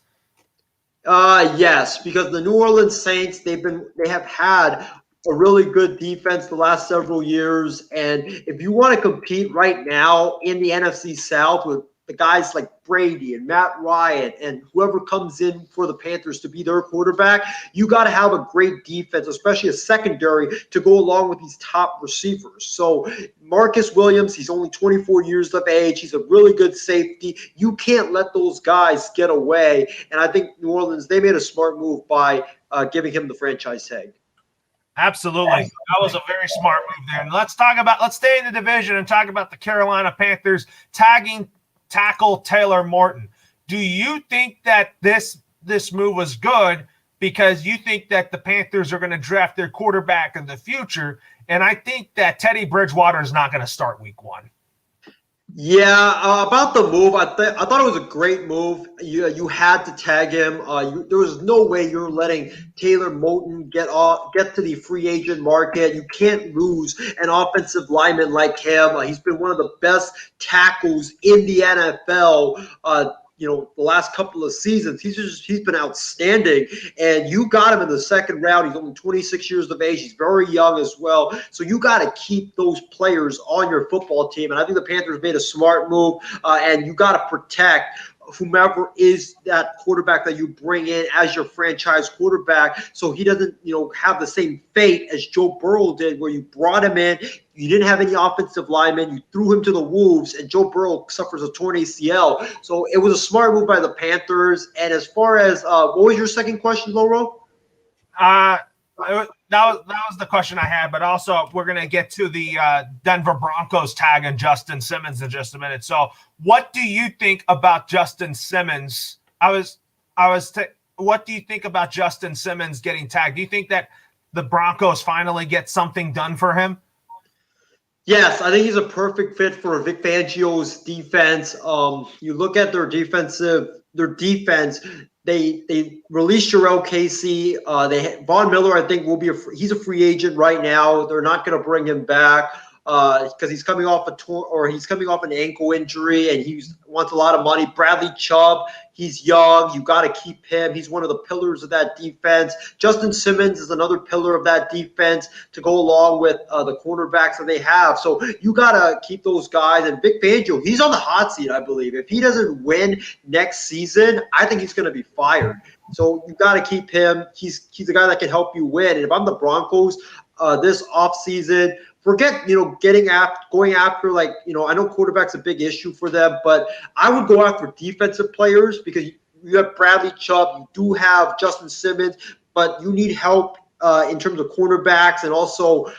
Yes, because the New Orleans Saints, they have had a really good defense the last several years. And if you want to compete right now in the NFC South with the guys like Brady and Matt Ryan and whoever comes in for the Panthers to be their quarterback, you got to have a great defense, especially a secondary, to go along with these top receivers. So Marcus Williams, he's only 24 years of age. He's a really good safety. You can't let those guys get away. And I think New Orleans, they made a smart move by giving him the franchise tag. Absolutely. That was a very smart move there. And let's stay in the division and talk about the Carolina Panthers tagging tackle Taylor Morton. Do you think that this move was good because you think that the Panthers are going to draft their quarterback in the future? And I think that Teddy Bridgewater is not going to start week 1. Yeah, about the move, I thought it was a great move. You had to tag him. There was no way you're letting Taylor Moton get to the free agent market. You can't lose an offensive lineman like him. He's been one of the best tackles in the NFL. The last couple of seasons, he's been outstanding, and you got him in the second round. He's only 26 years of age. He's very young as well. So you got to keep those players on your football team, and I think the Panthers made a smart move, and you got to protect whomever is that quarterback that you bring in as your franchise quarterback, so he doesn't, have the same fate as Joe Burrow did, where you brought him in, you didn't have any offensive linemen, you threw him to the wolves, and Joe Burrow suffers a torn ACL. So it was a smart move by the Panthers. And as far as what was your second question, Loro? That was the question I had, but also we're going to get to the Denver Broncos tag and Justin Simmons in just a minute. So what do you think about Justin Simmons? What do you think about Justin Simmons getting tagged? Do you think that the Broncos finally get something done for him? Yes, I think he's a perfect fit for Vic Fangio's defense. You look at their defense. They released Jarrell Casey. Von Miller, I think, he's a free agent right now. They're not going to bring him back because he's coming off he's coming off an ankle injury, and he wants a lot of money. Bradley Chubb, he's young. You got to keep him. He's one of the pillars of that defense. Justin Simmons is another pillar of that defense to go along with the cornerbacks that they have. So you got to keep those guys. And Vic Fangio, he's on the hot seat, I believe. If he doesn't win next season, I think he's going to be fired. So you got to keep him. He's a guy that can help you win. And if I'm the Broncos this offseason, forget, going after, I know quarterback's a big issue for them, but I would go after defensive players because you have Bradley Chubb, you do have Justin Simmons, but you need help in terms of cornerbacks and also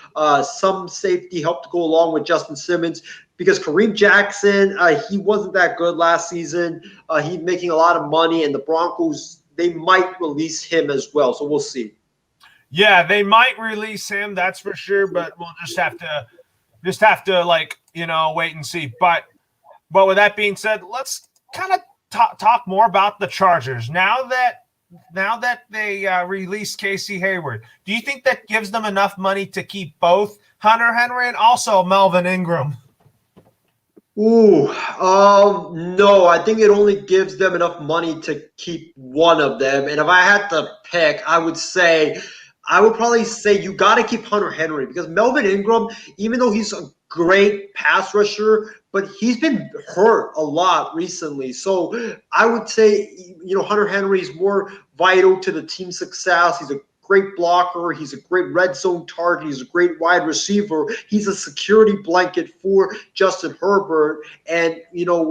some safety help to go along with Justin Simmons, because Kareem Jackson, he wasn't that good last season. He's making a lot of money, and the Broncos, they might release him as well, so we'll see. Yeah, they might release him, that's for sure, but we'll just have to wait and see. But with that being said, let's kind of talk more about the Chargers. Now that they released Casey Hayward, do you think that gives them enough money to keep both Hunter Henry and also Melvin Ingram? No, I think it only gives them enough money to keep one of them. And if I had to pick, I would probably say you got to keep Hunter Henry, because Melvin Ingram, even though he's a great pass rusher, but he's been hurt a lot recently. So I would say, Hunter Henry is more vital to the team's success. He's a great blocker. He's a great red zone target. He's a great wide receiver. He's a security blanket for Justin Herbert. And,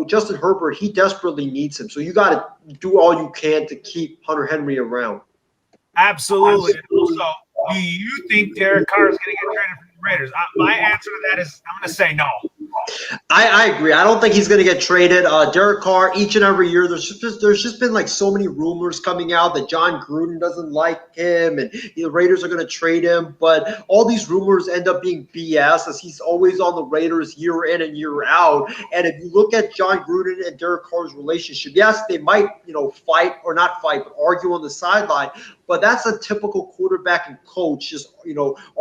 Justin Herbert, he desperately needs him. So you got to do all you can to keep Hunter Henry around. Absolutely. Also, do you think Derek Carr is going to get traded from the Raiders? My answer to that is I'm going to say no. I agree. I don't think he's going to get traded. Derek Carr, each and every year, there's just been so many rumors coming out that John Gruden doesn't like him and the Raiders are going to trade him. But all these rumors end up being BS, as he's always on the Raiders year in and year out. And if you look at John Gruden and Derek Carr's relationship, yes, they might, fight or not fight, but argue on the sideline. But that's a typical quarterback and coach, just,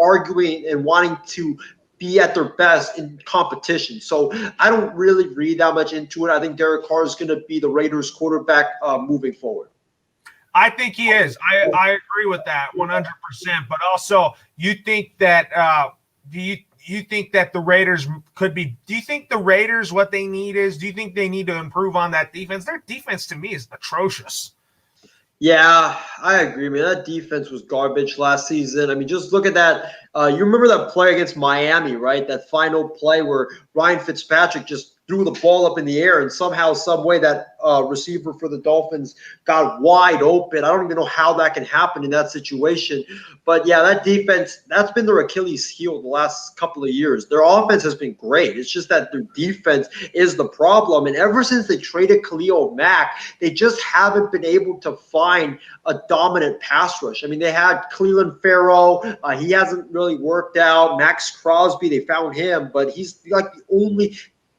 arguing and wanting to be at their best in competition. So I don't really read that much into it. I think Derek Carr is going to be the Raiders quarterback moving forward. I think he is. I agree with that 100%. But also, you think that you think that the Raiders could be – do you think the Raiders, what they need is – do you think they need to improve on that defense? Their defense, to me, is atrocious. Yeah, I agree, man. That defense was garbage last season. I mean, just look at that. You remember that play against Miami, right? That final play where Ryan Fitzpatrick just threw the ball up in the air, and somehow, some way, that receiver for the Dolphins got wide open. I don't even know how that can happen in that situation. But yeah, that defense, that's been their Achilles heel the last couple of years. Their offense has been great. It's just that their defense is the problem. And ever since they traded Khalil Mack, they just haven't been able to find a dominant pass rush. I mean, they had Cleveland Farrell. He hasn't really worked out. Max Crosby, they found him, but he's like the only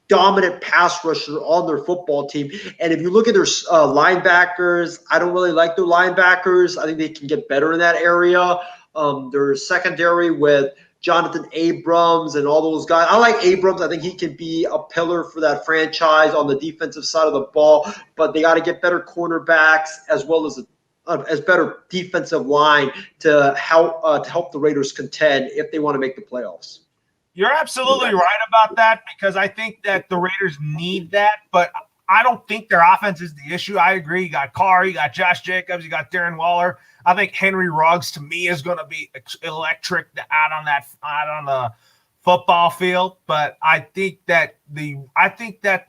dominant pass rusher on their football team. And if you look at their linebackers, I don't really like their linebackers. I think they can get better in that area. Their secondary with Jonathan Abrams and all those guys. I like Abrams. I think he can be a pillar for that franchise on the defensive side of the ball, but they got to get better cornerbacks as well as better defensive line to help the Raiders contend if they want to make the playoffs. You're absolutely right about that, because I think that the Raiders need that, but I don't think their offense is the issue. I agree. You got Carr, you got Josh Jacobs, you got Darren Waller. I think Henry Ruggs, to me, is going to be electric out on the football field. But I think that the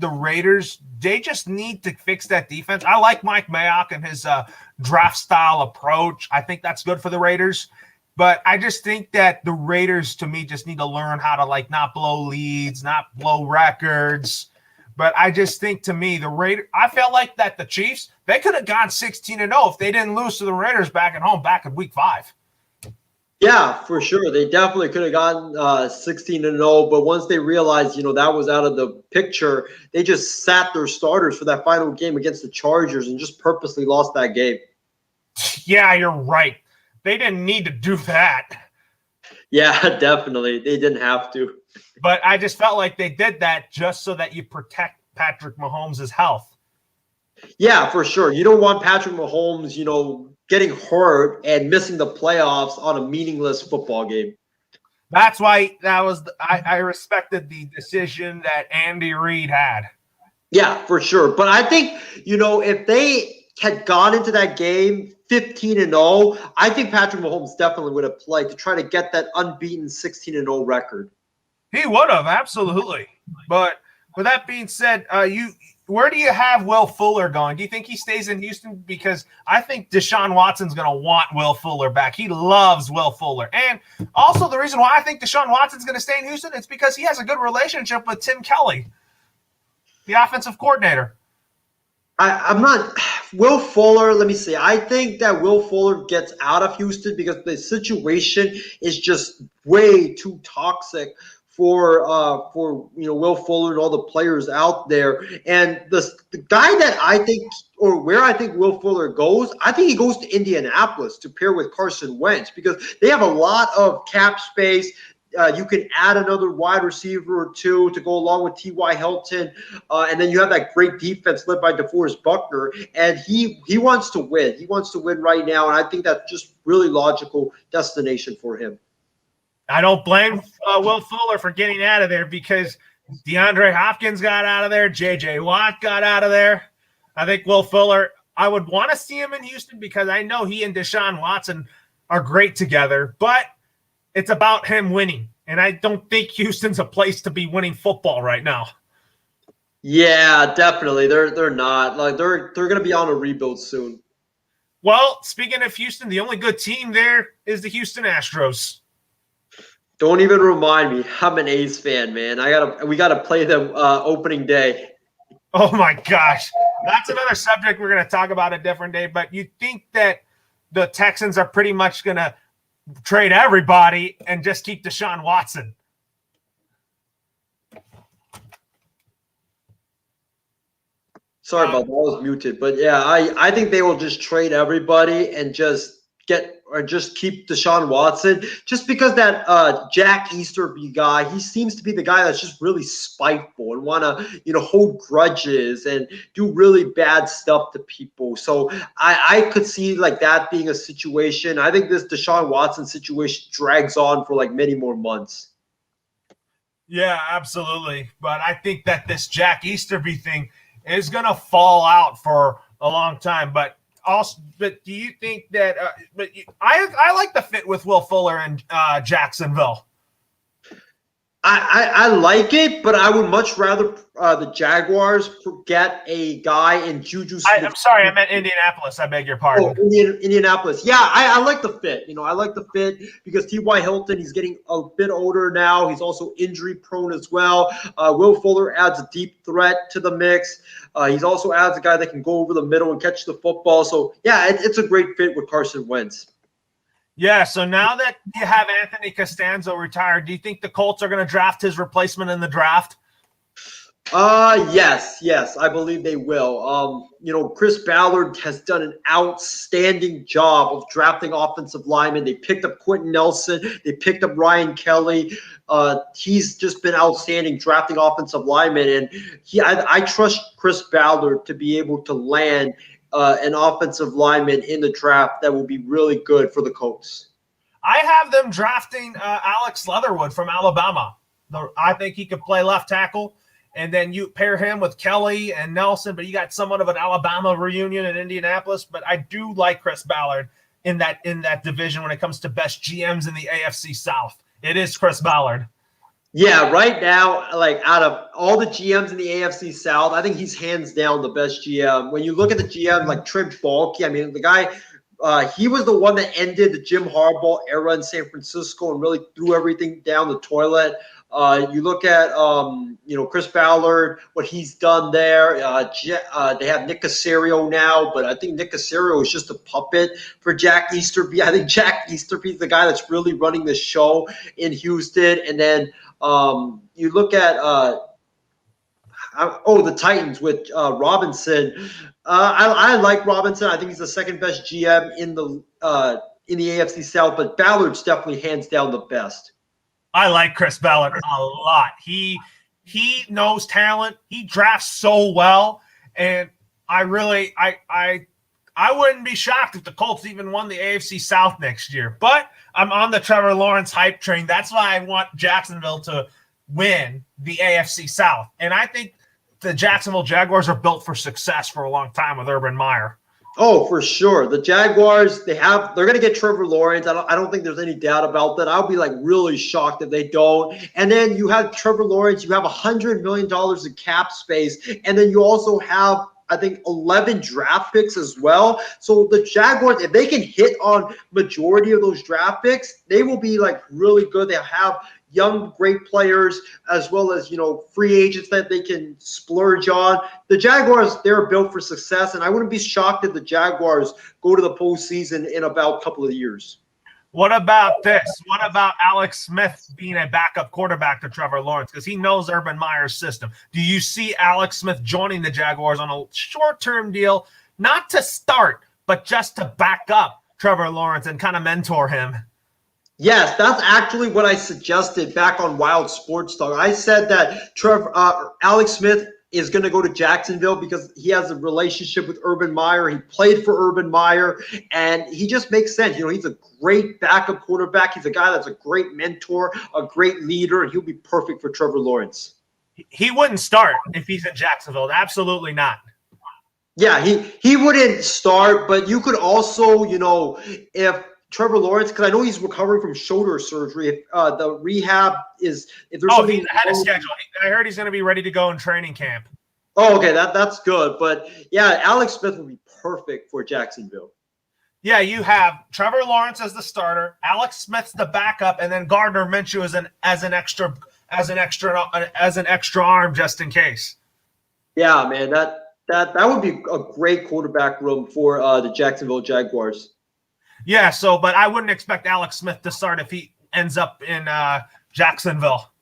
Raiders, they just need to fix that defense. I like Mike Mayock and his draft style approach. I think that's good for the Raiders. But I just think that the Raiders, to me, just need to learn how to not blow leads, not blow records. But I just think, to me, I felt like that the Chiefs, they could have gone 16-0 if they didn't lose to the Raiders back at home back in week 5. Yeah, for sure. They definitely could have gotten 16-0, but once they realized, that was out of the picture, they just sat their starters for that final game against the Chargers and just purposely lost that game. Yeah, you're right. They didn't need to do that. Yeah, definitely. They didn't have to. But I just felt like they did that just so that you protect Patrick Mahomes' health. Yeah, for sure. You don't want Patrick Mahomes, getting hurt and missing the playoffs on a meaningless football game. That's why I respected the decision that Andy Reid had. Yeah, for sure. But I think, if they had gone into that game 15-0, I think Patrick Mahomes definitely would have played to try to get that unbeaten 16-0 record. He would have, absolutely. But with that being said, where do you have Will Fuller going? Do you think he stays in Houston? Because I think Deshaun Watson's going to want Will Fuller back. He loves Will Fuller. And also the reason why I think Deshaun Watson's going to stay in Houston is because he has a good relationship with Tim Kelly, the offensive coordinator. I'm not – Will Fuller, let me see. I think that Will Fuller gets out of Houston because the situation is just way too toxic for Will Fuller and all the players out there. And the guy that I think – or where I think Will Fuller goes, I think he goes to Indianapolis to pair with Carson Wentz because they have a lot of cap space. You can add another wide receiver or two to go along with T.Y. Hilton. And then you have that great defense led by DeForest Buckner. And he wants to win. He wants to win right now. And I think that's just really logical destination for him. I don't blame Will Fuller for getting out of there because DeAndre Hopkins got out of there. J.J. Watt got out of there. I think Will Fuller, I would want to see him in Houston because I know he and Deshaun Watson are great together. But it's about him winning, and I don't think Houston's a place to be winning football right now. Yeah, definitely. They're not. They're going to be on a rebuild soon. Well, speaking of Houston, the only good team there is the Houston Astros. Don't even remind me. I'm an A's fan, man. We gotta play them opening day. Oh my gosh, that's another subject we're going to talk about a different day. But you think that the Texans are pretty much going to trade everybody and just keep Deshaun Watson? Sorry about that. I was muted. But yeah, I think they will just trade everybody and just keep Deshaun Watson just because that Jack Easterby guy, he seems to be the guy that's just really spiteful and want to, hold grudges and do really bad stuff to people. So I could see that being a situation. I think this Deshaun Watson situation drags on for many more months. Yeah, absolutely. But I think that this Jack Easterby thing is going to fall out for a long time. But also, but do you think that? I like the fit with Will Fuller and Jacksonville. I like it, but I would much rather the Jaguars get a guy in Juju I'm Smith. sorry, I meant Indianapolis. I beg your Oh, pardon. Indianapolis. Yeah, I like the fit. I like the fit because T.Y. Hilton, he's getting a bit older now. He's also injury prone as well. Will Fuller adds a deep threat to the mix. He's also adds a guy that can go over the middle and catch the football. So, yeah, it's a great fit with Carson Wentz. Yeah, so now that you have Anthony Costanzo retired, do you think the Colts are going to draft his replacement in the draft? Yes, I believe they will. Chris Ballard has done an outstanding job of drafting offensive linemen. They picked up Quentin Nelson. They picked up Ryan Kelly. He's just been outstanding drafting offensive linemen, and I trust Chris Ballard to be able to land an offensive lineman in the draft that will be really good for the Colts. I have them drafting Alex Leatherwood from Alabama. I think he could play left tackle. And then you pair him with Kelly and Nelson, but you got somewhat of an Alabama reunion in Indianapolis. But I do like Chris Ballard in that division when it comes to best GMs in the AFC South. It is Chris Ballard. Yeah, right now, like out of all the GMs in the AFC South, I think he's hands down the best GM. When you look at the GM like Trent Baalke, I mean, the guy, he was the one that ended the Jim Harbaugh era in San Francisco and really threw everything down the toilet. You look at, Chris Ballard, what he's done there. They have Nick Caserio now, but I think Nick Caserio is just a puppet for Jack Easterby. I think Jack Easterby is the guy that's really running the show in Houston. And then you look at the Titans with Robinson. I like Robinson. I think he's the second best GM in the AFC South, but Ballard's definitely hands down the best. I like Chris Ballard a lot. He knows talent. He drafts so well, and I wouldn't be shocked if the Colts even won the AFC South next year. But I'm on the Trevor Lawrence hype train. That's why I want Jacksonville to win the AFC South, and I think the Jacksonville Jaguars are built for success for a long time with Urban Meyer. Oh, for sure. The Jaguars, they're going to get Trevor Lawrence. I don't think there's any doubt about that. I'll be like really shocked if they don't. And then you have Trevor Lawrence, you have $100 million in cap space. And then you also have, I think, 11 draft picks as well. So the Jaguars, if they can hit on majority of those draft picks, they will be like really good. They'll have young, great players, as well as, free agents that they can splurge on. The Jaguars, they're built for success, and I wouldn't be shocked if the Jaguars go to the postseason in about a couple of years. What about this? What about Alex Smith being a backup quarterback to Trevor Lawrence? Because he knows Urban Meyer's system. Do you see Alex Smith joining the Jaguars on a short-term deal, not to start, but just to back up Trevor Lawrence and kind of mentor him? Yes, that's actually what I suggested back on Wild Sports Talk. I said that Alex Smith is going to go to Jacksonville because he has a relationship with Urban Meyer. He played for Urban Meyer, and he just makes sense. He's a great backup quarterback. He's a guy that's a great mentor, a great leader, and he'll be perfect for Trevor Lawrence. He wouldn't start if he's in Jacksonville. Absolutely not. Yeah, he wouldn't start, but you could also, if Trevor Lawrence, because I know he's recovering from shoulder surgery. If the rehab is, if there's something he's ahead of schedule. I heard he's going to be ready to go in training camp. Oh, okay, that's good. But yeah, Alex Smith would be perfect for Jacksonville. Yeah, you have Trevor Lawrence as the starter, Alex Smith's the backup, and then Gardner Minshew as an extra arm just in case. Yeah, man, that would be a great quarterback room for the Jacksonville Jaguars. Yeah, but I wouldn't expect Alex Smith to start if he ends up in Jacksonville.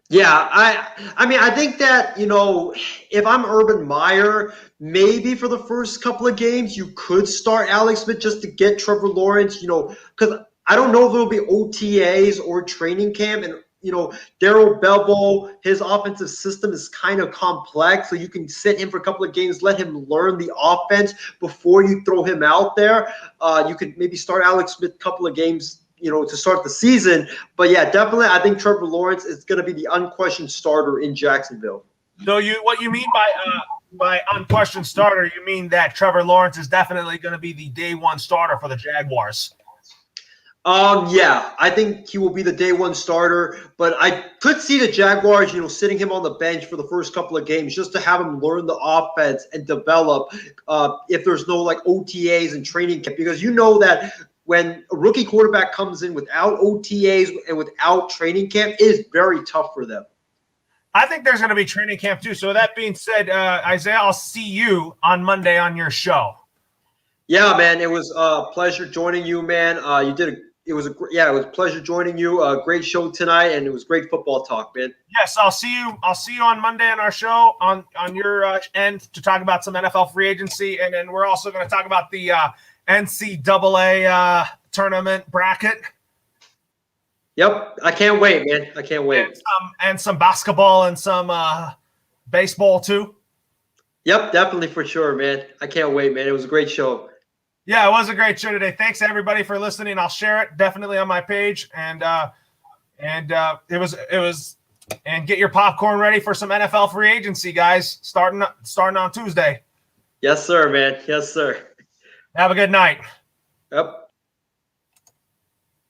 Yeah, I mean, I think that, if I'm Urban Meyer, maybe for the first couple of games, you could start Alex Smith just to get Trevor Lawrence, because I don't know if there'll be OTAs or training camp. And, Darrell Bevell, his offensive system is kind of complex. So you can sit him for a couple of games, let him learn the offense before you throw him out there. You could maybe start Alex Smith a couple of games, to start the season. But yeah, definitely, I think Trevor Lawrence is going to be the unquestioned starter in Jacksonville. So what you mean by unquestioned starter, you mean that Trevor Lawrence is definitely going to be the day one starter for the Jaguars? Yeah, I think he will be the day one starter, but I could see the Jaguars, sitting him on the bench for the first couple of games just to have him learn the offense and develop if there's no like OTAs and training camp, because that when a rookie quarterback comes in without OTAs and without training camp, it is very tough for them. I think there's going to be training camp too. So that being said, Isaiah, I'll see you on Monday on your show. Yeah, man, it was a pleasure joining you, man. It was a pleasure joining you. Great show tonight, and it was great football talk, man. Yes, I'll see you on Monday on our show on your end to talk about some NFL free agency, and then we're also going to talk about the NCAA tournament bracket. Yep, I can't wait, man. I can't wait. And some basketball and some baseball too. Yep, definitely for sure, man. I can't wait, man. It was a great show. Yeah, it was a great show today. Thanks everybody for listening. I'll share it definitely on my page, and it was. And get your popcorn ready for some NFL free agency, guys. Starting on Tuesday. Yes, sir, man. Yes, sir. Have a good night. Yep.